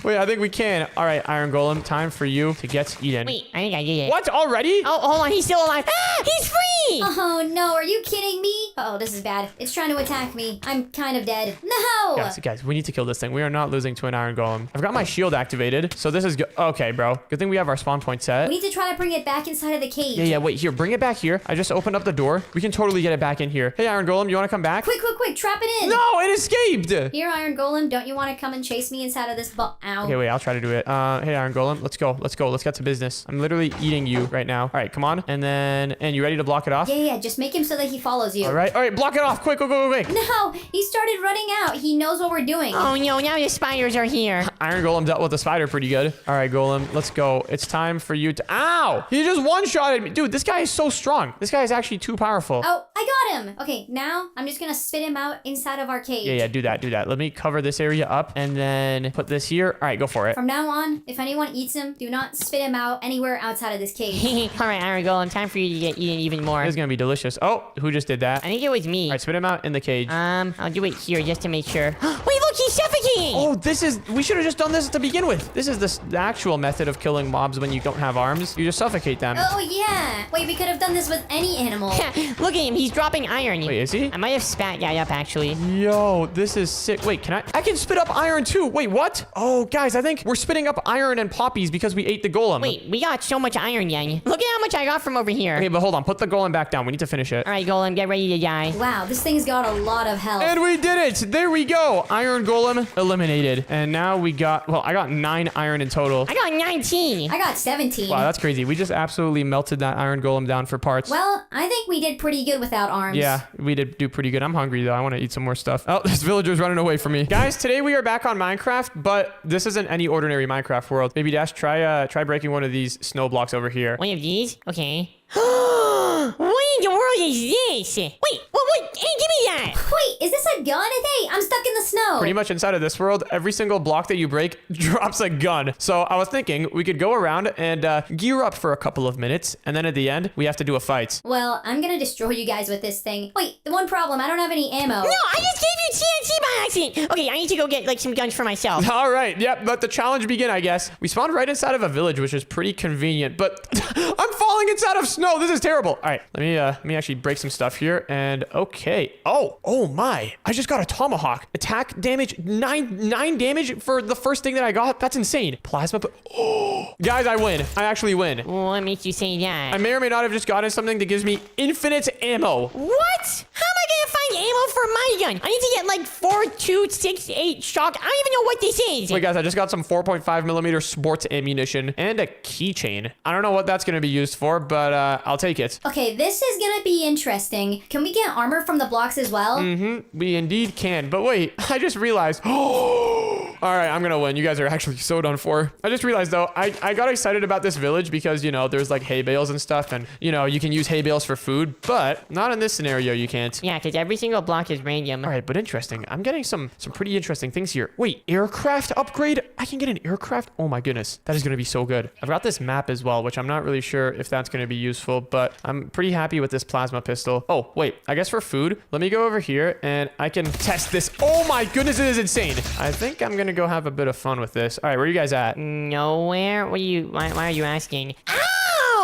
Wait, I think we can. All right, Iron Golem, time for you to get eaten. Wait, I think I did it. What? Already? Oh, hold on, he's still alive. Ah, he's free! Oh no, are you kidding me? Oh, this is bad. It's trying to attack me. I'm kind of dead. No! Guys, we need to kill this thing. We are not losing to an Iron Golem. I've got my shield activated, so this is good. Okay, bro. Good thing we have our spawn point set. We need to try to bring it back inside of the cage. Yeah, wait, here, bring it back here. I just opened up the door. We can totally get it back in here. Hey, Iron Golem, you want to come back? Quick, trap it in! No, it escaped! Here, Iron Golem, don't you want to come and chase me inside of this Ow. Okay, wait, I'll try to do it. Hey, Iron Golem, let's go. Let's get to business. I'm literally eating you right now. All right, come on. And you ready to block it off? Yeah, just make him so that he follows you. All right, block it off. Quick, go. No, he started running out. He knows what we're doing. Oh no, now the spiders are here. Iron Golem dealt with the spider pretty good. All right, Golem, let's go. It's time for you to... Ow! He just one-shotted me. Dude, this guy is so strong. This guy is actually too powerful. Oh, I got him. Okay, now I'm just gonna spit him out inside of our cage. Yeah, do that. Let me cover this area up and then put this here. All right, go for it. From now on, if anyone eats him, do not spit him out anywhere outside of this cage. All right, Iron Golem, time for you to get eaten even more. This is gonna be delicious. Oh, who just did that? I think it was me. All right, spit him out in the cage. I'll do it here just to make sure. Wait, look, he's suffocating! Oh, we should have just done this to begin with. This is the actual method of killing mobs when you don't have arms. You just suffocate them. Oh, yeah. Wait, we could have done this with any animal. Look at him, he's dropping iron. Wait, is he? I might have spat that up, actually. Yo, this is sick. Wait, I can spit up iron too. Wait, what? Oh, guys, I think we're spitting up iron and poppies because we ate the golem. Wait, we got so much iron, Yang. Look at how much I got from over here. Okay, but hold on. Put the golem back down. We need to finish it. All right, Golem, get ready to die. Wow, this thing's got a lot of health. And we did it. There we go. Iron Golem eliminated. And now I got 9 iron in total. I got 19. I got 17. Wow, that's crazy. We just absolutely melted that Iron Golem down for parts. Well, I think we did pretty good without arms. Yeah, we did do pretty good. I'm hungry, though. I want to eat some more stuff. Oh, this villager's running away from me. Guys, today we are back on Minecraft, but this isn't any ordinary Minecraft world. Baby Dash, try breaking one of these snow blocks over here. One of these? Okay. What in the world is this? Wait, what? Hey, give me that! Wait, is this a gun? Hey, I'm stuck in the snow. Pretty much inside of this world, every single block that you break drops a gun. So I was thinking we could go around and gear up for a couple of minutes, and then at the end, we have to do a fight. Well, I'm gonna destroy you guys with this thing. Wait, the one problem, I don't have any ammo. No, I just gave you TNT by accident. Okay, I need to go get some guns for myself. All right, yep, let the challenge begin, I guess. We spawned right inside of a village, which is pretty convenient, but I'm falling inside of snow. This is terrible. All right, let me actually break some stuff here, and okay. Oh my, I just got a tomahawk. Attack damage, 9 damage for the first thing that I got. That's insane. Plasma, guys, I win. I actually win. What makes you say that? I may or may not have just gotten something that gives me infinite ammo. What? How am I gonna find ammo for my gun? I need to get like 4.268 shock. I don't even know what this is. Wait, guys, I just got some 4.5mm sports ammunition and a keychain. I don't know what that's gonna be used for, but I'll take it. Okay, this is gonna be interesting. Can we get armor from the blocks as well? Mm-hmm, we indeed can. But wait, I just realized. All right, I'm gonna win. You guys are actually so done for. I just realized though, I got excited about this village because, you know, there's like hay bales and stuff, and you know, you can use hay bales for food, but not in this scenario, you can't. Yeah, because because every single block is random. All right, but interesting. I'm getting some pretty interesting things here. Wait, aircraft upgrade? I can get an aircraft? Oh my goodness. That is going to be so good. I've got this map as well, which I'm not really sure if that's going to be useful, but I'm pretty happy with this plasma pistol. Oh, wait. I guess for food, let me go over here and I can test this. Oh my goodness, it is insane. I think I'm going to go have a bit of fun with this. All right, where are you guys at? Nowhere? Why are you asking? Ow!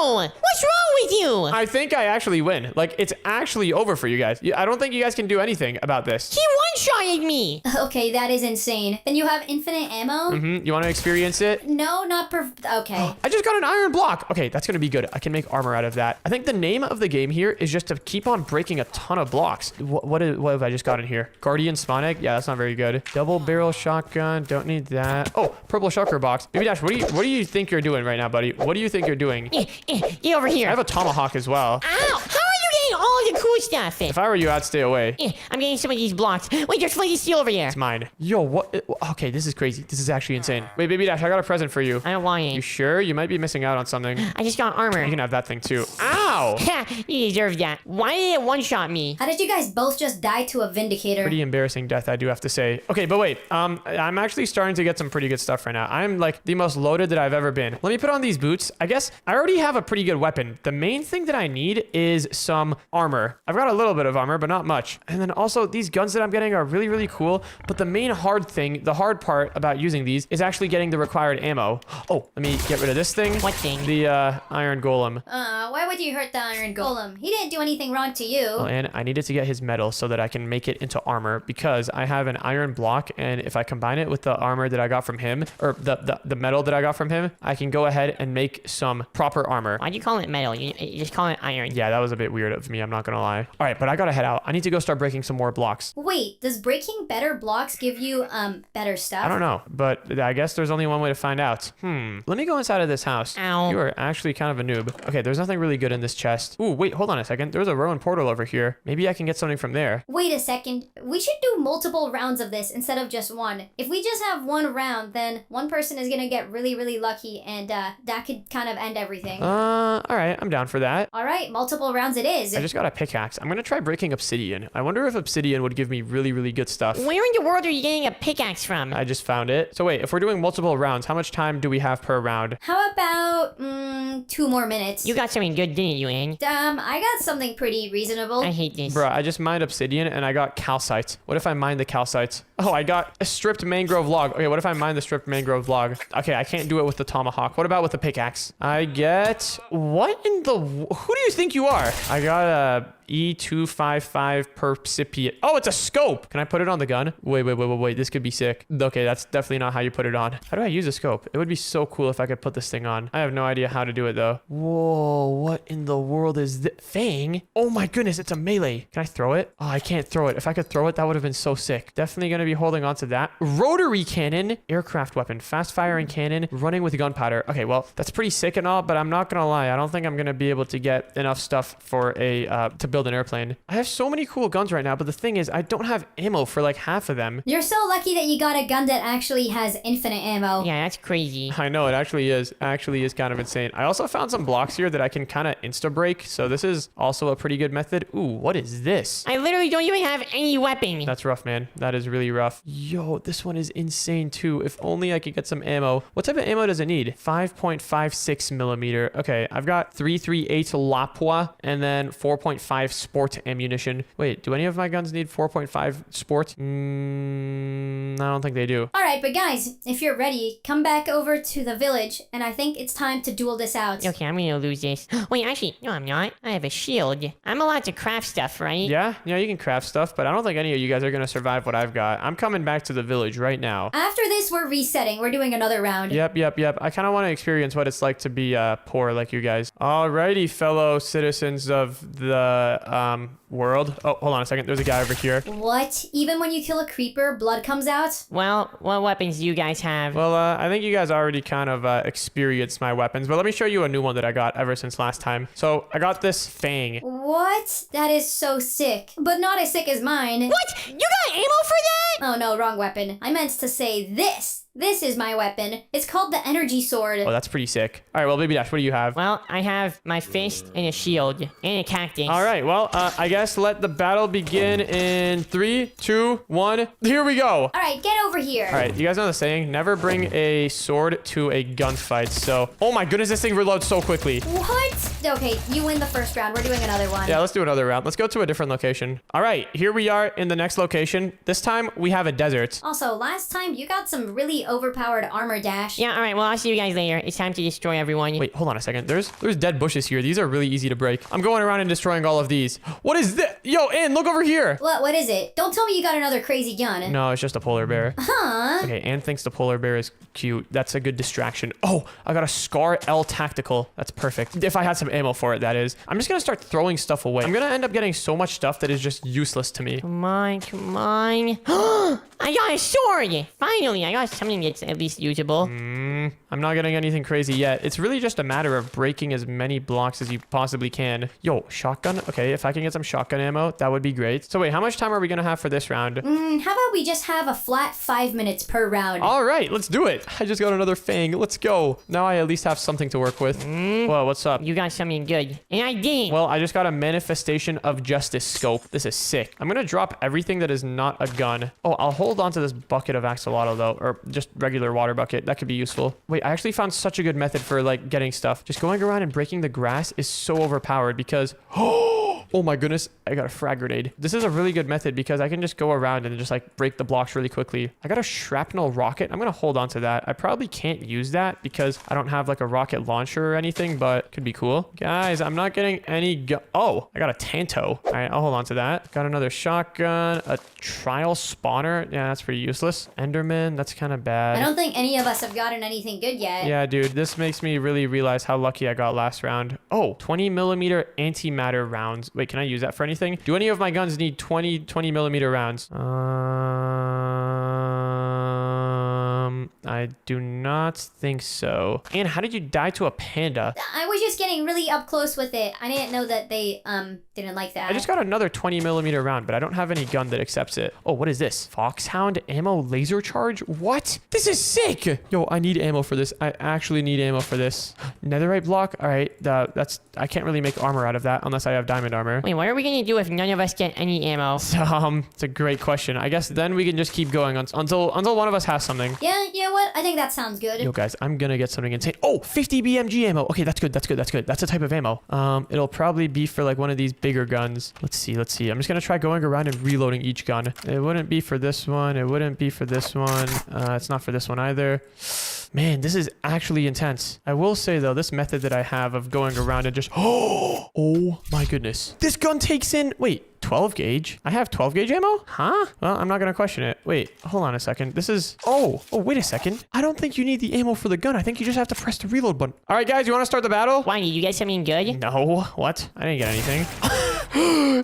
What's wrong with you? I think I actually win. Like, it's actually over for you guys. I don't think you guys can do anything about this. He one-shotted me. Okay, that is insane. Then you have infinite ammo? You want to experience it? No, not okay. I just got an iron block. Okay, that's going to be good. I can make armor out of that. I think the name of the game here is just to keep on breaking a ton of blocks. What have I just got in here? Guardian Spawn Egg? Yeah, that's not very good. Double barrel shotgun. Don't need that. Oh, purple shulker box. Baby Dash, what do you think you're doing right now, buddy? What do you think you're doing? Get over here. I have a tomahawk as well. Ow! How are you getting all the cool stuff? If I were you, I'd stay away. I'm getting some of these blocks. Wait, there's plenty of steel over there. It's mine. Yo, what? Okay, this is crazy. This is actually insane. Wait, Baby Dash, I got a present for you. I don't want You it. sure? You might be missing out on something. I just got armor. You can have that thing too. Ow! Ha! You deserve that. Why did it one-shot me? How did you guys both just die to a Vindicator? Pretty embarrassing death, I do have to say. Okay, but wait. I'm actually starting to get some pretty good stuff right now. I'm like the most loaded that I've ever been. Let me put on these boots. I guess I already have a pretty good weapon. The main thing that I need is some armor. I've got a little bit of armor, but not much. And then also these guns that I'm getting are really, really cool. But the main the hard part about using these is actually getting the required ammo. Oh, let me get rid of this thing. What thing? The iron golem. Why would you hurt the Iron Golem? He didn't do anything wrong to you. Oh, and I needed to get his metal so that I can make it into armor because I have an iron block, and if I combine it with the armor that I got from him, or the metal that I got from him, I can go ahead and make some proper armor. Why'd you call it metal? You just call it iron. Yeah, that was a bit weird of me, I'm not gonna lie. All right, but I gotta head out. I need to go start breaking some more blocks. Wait, does breaking better blocks give you better stuff? I don't know, but I guess there's only one way to find out. Let me go inside of this house. Ow. You are actually kind of a noob. Okay, there's nothing really good in this chest. Ooh, wait, hold on a second. There's a ruined portal over here. Maybe I can get something from there. Wait a second. We should do multiple rounds of this instead of just one. If we just have one round, then one person is gonna get really, really lucky, and that could kind of end everything. All right, I'm down for that. All right, multiple rounds it is. I just got a pickaxe. I'm gonna try breaking obsidian. I wonder if obsidian would give me really, really good stuff. Where in the world are you getting a pickaxe from? I just found it. So wait, if we're doing multiple rounds, how much time do we have per round? How about 2 more minutes? You got something good, didn't you, Ann? I got something pretty reasonable. I hate this. Bruh, I just mined obsidian and I got calcite. What if I mine the calcite? Oh, I got a stripped mangrove log. Okay, what if I mine the stripped mangrove log? Okay, I can't do it with the tomahawk. What about with the pickaxe? I get... What in the... Who do you think you are? I got a... E255 percipient. Oh, it's a scope. Can I put it on the gun? Wait. This could be sick. Okay, that's definitely not how you put it on. How do I use a scope? It would be so cool if I could put this thing on. I have no idea how to do it though. Whoa, what in the world is this? Fang? Oh my goodness, it's a melee. Can I throw it? Oh, I can't throw it. If I could throw it, that would have been so sick. Definitely going to be holding on to that. Rotary cannon, aircraft weapon, fast firing cannon, running with gunpowder. Okay, well, that's pretty sick and all, but I'm not going to lie. I don't think I'm going to be able to get enough stuff for to build an airplane. I have so many cool guns right now, but the thing is, I don't have ammo for like half of them. You're so lucky that you got a gun that actually has infinite ammo. Yeah, that's crazy. I know, it actually is kind of insane. I also found some blocks here that I can kind of insta-break, so this is also a pretty good method. Ooh, what is this? I literally don't even have any weapon. That's rough, man. That is really rough. Yo, this one is insane too. If only I could get some ammo. What type of ammo does it need? 5.56 millimeter. Okay, I've got 338 Lapua and then 4.5 sport ammunition. Wait, do any of my guns need 4.5 sport? I don't think they do. All right, but guys, if you're ready, come back over to the village, and I think it's time to duel this out. Okay, I'm gonna lose this. Wait, actually, no, I'm not. I have a shield. I'm allowed to craft stuff, right? Yeah, you can craft stuff, but I don't think any of you guys are gonna survive what I've got. I'm coming back to the village right now. After this, we're resetting. We're doing another round. Yep. I kind of want to experience what it's like to be poor like you guys. Alrighty, fellow citizens of the world. Oh, hold on a second. There's a guy over here. What? Even when you kill a creeper, blood comes out? Well, what weapons do you guys have? Well, I think you guys already kind of experienced my weapons, but let me show you a new one that I got ever since last time. So I got this fang. What? That is so sick. But not as sick as mine. What? You got ammo for that? Oh no, wrong weapon. I meant to say this. This is my weapon. It's called the energy sword. Oh, that's pretty sick. All right, well, Baby Dash, what do you have? Well, I have my fist and a shield and a cactus. All right, well, I guess guess let the battle begin in 3, 2, 1. Here we go. All right, get over here. All right, you guys know the saying, never bring a sword to a gunfight. So, oh my goodness, this thing reloads so quickly. What? Okay, you win the first round. We're doing another one. Yeah, let's do another round. Let's go to a different location. All right, here we are in the next location. This time we have a desert. Also, last time you got some really overpowered armor, Dash. Yeah, all right. Well, I'll see you guys later. It's time to destroy everyone. Wait, hold on a second. There's dead bushes here. These are really easy to break. I'm going around and destroying all of these. What is this? Yo, Ann, look over here. What is it? Don't tell me you got another crazy gun. No, it's just a polar bear. Huh? Okay, Ann thinks the polar bear is cute. That's a good distraction. Oh, I got a Scar L Tactical. That's perfect. If I had some ammo for it, that is. I'm just gonna start throwing stuff away. I'm gonna end up getting so much stuff that is just useless to me. Come on, come on. I got a sword. Finally, I got something that's at least usable. I'm not getting anything crazy yet. It's really just a matter of breaking as many blocks as you possibly can. Yo, shotgun? Okay, if I can get some shotgun ammo, that would be great. So wait, how much time are we gonna have for this round? How about we just have a flat 5 minutes per round? All right, let's do it. I just got another fang. Let's go. Now I at least have something to work with. Whoa, what's up? You got something good. And I didn't. Well, I just got a manifestation of justice scope. This is sick. I'm gonna drop everything that is not a gun. Oh, I'll hold on to this bucket of axolotl though, or just regular water bucket. That could be useful. Wait, I actually found such a good method for like getting stuff. Just going around and breaking the grass is so overpowered because oh my goodness, I got a frag grenade. This is a really good method because I can just go around and just like break the blocks really quickly. I got a shrapnel rocket. I'm gonna hold on to that. I probably can't use that because I don't have like a rocket launcher or anything, but could be cool. Guys, I'm not getting any oh, I got a Tanto. All right, I'll hold on to that. Got another shotgun, a trial spawner. Yeah, that's pretty useless. Enderman, that's kind of bad. I don't think any of us have gotten anything good yet. Yeah, dude, this makes me really realize how lucky I got last round. Oh, 20 millimeter antimatter rounds. Wait, can I use that for anything? Do any of my guns need 20 millimeter rounds? I do not think so. And how did you die to a panda? I was just getting really up close with it. I didn't know that they didn't like that. I just got another 20 millimeter round, but I don't have any gun that accepts it. Oh, what is this? Foxhound ammo laser charge? What? This is sick. Yo, I need ammo for this. I actually need ammo for this. Netherite block. All right, that's I can't really make armor out of that unless I have diamond armor. Wait, what are we gonna do if none of us get any ammo? It's a great question. I guess then we can just keep going until one of us has something. Yeah, you know what? I think that sounds good. Yo, guys, I'm gonna get something insane. Oh, 50 BMG ammo. Okay, that's good. That's a type of ammo. It'll probably be for like one of these bigger guns. Let's see. I'm just gonna try going around and reloading each gun. It wouldn't be for this one. It wouldn't be for this one. It's not for this one either. Man, this is actually intense. I will say though, this method that I have of going around and just oh my goodness. This gun takes in 12 gauge? I have 12 gauge ammo? Huh? Well, I'm not gonna question it. Wait, hold on a second. This is oh, wait a second. I don't think you need the ammo for the gun. I think you just have to press the reload button. All right, guys, you want to start the battle? Why, did you get something good? No. What? I didn't get anything.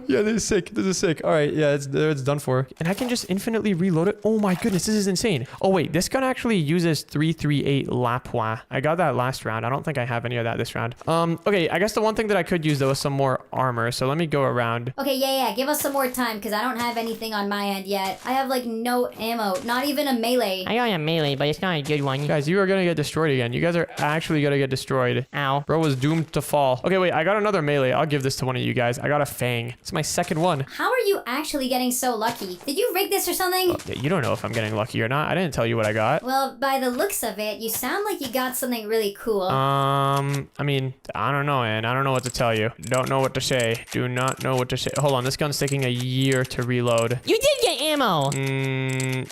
Yeah, this is sick. All right, yeah, it's done for. And I can just infinitely reload it. Oh my goodness, this is insane. Oh wait, this gun actually uses 338 Lapua. I got that last round. I don't think I have any of that this round. Okay, I guess the one thing that I could use though is some more armor. So let me go around. Okay, yeah. Give us some more time because I don't have anything on my end yet. I have like no ammo, not even a melee. I got a melee, but it's not a good one. Guys, you are gonna get destroyed again. You guys are actually gonna get destroyed. Ow. Bro was doomed to fall. Okay, wait, I got another melee. I'll give this to one of you guys. I got a fang. It's my second one. How are you actually getting so lucky? Did you rig this or something? Yeah, you don't know if I'm getting lucky or not. I didn't tell you what I got. Well, by the looks of it, you sound like you got something really cool. I mean, I don't know, man. I don't know what to tell you. Don't know what to say. Do not know what to say. Hold on, this gun's taking a year to reload. You did get ammo.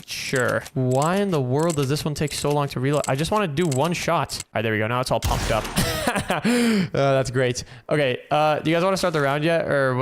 Sure. Why in the world does this one take so long to reload? I just want to do one shot. All right, there we go. Now it's all pumped up. That's great. Okay, do you guys want to start the round yet? Or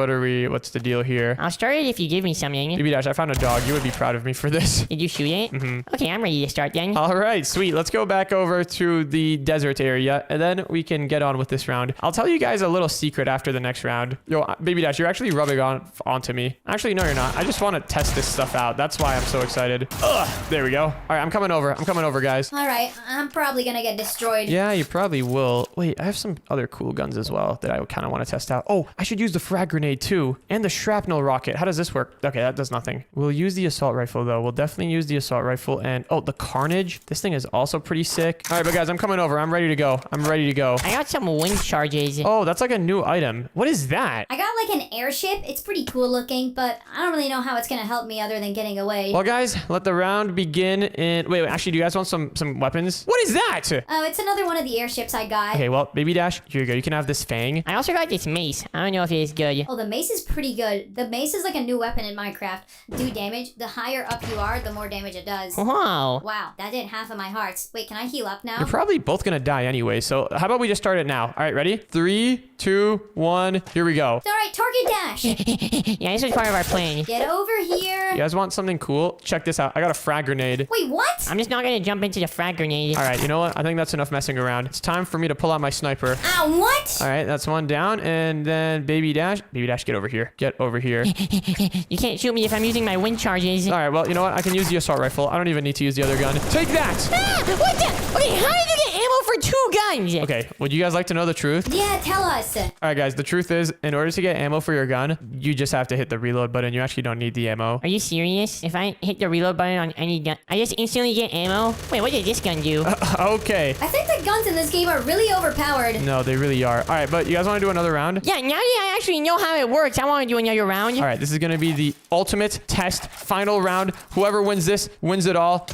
what's the deal here? I'll start it if you give me something. BB Dash, I found a dog. You would be proud of me for this. Did you shoot it? Mm-hmm. Okay, I'm ready to start then. All right, sweet. Let's go back over to the desert area, and then we can get on with this round. I'll tell you guys a little secret after the next round. Yo, BB Dash, you're actually rubbing onto me. Actually, no, you're not. I just want to test this stuff out. That's why I'm so excited. Ugh, there we go. All right, I'm coming over, guys. All right, I'm probably gonna get destroyed. Yeah, you probably will. Wait, I have some other cool guns as well that I kind of want to test out. Oh, I should use the frag grenade too, and the shrapnel rocket. How does this work? Okay, that does nothing. We'll use the assault rifle though. We'll definitely use the assault rifle, and oh, the carnage. This thing is also pretty sick. All right, but guys, I'm coming over. I'm ready to go. I got some wind charges. Oh, that's like a new item. What is that? I got like an airship. It's pretty cool looking, but I don't really know how it's gonna help me other than getting away. Well, guys, let the round begin in... Wait, actually, do you guys want some weapons? What is that? Oh, it's another one of the airships I got. Okay, well, Baby Dash, here you go. You can have this fang. I also got this mace. I don't know if it's good. Oh, the mace is pretty good. The mace is like a new weapon in Minecraft. Do damage. The higher up you are, the more damage it does. Whoa. Wow, that did half of my hearts. Wait, can I heal up now? You're probably both gonna die anyway, so how about we just start it now? All right, ready? 3, 2, 1, here we go. Alright, target dash. Yeah, this was part of our plan. Get over here. You guys want something cool? Check this out. I got a frag grenade. Wait, what? I'm just not gonna jump into the frag grenade. All right, you know what? I think that's enough messing around. It's time for me to pull out my sniper. Ow, what? All right, that's one down, and then Baby Dash. Baby Dash, get over here. Get over here. You can't shoot me if I'm using my wind charges. All right, well, you know what? I can use the assault rifle. I don't even need to use the other gun. Take that! Ah, what the? Okay, how did you get ammo for 2 guns? Okay, would you guys like to know the truth? Yeah, tell us. All right, guys, the truth is, in order to get ammo for your gun, you just have to hit the reload button. You actually don't need the ammo. Are you serious? If I hit the reload button on any gun, I just instantly get ammo? Wait, what did this gun do? Okay. I think the guns in this game are really overpowered. No, they really are. All right, but you guys want to do another round? Yeah, now that I actually know how it works, I want to do another round. All right, this is going to be the ultimate test, final round. Whoever wins this, wins it all.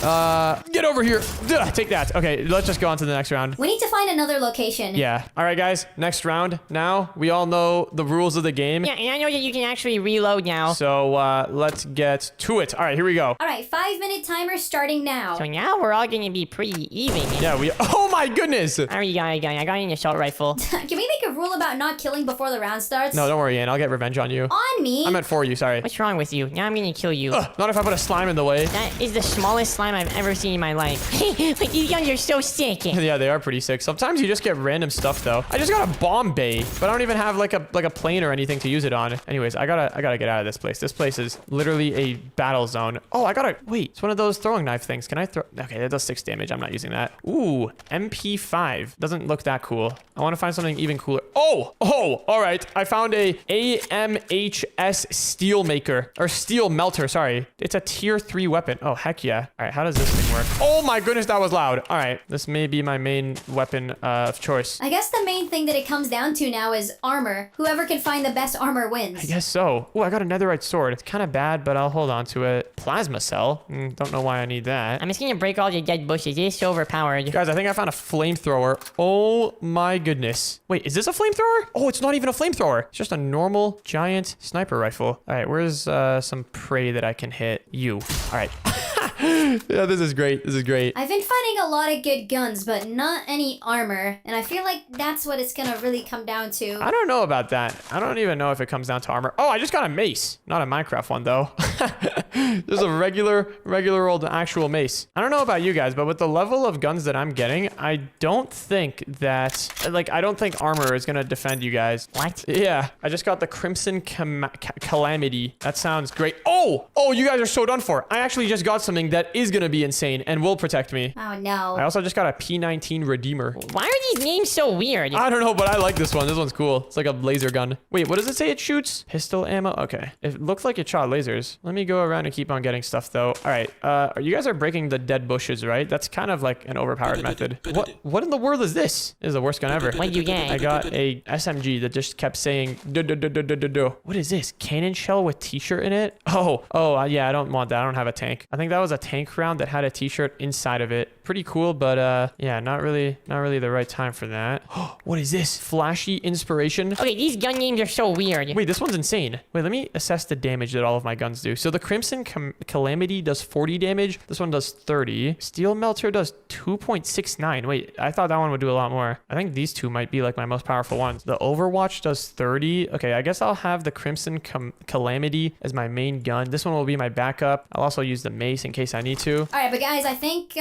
Get over here. Ugh, take that. Okay, let's just go on to the next round. We need to find another location. Yeah. All right, guys, next round. Now, we all know the rules of the game. Yeah, and I know that you can actually reload now. So, let's get to it. All right, here we go. Alright, 5-minute timer starting now. So now we're all gonna be pretty even. Yeah, oh my goodness. I already got a gun. I got an assault rifle. Can we make a rule about not killing before the round starts? No, don't worry, Ian. I'll get revenge on you. On me? I meant for you, sorry. What's wrong with you? Now I'm gonna kill you. Not if I put a slime in the way. That is the smallest slime I've ever seen in my life. Like, these guns are so sick. Yeah, they are pretty sick. Sometimes you just get random stuff, though. I just got a bomb bay, but I don't even have like a plane or anything to use it on. Anyways, I gotta get out of this place. This place is literally a battle zone. Oh, wait. It's one of those throwing knife things. Can I throw? Okay, that does 6 damage. I'm not using that. Ooh, MP5. Doesn't look that cool. I want to find something even cooler. Oh, all right. I found a AMHS steel maker or steel melter. Sorry, it's a tier 3 weapon. Oh, heck yeah. All right, how does this thing work? Oh my goodness, that was loud. All right, this may be my main weapon of choice. I guess the main thing that it comes down to now is armor. Whoever can find the best armor wins. I guess so. Oh, I got a netherite sword. It's kind of bad, but I'll hold on to it. Plasma cell. Don't know why I need that. I'm just gonna break all the dead bushes. It's so overpowered. Guys, I think I found a flamethrower. Oh my goodness. Wait, is this a flamethrower? Oh, it's not even a flamethrower. It's just a normal giant sniper rifle. All right, where's some prey that I can hit? You. All right. Yeah, this is great. This is great. I've been finding a lot of good guns, but not any armor. And I feel like that's what it's gonna really come down to. I don't know about that. I don't even know if it comes down to armor. Oh, I just got a mace. Not a Minecraft one, though. There's a regular old actual mace. I don't know about you guys, but with the level of guns that I'm getting, I don't think that... Like, I don't think armor is going to defend you guys. What? Yeah. I just got the Crimson Calamity. That sounds great. Oh, you guys are so done for. I actually just got something that is going to be insane and will protect me. Oh, no. I also just got a P19 Redeemer. Why are these names so weird? I don't know, but I like this one. This one's cool. It's like a laser gun. Wait, what does it say it shoots? Pistol ammo? Okay. It looks like it shot lasers. Let me go around and keep on getting stuff, though. All right. You guys are breaking the dead bushes, right? That's kind of like an overpowered method. What in the world is this? This is the worst gun ever. What did you get? I got a SMG that just kept saying do. What is this? Cannon shell with t-shirt in it? Yeah, I don't want that. I don't have a tank. I think that was a tank round that had a t-shirt inside of it. Pretty cool, but yeah, not really the right time for that. What is this? Flashy inspiration? Okay, these gun names are so weird. Wait, this one's insane. Wait, let me assess the damage that all of my guns do. So the Crimson Calamity does 40 damage. This one does 30. Steel Melter does 2.69. Wait, I thought that one would do a lot more. I think these two might be like my most powerful ones. The Overwatch does 30. Okay, I guess I'll have the Crimson Calamity as my main gun. This one will be my backup. I'll also use the mace in case I need to. All right, but guys, I think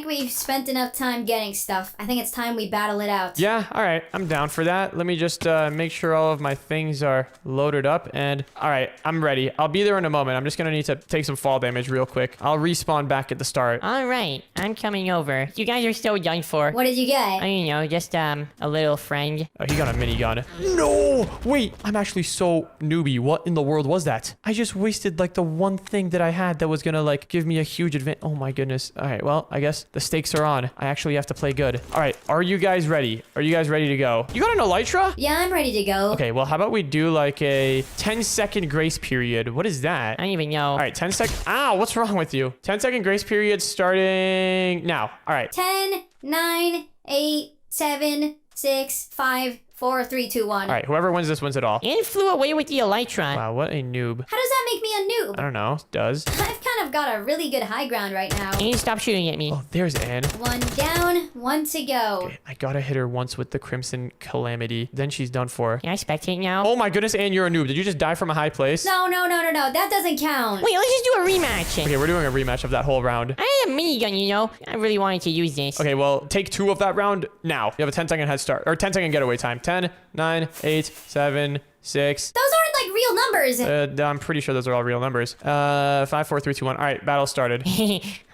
we've spent enough time getting stuff. I think it's time we battle it out. Yeah, all right. I'm down for that. Let me just make sure all of my things are loaded up. And all right, I'm ready. I'll be there in a moment. I'm just going to gonna need to take some fall damage real quick. I'll respawn back at the start. All right, I'm coming over. You guys are so done for. What did you get? I don't know, just a little friend. Oh, he got a minigun. No! Wait, I'm actually so newbie. What in the world was that? I just wasted like the one thing that I had that was gonna like give me a huge advantage. Oh my goodness. All right, well, I guess the stakes are on. I actually have to play good. All right, are you guys ready? Are you guys ready to go? You got an elytra? Yeah, I'm ready to go. Okay, well, how about we do like a 10-second grace period? What is that? I don't even know. All right, 10 sec. Ow, what's wrong with you? 10-second grace period starting now. All right. 10, 9, 8, 7, 6, 5, 4, 3, 2, 1. All right, whoever wins this wins it all. And flew away with the elytron. Wow, what a noob. How does that make me a noob? I don't know. Does. I've kind of got a really good high ground right now. And stop shooting at me. Oh, there's Anne. One down, one to go. Okay, I gotta hit her once with the Crimson Calamity. Then she's done for. Can I spectate now? Oh my goodness, Anne, you're a noob. Did you just die from a high place? No, that doesn't count. Wait, let's just do a rematch. Okay, we're doing a rematch of that whole round. I had a minigun, you know. I really wanted to use this. Okay, well, take 2 of that round now. You have a 10-second head start. Or 10-second getaway time. 10, 9, 8, 7, 6. Those aren't like real numbers. I'm pretty sure those are all real numbers. 5, 4, 3, 2, 1. All right, battle started.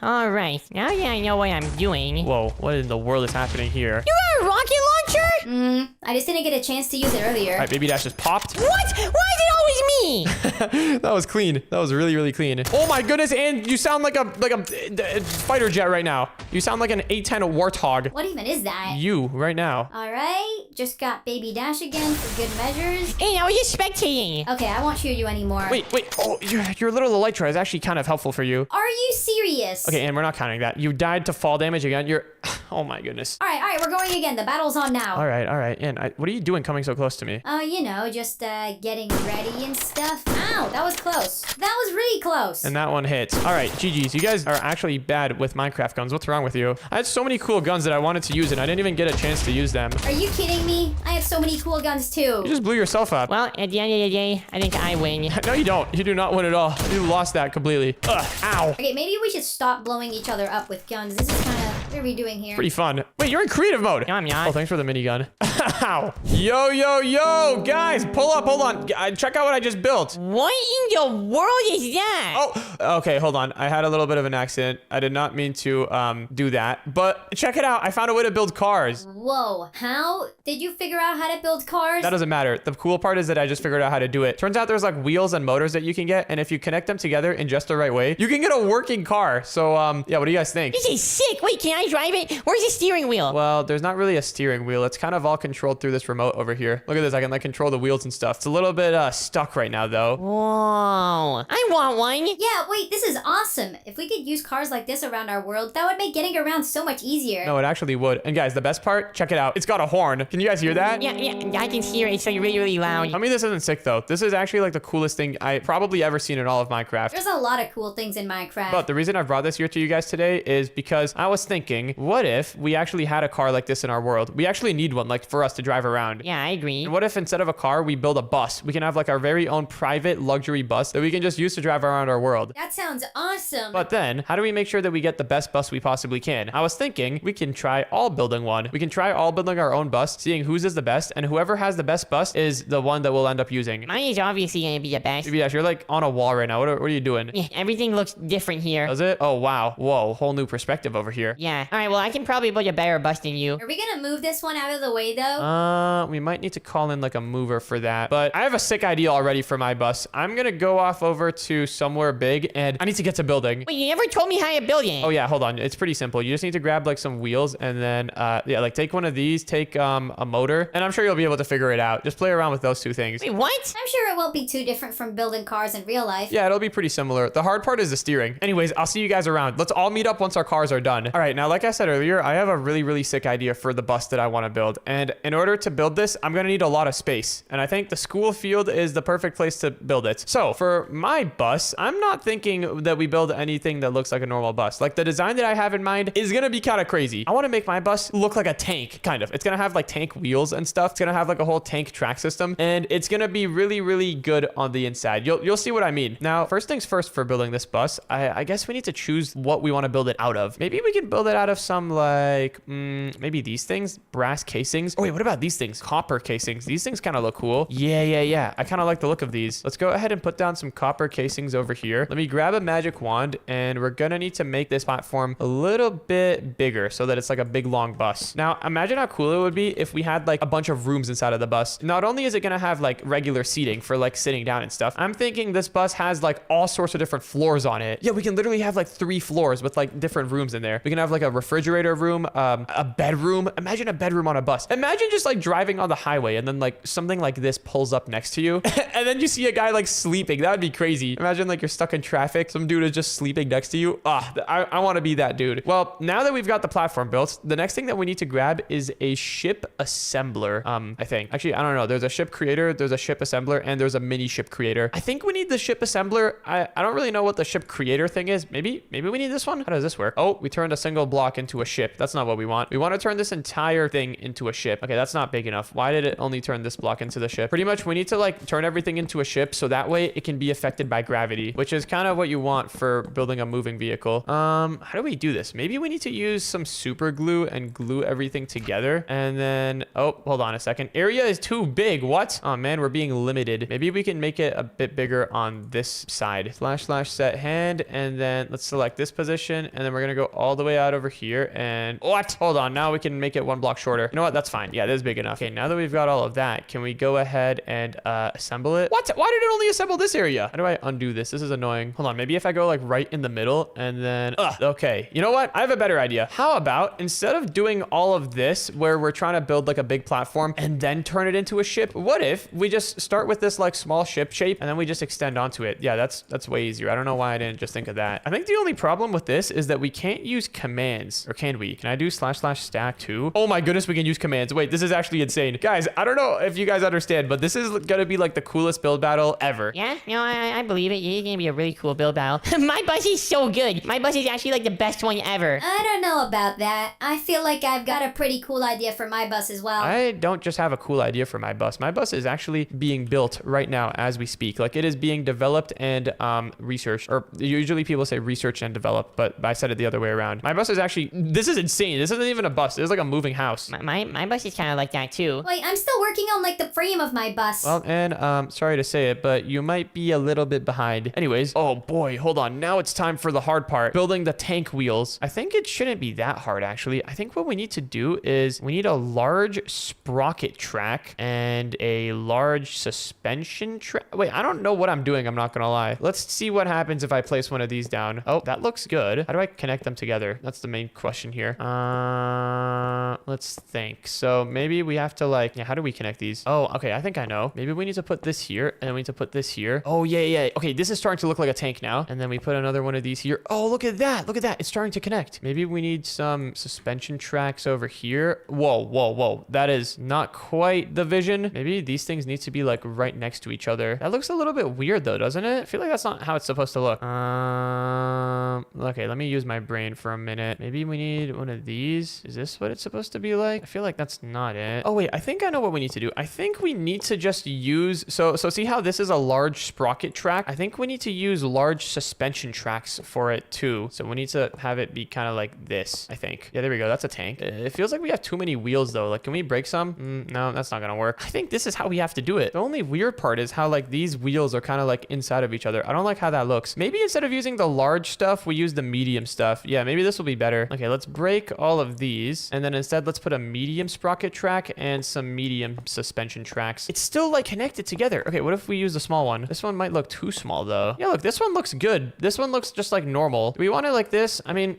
All right, now that I know what I'm doing. Whoa, what in the world is happening here? You got a rocket launcher? I just didn't get a chance to use it earlier. All right, Baby Dash just popped. What? Why is it always me? That was clean. That was really, really clean. Oh my goodness, and you sound like a fighter jet right now. You sound like an A-10 Warthog. What even is that? You, right now. All right, just got Baby Dash again for good measures. Hey, I was just spectating. Okay, I won't shoot you anymore. Wait. Oh, your little elytra is actually kind of helpful for you. Are you serious? Okay, and we're not counting that. You died to fall damage again. You're... Oh my goodness. All right, we're going again. The battle's on now. All right. And what are you doing coming so close to me? You know, just getting ready and stuff. Ow, that was close. That was really close. And that one hits. All right, GG's. You guys are actually bad with Minecraft guns. What's wrong with you? I had so many cool guns that I wanted to use, and I didn't even get a chance to use them. Are you kidding me? I have so many cool guns too. You just blew yourself up. Well, at the end of the day, I think I win. No, you don't. You do not win at all. You lost that completely. Ugh, ow. Okay, maybe we should stop blowing each other up with guns. This is kind of what are we doing here? Pretty fun. Wait, you're in creative mode. No, I'm not. Oh, thanks for the minigun. Ow. Yo, guys, pull up. Hold on. Check out what I just built. What in the world is that? Oh, okay, hold on. I had a little bit of an accident. I did not mean to do that. But check it out. I found a way to build cars. Whoa, how did you figure out how to build cars? That doesn't matter. The cool part is that I just figured out how to do it. Turns out there's like wheels and motors that you can get, and if you connect them together in just the right way, you can get a working car. So, yeah, what do you guys think? This is sick. Wait, can I drive it? Where's the steering wheel? Well, there's not really a steering wheel. It's kind of all controlled through this remote over here. Look at this. I can like control the wheels and stuff. It's a little bit stuck right now though. Whoa. I want one. Yeah, wait, this is awesome. If we could use cars like this around our world, that would make getting around so much easier. No, it actually would. And guys, the best part, check it out. It's got a horn. Can you guys hear that? Yeah, I can hear it. It's like really, really loud. Tell me this isn't sick though. This is actually like the coolest thing I probably ever seen in all of Minecraft. There's a lot of cool things in Minecraft. But the reason I brought this here to you guys today is because I was thinking, what if we actually had a car like this in our world? We actually need one like for us to drive around. Yeah, I agree. And what if instead of a car, we build a bus? We can have like our very own private luxury bus that we can just use to drive around our world. That sounds awesome. But then, how do we make sure that we get the best bus we possibly can? I was thinking we can try all building one. We can try all building our own bus, seeing whose is the best, and whoever has the best bus is the one that we'll end up using. Mine is obviously gonna be the best. Yes, you're like on a wall right now. What are you doing? Yeah, everything looks different here. Does it? Oh, wow. Whoa, whole new perspective over here. Yeah. All right, well, I can probably build a better bus than you. Are we gonna move this one out of the way though? We might need to call in like a mover for that. But I have a sick idea already for my bus. I'm gonna go off over to somewhere big and I need to get to building. Wait, you never told me how to build it. Oh yeah, hold on. It's pretty simple. You just need to grab like some wheels and then yeah, like take one of these, take a motor, and I'm sure you'll be able to figure it out. Just play around with those two things. Wait, what? I'm sure it won't be too different from building cars in real life. Yeah, it'll be pretty similar. The hard part is the steering. Anyways, I'll see you guys around. Let's all meet up once our cars are done. All right, now like I said earlier, I have a really, really sick idea for the bus that I want to build. And in order to build this, I'm gonna need a lot of space. And I think the school field is the perfect place to build it. So for my bus, I'm not thinking that we build anything that looks like a normal bus. Like the design that I have in mind is gonna be kind of crazy. I want to make my bus look like a tank, kind of. It's gonna have like tank wheels and stuff. It's gonna have like a whole tank track system, and it's gonna be really, really good on the inside. You'll see what I mean. Now, first things first for building this bus, I guess we need to choose what we want to build it out of. Maybe we can build it out of some like, maybe these things, brass casings. Oh wait, what about these things? Copper casings. These things kind of look cool. Yeah. I kind of like the look of these. Let's go ahead and put down some copper casings over here. Let me grab a magic wand, and we're gonna need to make this platform a little bit bigger so that it's like a big long bus. Now, imagine how cool it would be if we had like a bunch of rooms inside of the bus. Not only is it gonna have like regular seating for like sitting down and stuff, I'm thinking this bus has like all sorts of different floors on it. Yeah, we can literally have like 3 floors with like different rooms in there. We can have like a refrigerator room, a bedroom. Imagine a bedroom on a bus. Imagine just like driving on the highway and then like something like this pulls up next to you and then you see a guy like sleeping. That would be crazy. Imagine like you're stuck in traffic. Some dude is just sleeping next to you. I want to be that dude. Well, now that we've got the platform built, the next thing that we need to grab is a ship assembler. I think. Actually, I don't know. There's a ship creator, there's a ship assembler, and there's a mini ship creator. I think we need the ship assembler. I don't really know what the ship creator thing is. Maybe we need this one. How does this work? Oh, we turned a single block into a ship. That's not what we want. We want to turn this entire thing into a ship. Okay, that's not big enough. Why did it only turn this block into the ship? Pretty much we need to like turn everything into a ship so that way it can be affected by gravity, which is kind of what you want for building a moving vehicle. How do we do this? Maybe we need to use some super glue and glue everything together. And then, oh, hold on a second. Area is too big. What? Oh man, we're being limited. Maybe we can make it a bit bigger on this side. / set hand, and then let's select this position, and then we're gonna go all the way out over here. And what? Hold on. Now we can make it 1 block shorter. You know what? That's fine. Yeah, this is big enough. Okay, now that we've got all of that, can we go ahead and assemble it? What? Why did it only assemble this area? How do I undo this? This is annoying. Hold on. Maybe if I go like right in the middle and then, okay. You know what? I have a better idea. How about instead of doing all of this where we're trying to build like a big platform and then turn it into a ship, what if we just start with this like small ship shape and then we just extend onto it? Yeah, that's way easier. I don't know why I didn't just think of that. I think the only problem with this is that we can't use commands, or can we? Can I do / stack too? Oh my goodness, we can use commands. Wait, this is actually insane. Guys, I don't know if you guys understand, but this is gonna be like the coolest build battle ever. Yeah, I believe it. It's gonna be a really cool build battle. My bus is so good. My bus is actually like the best one ever. I don't know about that. I feel like I've got a pretty cool idea for my bus as well. I don't just have a cool idea for my bus. My bus is actually being built right now as we speak. Like it is being developed and researched, or usually people say research and develop, but I said it the other way around. My bus is actually, this is insane. This isn't even a bus. It's like a moving house. My bus is kind of like that too. Wait, I'm still working on like the frame of my bus. Well, and sorry to say it, but you might be a little bit behind. Anyways, oh boy, hold on. Now it's time for the hard part, building the tank wheels. I think it shouldn't be that hard, actually. I think what we need to do is we need a large sprocket track and a large suspension track. Wait, I don't know what I'm doing. I'm not gonna lie. Let's see what happens if I place one of these down. Oh, that looks good. How do I connect them together? That's the main question here. Let's think. So maybe we have to like, yeah, how do we connect these? Oh, okay. I think I know. Maybe we need to put this here and then we need to put this here. Oh, yeah. Okay, this is starting to look like a tank now. And then we put another one of these here. Oh, look at that. Look at that. It's starting to connect. Maybe we need some suspension tracks over here. Whoa. That is not quite the vision. Maybe these things need to be like right next to each other. That looks a little bit weird though, doesn't it? I feel like that's not how it's supposed to look. Okay, let me use my brain for a minute. Maybe we need one of these. Is this what it's supposed to be like? I feel like that's not it. Oh wait, I think I know what we need to do. I think we need to just use, so see how this is a large sprocket track? I think we need to use large suspension tracks for it too. So we need to have it be kind of like this, I think. Yeah, there we go. That's a tank. It feels like we have too many wheels though. Like, can we break some? No, that's not gonna work. I think this is how we have to do it. The only weird part is how like these wheels are kind of like inside of each other. I don't like how that looks. Maybe instead of using the large stuff, we use the medium stuff. Yeah, maybe this will be better. Okay, let's break all of these. And then instead, let's put a medium sprocket track and some medium suspension tracks. It's still like connected together. Okay, what if we use the small one? This one might look too small though. Yeah, look, this one looks good. This one looks just like normal. Do we want it like this? I mean,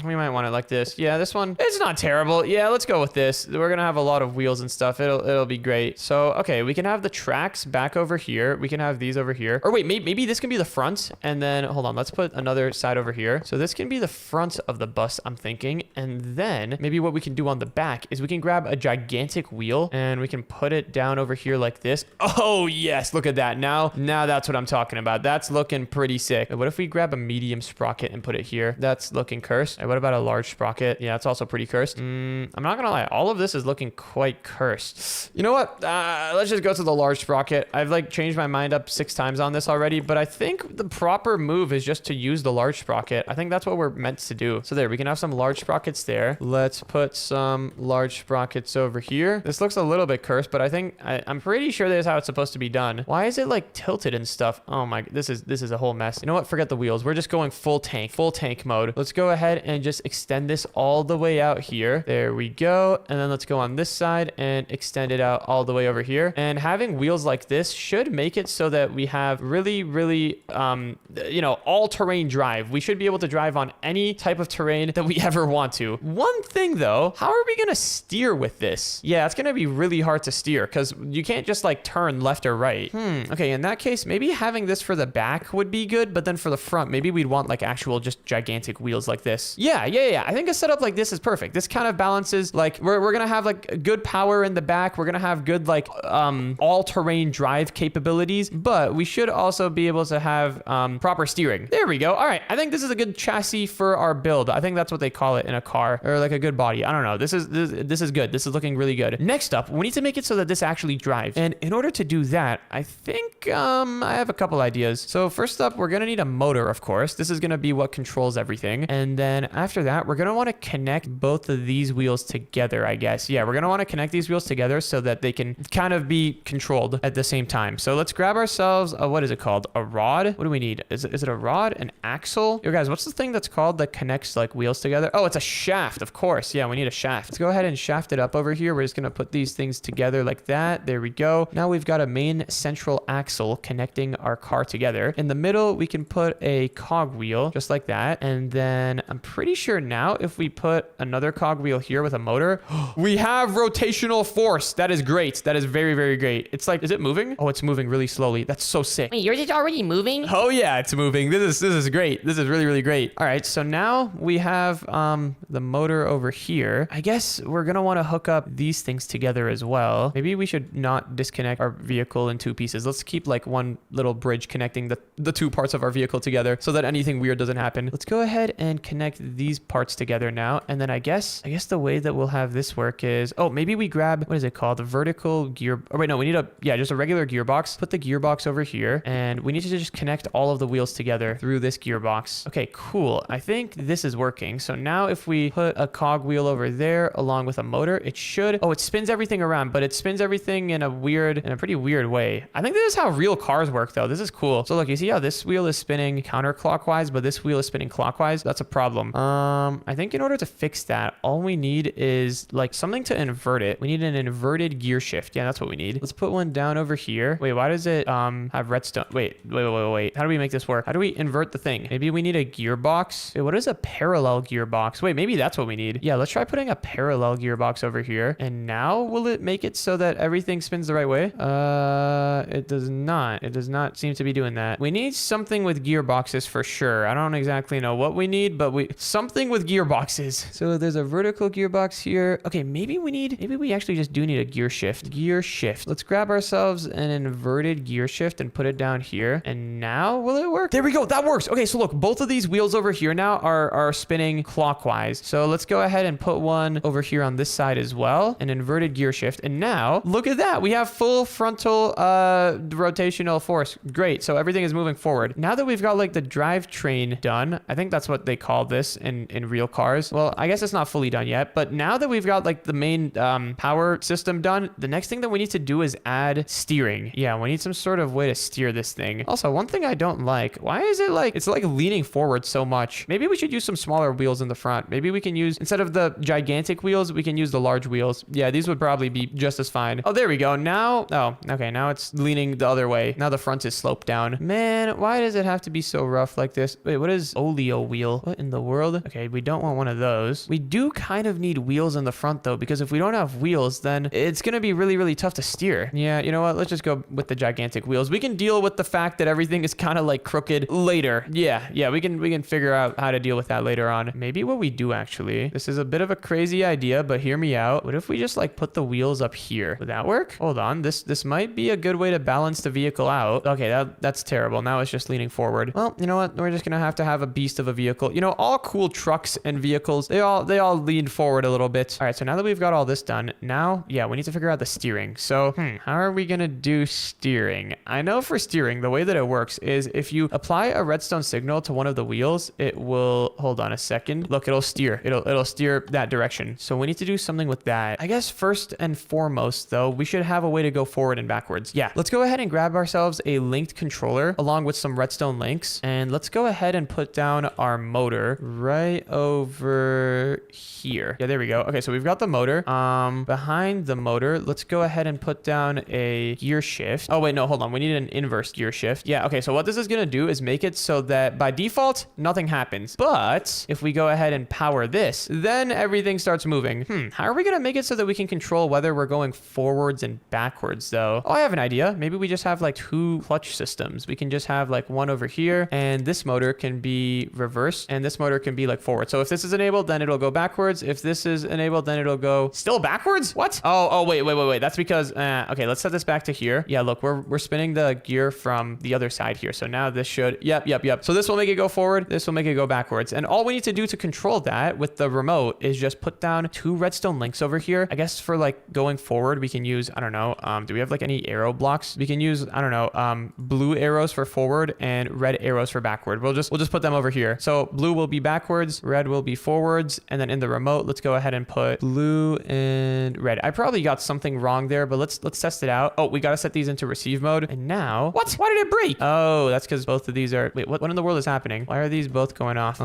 we might want it like this. Yeah, this one, it's not terrible. Yeah, let's go with this. We're gonna have a lot of wheels and stuff. It'll be great. So, okay, we can have the tracks back over here. We can have these over here. Or wait, maybe this can be the front. And then, hold on, let's put another side over here. So this can be the front of the bus, I'm thinking. And then maybe what we can do on on the back is we can grab a gigantic wheel and we can put it down over here like this. Oh, yes. Look at that. Now that's what I'm talking about. That's looking pretty sick. What if we grab a medium sprocket and put it here? That's looking cursed. What about a large sprocket? Yeah, it's also pretty cursed. I'm not gonna lie. All of this is looking quite cursed. You know what? Let's just go to the large sprocket. I've like changed my mind up 6 times on this already, but I think the proper move is just to use the large sprocket. I think that's what we're meant to do. So there, we can have some large sprockets there. Let's put some large sprockets over here. This looks a little bit cursed, but I'm pretty sure this is how it's supposed to be done. Why is it like tilted and stuff? Oh my, this is a whole mess. You know what? Forget the wheels. We're just going full tank mode. Let's go ahead and just extend this all the way out here. There we go. And then let's go on this side and extend it out all the way over here. And having wheels like this should make it so that we have really, all-terrain drive. We should be able to drive on any type of terrain that we ever want to. One thing though, how are we gonna steer with this? Yeah, it's gonna be really hard to steer because you can't just like turn left or right. Okay, in that case, maybe having this for the back would be good, but then for the front, maybe we'd want like actual just gigantic wheels like this. Yeah. I think a setup like this is perfect. This kind of balances, like we're gonna have like good power in the back. We're gonna have good like all-terrain drive capabilities, but we should also be able to have proper steering. There we go. All right, I think this is a good chassis for our build. I think that's what they call it in a car, or like a good body. I don't know. This is good. This is looking really good. Next up, we need to make it so that this actually drives. And in order to do that, I think I have a couple ideas. So first up, we're gonna need a motor, of course. This is gonna be what controls everything. And then after that, we're gonna want to connect both of these wheels together, I guess. Yeah, we're gonna want to connect these wheels together so that they can kind of be controlled at the same time. So let's grab ourselves what is it called? A rod? What do we need? Is it a rod? An axle? Yo guys, what's the thing that's called that connects like wheels together? Oh, it's a shaft, of course. Yeah, we need a shaft. Let's go ahead and shaft it up over here. We're just gonna put these things together like that. There we go. Now we've got a main central axle connecting our car together. In the middle, we can put a cog wheel just like that. And then I'm pretty sure now if we put another cog wheel here with a motor, we have rotational force. That is great. That is very, very great. It's like, is it moving? Oh, it's moving really slowly. That's so sick. Wait, yours is already moving? Oh yeah, it's moving. This is great. This is really, really great. All right, so now we have the motor over here. I guess we're gonna want to hook up these things together as well. Maybe we should not disconnect our vehicle in 2 pieces. Let's keep like one little bridge connecting the 2 parts of our vehicle together so that anything weird doesn't happen. Let's go ahead and connect these parts together now. And then I guess the way that we'll have this work is, oh, maybe we grab, what is it called? The vertical gear. Oh wait, no, we need just a regular gearbox. Put the gearbox over here and we need to just connect all of the wheels together through this gearbox. Okay, cool. I think this is working. So now if we put a cog wheel over there along with a motor, it should, oh, it spins everything around, but it spins everything in a pretty weird way. I think this is how real cars work though. This is cool. So look, you see how this wheel is spinning counterclockwise, but this wheel is spinning clockwise? That's a problem. I think in order to fix that, all we need is like something to invert it. We need an inverted gear shift. Yeah, that's what we need. Let's put one down over here. Wait, why does it have redstone? Wait. How do we make this work? How do we invert the thing? Maybe we need a gearbox. Wait, what is a parallel gearbox? Wait, maybe that's what we need. Yeah, let's try putting a parallel gearbox over here. And now will it make it so that everything spins the right way? It does not. It does not seem to be doing that. We need something with gearboxes for sure. I don't exactly know what we need, but something with gearboxes. So there's a vertical gearbox here. Okay, maybe we actually just do need a gear shift. Gear shift. Let's grab ourselves an inverted gear shift and put it down here. And now will it work? There we go. That works. Okay, so look, both of these wheels over here now are spinning clockwise. So let's go ahead and put one over here on this side as well. An inverted gear shift. And now look at that. We have full frontal rotational force. Great. So everything is moving forward. Now that we've got like the drivetrain done, I think that's what they call this in real cars. Well, I guess it's not fully done yet, but now that we've got like the main power system done, the next thing that we need to do is add steering. Yeah, we need some sort of way to steer this thing. Also, one thing I don't like, why is it like, it's like leaning forward so much? Maybe we should use some smaller wheels in the front. Maybe we can use, instead of the gigantic wheels, we can use the large wheels. Yeah, these would probably be just as fine. Oh, there we go. Now, oh, okay, now it's leaning the other way. Now the front is sloped down. Man, why does it have to be so rough like this? Wait, what is oleo wheel? What in the world? Okay, we don't want one of those. We do kind of need wheels in the front though, because if we don't have wheels, then it's gonna be really, really tough to steer. Yeah, you know what? Let's just go with the gigantic wheels. We can deal with the fact that everything is kind of like crooked later. Yeah, we can figure out how to deal with that later on. Maybe what we do actually, this is a bit of a crazy crazy idea, but hear me out. What if we just like put the wheels up here? Would that work? Hold on. This might be a good way to balance the vehicle out. Okay, that's terrible. Now it's just leaning forward. Well, you know what? We're just gonna have to have a beast of a vehicle. You know, all cool trucks and vehicles, they all lean forward a little bit. All right, so now that we've got all this done, now, yeah, we need to figure out the steering. So, how are we gonna do steering? I know for steering, the way that it works is if you apply a redstone signal to one of the wheels, it will, hold on a second. Look, it'll steer. It'll steer that direction. So we need to do something with that. I guess first and foremost, though, we should have a way to go forward and backwards. Yeah, let's go ahead and grab ourselves a linked controller along with some redstone links. And let's go ahead and put down our motor right over here. Yeah, there we go. Okay, so we've got the motor. Behind the motor, let's go ahead and put down a gear shift. Oh, wait, no, hold on. We need an inverse gear shift. Yeah, okay, so what this is going to do is make it so that by default, nothing happens. But if we go ahead and power this, then everything starts moving. How are we going to make it so that we can control whether we're going forwards and backwards, though? Oh, I have an idea. Maybe we just have like 2 clutch systems. We can just have like one over here, and this motor can be reversed, and this motor can be like forward. So if this is enabled, then it'll go backwards. If this is enabled, then it'll go still backwards. What? Oh, wait. That's because, okay, let's set this back to here. Yeah, look, we're spinning the gear from the other side here. So now this should, yep. So this will make it go forward. This will make it go backwards. And all we need to do to control that with the remote is just put down 2 redstone links over here. I guess for like going forward, we can use, I don't know, do we have like any arrow blocks? We can use, I don't know, blue arrows for forward and red arrows for backward. We'll just put them over here. So blue will be backwards, red will be forwards, and then in the remote, let's go ahead and put blue and red. I probably got something wrong there, but let's test it out. Oh, we got to set these into receive mode. And now, what? Why did it break? Oh, that's because both of these are, wait, what in the world is happening? Why are these both going off?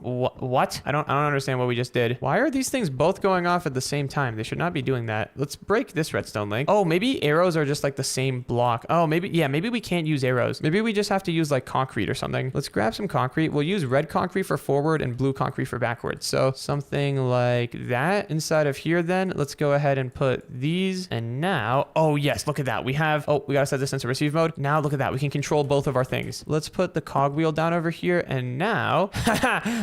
What? I don't understand what we just did. Why are these things both going off at the same time? They should not be doing that. Let's break this redstone link. Oh, maybe arrows are just like the same block. Oh, maybe we can't use arrows. Maybe we just have to use like concrete or something. Let's grab some concrete. We'll use red concrete for forward and blue concrete for backwards. So something like that inside of here then. Let's go ahead and put these. And now, oh yes, look at that. We gotta set this into receive mode. Now look at that. We can control both of our things. Let's put the cogwheel down over here. And now,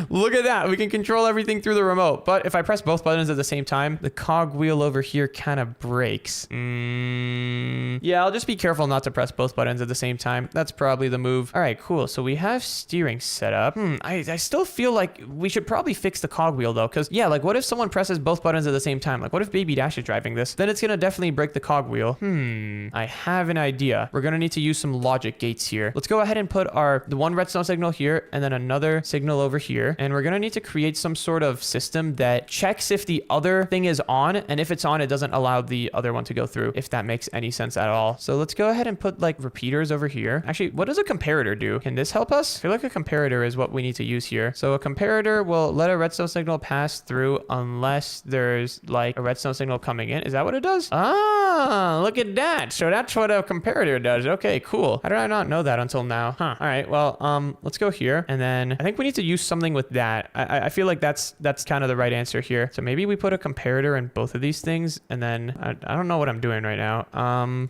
look at that. We can control everything through the remote. But if I press both buttons at the same time, the cogwheel over here kind of breaks. Yeah, I'll just be careful not to press both buttons at the same time. That's probably the move. All right, cool. So we have steering set up. I still feel like we should probably fix the cogwheel though. Cause yeah, like what if someone presses both buttons at the same time? Like what if Baby Dash is driving this? Then it's gonna definitely break the cogwheel. I have an idea. We're gonna need to use some logic gates here. Let's go ahead and put the one redstone signal here and then another signal over here. And we're gonna need to create some sort of system that checks if the other thing is on, and if it's on, it doesn't allow the other one to go through, if that makes any sense at all. So let's go ahead and put like repeaters over here. Actually, what does a comparator do? Can this help us? I feel like a comparator is what we need to use here. So a comparator will let a redstone signal pass through unless there's like a redstone signal coming in. Is that what it does? Ah, look at that. So that's what a comparator does. Okay, cool. How did I not know that until now? All right, well, let's go here. And then I think we need to use something with that. I feel like that's kind of the right answer here. So maybe we put a comparator in both of these things. And then I don't know what I'm doing right now.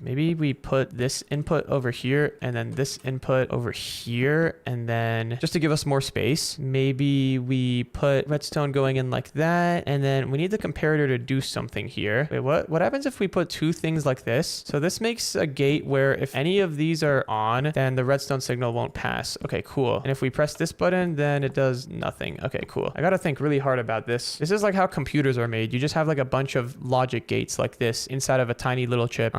Maybe we put this input over here and then this input over here. And then just to give us more space, maybe we put redstone going in like that. And then we need the comparator to do something here. Wait, what happens if we put 2 things like this? So this makes a gate where if any of these are on, then the redstone signal won't pass. Okay, cool. And if we press this button, then it does nothing. Okay, cool. I gotta think really hard about this. This is like how computers are made. You just have like a bunch of logic gates like this inside of a tiny little chip.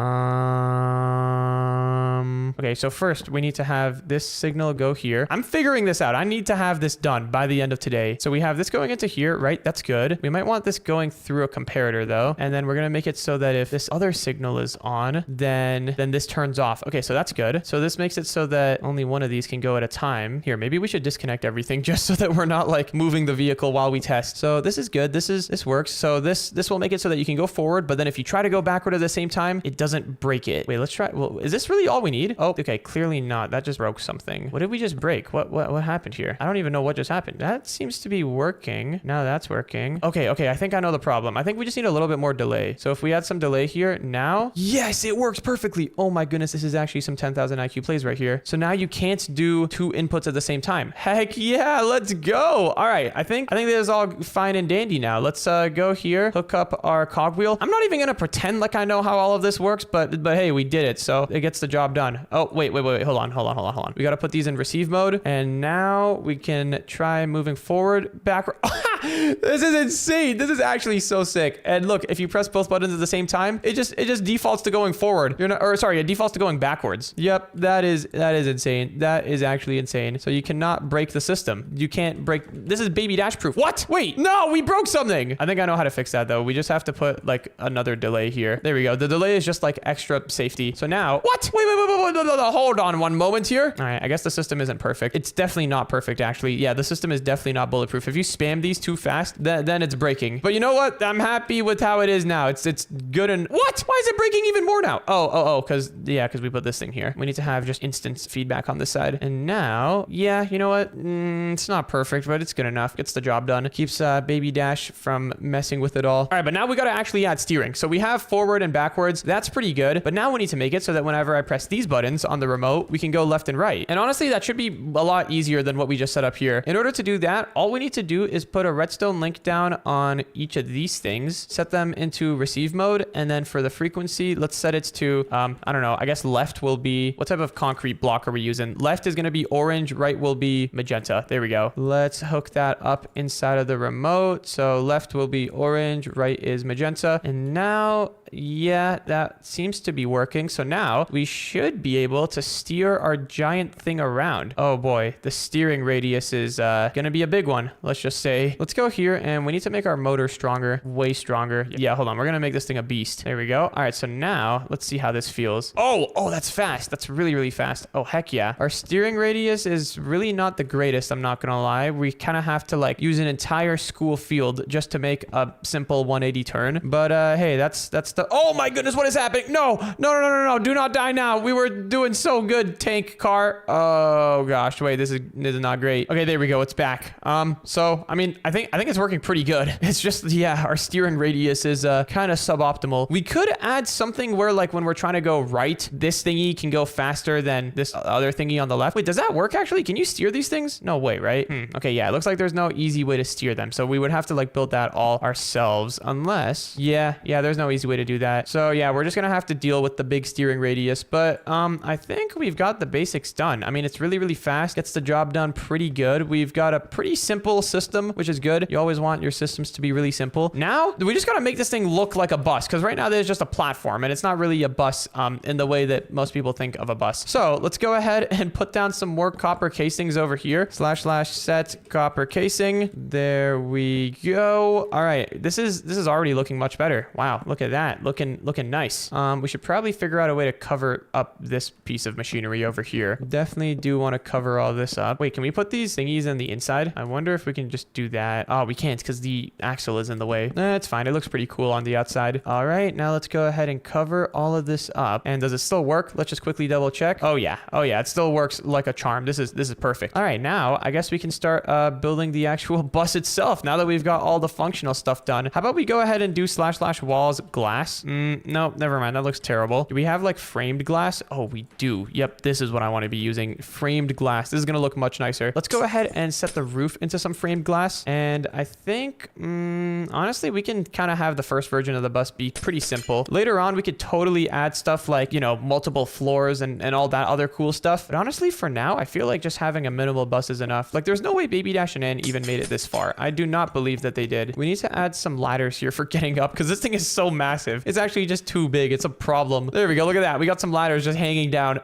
Okay, so first we need to have this signal go here. I'm figuring this out. I need to have this done by the end of today. So we have this going into here, right? That's good. We might want this going through a comparator though. And then we're gonna make it so that if this other signal is on, then this turns off. Okay, so that's good. So this makes it so that only one of these can go at a time. Here, maybe we should disconnect everything just so that we're not like moving the vehicle while we test. So this is good. This works. So this will make it so that you can go forward, but then if you try to go backward at the same time, it doesn't break it. Wait, let's try. Well, is this really all we we need? Oh, okay, clearly not. That just broke something. What did we just break? What happened here? I don't even know what just happened. That seems to be working. Now that's working. Okay, I think I know the problem. I think we just need a little bit more delay. So if we add some delay here now, yes, it works perfectly. Oh my goodness, this is actually some 10,000 IQ plays right here. So now you can't do 2 inputs at the same time. Heck yeah, let's go. All right, I think this is all fine and dandy now. Let's go here, hook up our cogwheel. I'm not even gonna pretend like I know how all of this works, but hey, we did it, so it gets the job done. Oh, wait. Hold on. We gotta put these in receive mode, and now we can try moving forward, backward. This is insane. This is actually so sick. And look, if you press both buttons at the same time, it just defaults to going forward. It defaults to going backwards. Yep, that is insane. That is actually insane. So you cannot break the system. You can't break. This is baby dash proof. What? Wait, no, we broke something. I think I know how to fix that though. We just have to put like another delay here. There we go. The delay is just like extra safety. So now, what? Wait, no, hold on one moment here. All right, I guess the system isn't perfect. It's definitely not perfect actually. Yeah, the system is definitely not bulletproof. If you spam these too fast, then it's breaking. But you know what? I'm happy with how it is now. It's good. And what? Why is it breaking even more now? Oh, because we put this thing here. We need to have just instant feedback on this side. And now, yeah, you know what? It's not perfect, but it's good enough. Gets the job done. Keeps Baby Dash from messing with it all. All right, but now we got to actually add steering. So we have forward and backwards. That's pretty good. But now we need to make it so that whenever I press these buttons on the remote, we can go left and right. And honestly, that should be a lot easier than what we just set up here. In order to do that, all we need to do is put a redstone link down on each of these things, set them into receive mode, and then for the frequency, let's set it to, I don't know, I guess left will be, what type of concrete block are we using? Left is going to be orange, right will be magenta. There we go. Let's hook that up inside of the remote. So left will be orange, right is magenta. And now, yeah, that seems to be working. So now we should be able to steer our giant thing around. Oh boy, the steering radius is gonna be a big one. Let's just say, let's go here and we need to make our motor stronger, way stronger. Yeah, hold on. We're gonna make this thing a beast. There we go. All right, so now let's see how this feels. Oh, that's fast. That's really, really fast. Oh, heck yeah. Our steering radius is really not the greatest, I'm not gonna lie. We kind of have to like use an entire school field just to make a simple 180 turn. But hey, that's the, oh my goodness, what is happening? No, do not die now. We were doing so good, tank car. Oh gosh, wait, this is not great. Okay, there we go. It's back. So I mean, I think it's working pretty good. It's just, yeah, our steering radius is kind of suboptimal. We could add something where like when we're trying to go right, this thingy can go faster than this other thingy on the left. Wait, does that work actually? Can you steer these things? No way, right? Okay, yeah, it looks like there's no easy way to steer them. So we would have to like build that all ourselves unless, yeah, there's no easy way to do that. So yeah, we're just gonna have to deal with the big steering radius, but I think we've got the basics done. I mean, it's really, really fast, gets the job done pretty good. We've got a pretty simple system, which is good. You always want your systems to be really simple. Now, we just gotta make this thing look like a bus, because right now there's just a platform, and it's not really a bus in the way that most people think of a bus. So let's go ahead and put down some more copper casings over here. / set copper casing. There we go. All right, this is already looking much better. Wow, look at that, looking nice. We should probably figure out a way to cover up this piece of machinery over here. Definitely do want to cover all this up. Wait, can we put these thingies in the inside? I wonder if we can just do that. Oh, we can't because the axle is in the way. It's fine. It looks pretty cool on the outside. All right, now let's go ahead and cover all of this up. And does it still work? Let's just quickly double check. Oh yeah, it still works like a charm. This is perfect. All right, now I guess we can start building the actual bus itself. Now that we've got all the functional stuff done, how about we go ahead and do / walls glass? No, never mind. That looks terrible. Do we have like framed glass? Oh, we do. Yep, this is what I want to be using. Framed glass. This is gonna look much nicer. Let's go ahead and set the roof into some framed glass. And I think, honestly, we can kind of have the first version of the bus be pretty simple. Later on, we could totally add stuff like, you know, multiple floors and all that other cool stuff. But honestly, for now, I feel like just having a minimal bus is enough. Like, there's no way Baby Dash and N even made it this far. I do not believe that they did. We need to add some ladders here for getting up because this thing is so massive. It's actually just too big. It's a problem. There we go. Look at that. We got some ladders just hanging down.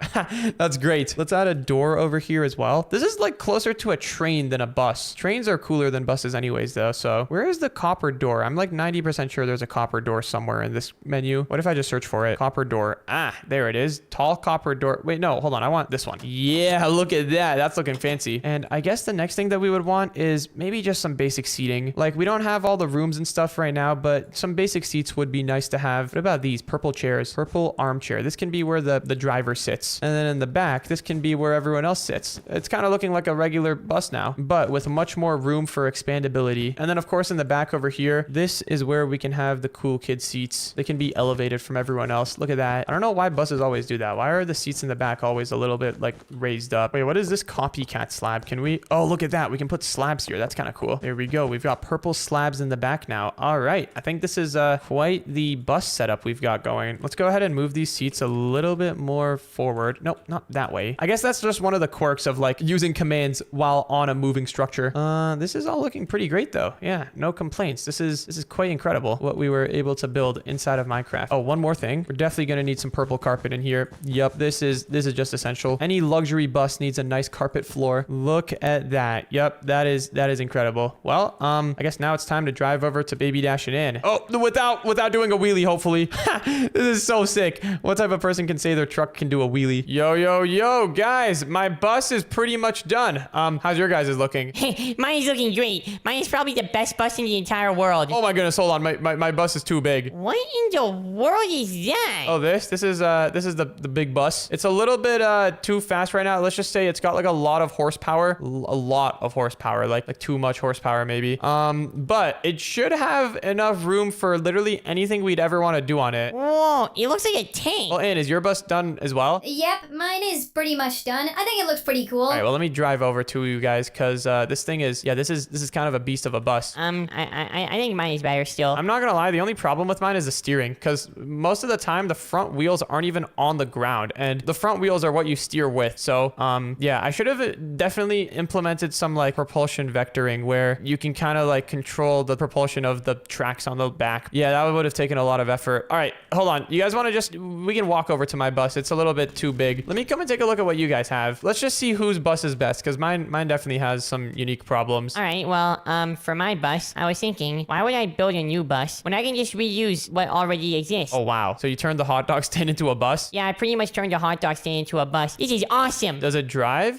That's great. Let's add a door over here as well. This is like closer to a train than a bus. Trains are cooler than buses anyways though. So where is the copper door? I'm like 90% sure there's a copper door somewhere in this menu. What if I just search for it? Copper door. Ah, there it is. Tall copper door. Wait, no, hold on. I want this one. Yeah, look at that. That's looking fancy. And I guess the next thing that we would want is maybe just some basic seating. Like we don't have all the rooms and stuff right now, but some basic seats would be nice to have. What about these purple chairs? Purple armchair. This can be where the driver sits. And then in the back, this can be where everyone else sits. It's kind of looking like a regular bus now, but with much more room for expandability. And then of course in the back over here, this is where we can have the cool kid seats. They can be elevated from everyone else. Look at that. I don't know why buses always do that. Why are the seats in the back always a little bit like raised up? Wait, what is this copycat slab? Can we, oh, look at that. We can put slabs here. That's kind of cool. There we go. We've got purple slabs in the back now. All right. I think this is quite the bus setup we've got going. Let's go ahead and move these seats a little bit more forward. Nope, not that way. I guess that's just one of the quirks of like using commands while on a moving structure. This is all looking pretty great though. Yeah, no complaints. This is quite incredible what we were able to build inside of Minecraft. Oh, one more thing. We're definitely going to need some purple carpet in here. Yep, this is just essential. Any luxury bus needs a nice carpet floor. Look at that. Yep, that is incredible. Well, I guess now it's time to drive over to Baby Dash and in. Oh, without doing a wheelie, hopefully. This is so sick. What type of person can say their truck can do a wheelie? Yo, guys, my bus is pretty much done. How's your guys' looking? Mine is looking great. Mine is probably the best bus in the entire world. Oh my goodness, hold on. My bus is too big. What in the world is that? Oh, this is the big bus. It's a little bit too fast right now. Let's just say it's got like a lot of horsepower. A lot of horsepower, like too much horsepower maybe. But it should have enough room for literally anything we'd ever want to do on it. Whoa, it looks like a tank. Well, Ann, is your bus done as well? Yep, mine is pretty much done. I think it looks pretty cool. All right, well, let me drive over to you guys because this thing is, yeah, this is kind of a beast of a bus. I think mine is better still. I'm not gonna lie, the only problem with mine is the steering because most of the time the front wheels aren't even on the ground and the front wheels are what you steer with. So, yeah, I should have definitely implemented some like propulsion vectoring where you can kind of like control the propulsion of the tracks on the back. Yeah, that would have taken a lot of effort. All right, hold on. You guys want to we can walk over to my bus. It's a little bit too big. Let me come and take a look at what you guys have. Let's just see whose bus is best because mine definitely has some unique problems. All right, well, for my bus, I was thinking, why would I build a new bus when I can just reuse what already exists? Oh, wow. So you turned the hot dog stand into a bus? Yeah, I pretty much turned a hot dog stand into a bus. This is awesome. Does it drive?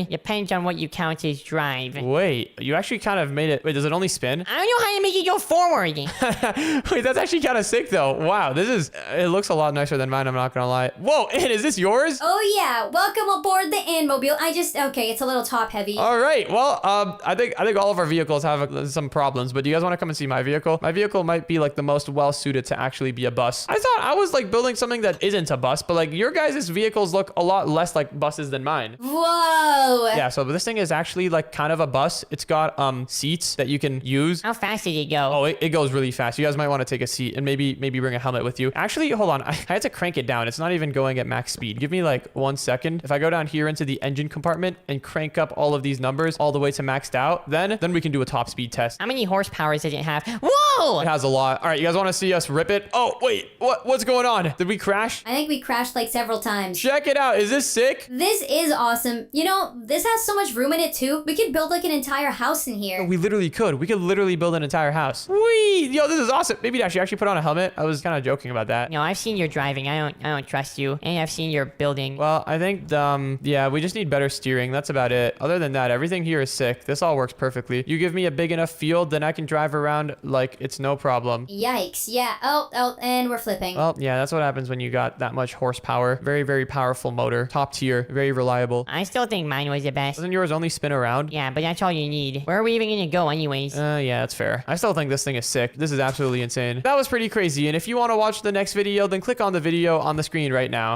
Depends on what you count as drive. Wait, you actually kind of made it. Wait, does it only spin? I don't know how to make it go forward. Wait, that's actually kind of sick though. Wow, it looks a lot nicer than mine, I'm not gonna lie. Whoa, Ann, is this yours? Oh yeah, welcome aboard the Anmobile. Okay, it's a little top heavy. All right, well, I think all of our vehicles have some problems, but do you guys want to come and see my vehicle? My vehicle might be like the most well suited to actually be a bus. I thought I was like building something that isn't a bus, but like your guys' vehicles look a lot less like buses than mine. Whoa. Yeah, so this thing is actually like kind of a bus. It's got seats that you can use. How fast did it go? Oh, it goes really fast. You guys might want to take a seat and maybe bring a helmet with you. Actually, hold on. I had to crank it down. It's not even going at max speed. Give me like 1 second. If I go down here into the engine compartment and crank up all of these numbers all the way to maxed out, then we can do a top speed test. How many horsepower does it have? Whoa! It has a lot. All right, you guys want to see us rip it? Oh, wait. What's going on? Did we crash? I think we crashed like several times. Check it out. Is this sick? This is awesome. You know, this has so much room in it too. We could build like an entire house in here. We literally could. We could literally build an entire house. Whee! Yo, this is awesome. Baby Dash, you actually put on a helmet? I was kind of joking about that. No, I've seen your driving. I don't trust you. And I've seen your building. Well, I think, yeah, we just need better steering. That's about it. Other than that, everything here is sick. This all works perfectly. You give me a big enough field, then I can drive around like it's no problem. Yikes. Yeah. Oh, and we're flipping. Well, yeah, that's what happens when you got that much horsepower. Very, very powerful motor. Top tier. Very reliable. I still think mine was the best. Doesn't yours only spin around? Yeah, but that's all you need. Where are we even gonna go anyways? Yeah, that's fair. I still think this thing is sick. This is absolutely insane. That was pretty crazy. And if you want to watch the next video, then click on the video on the screen right now.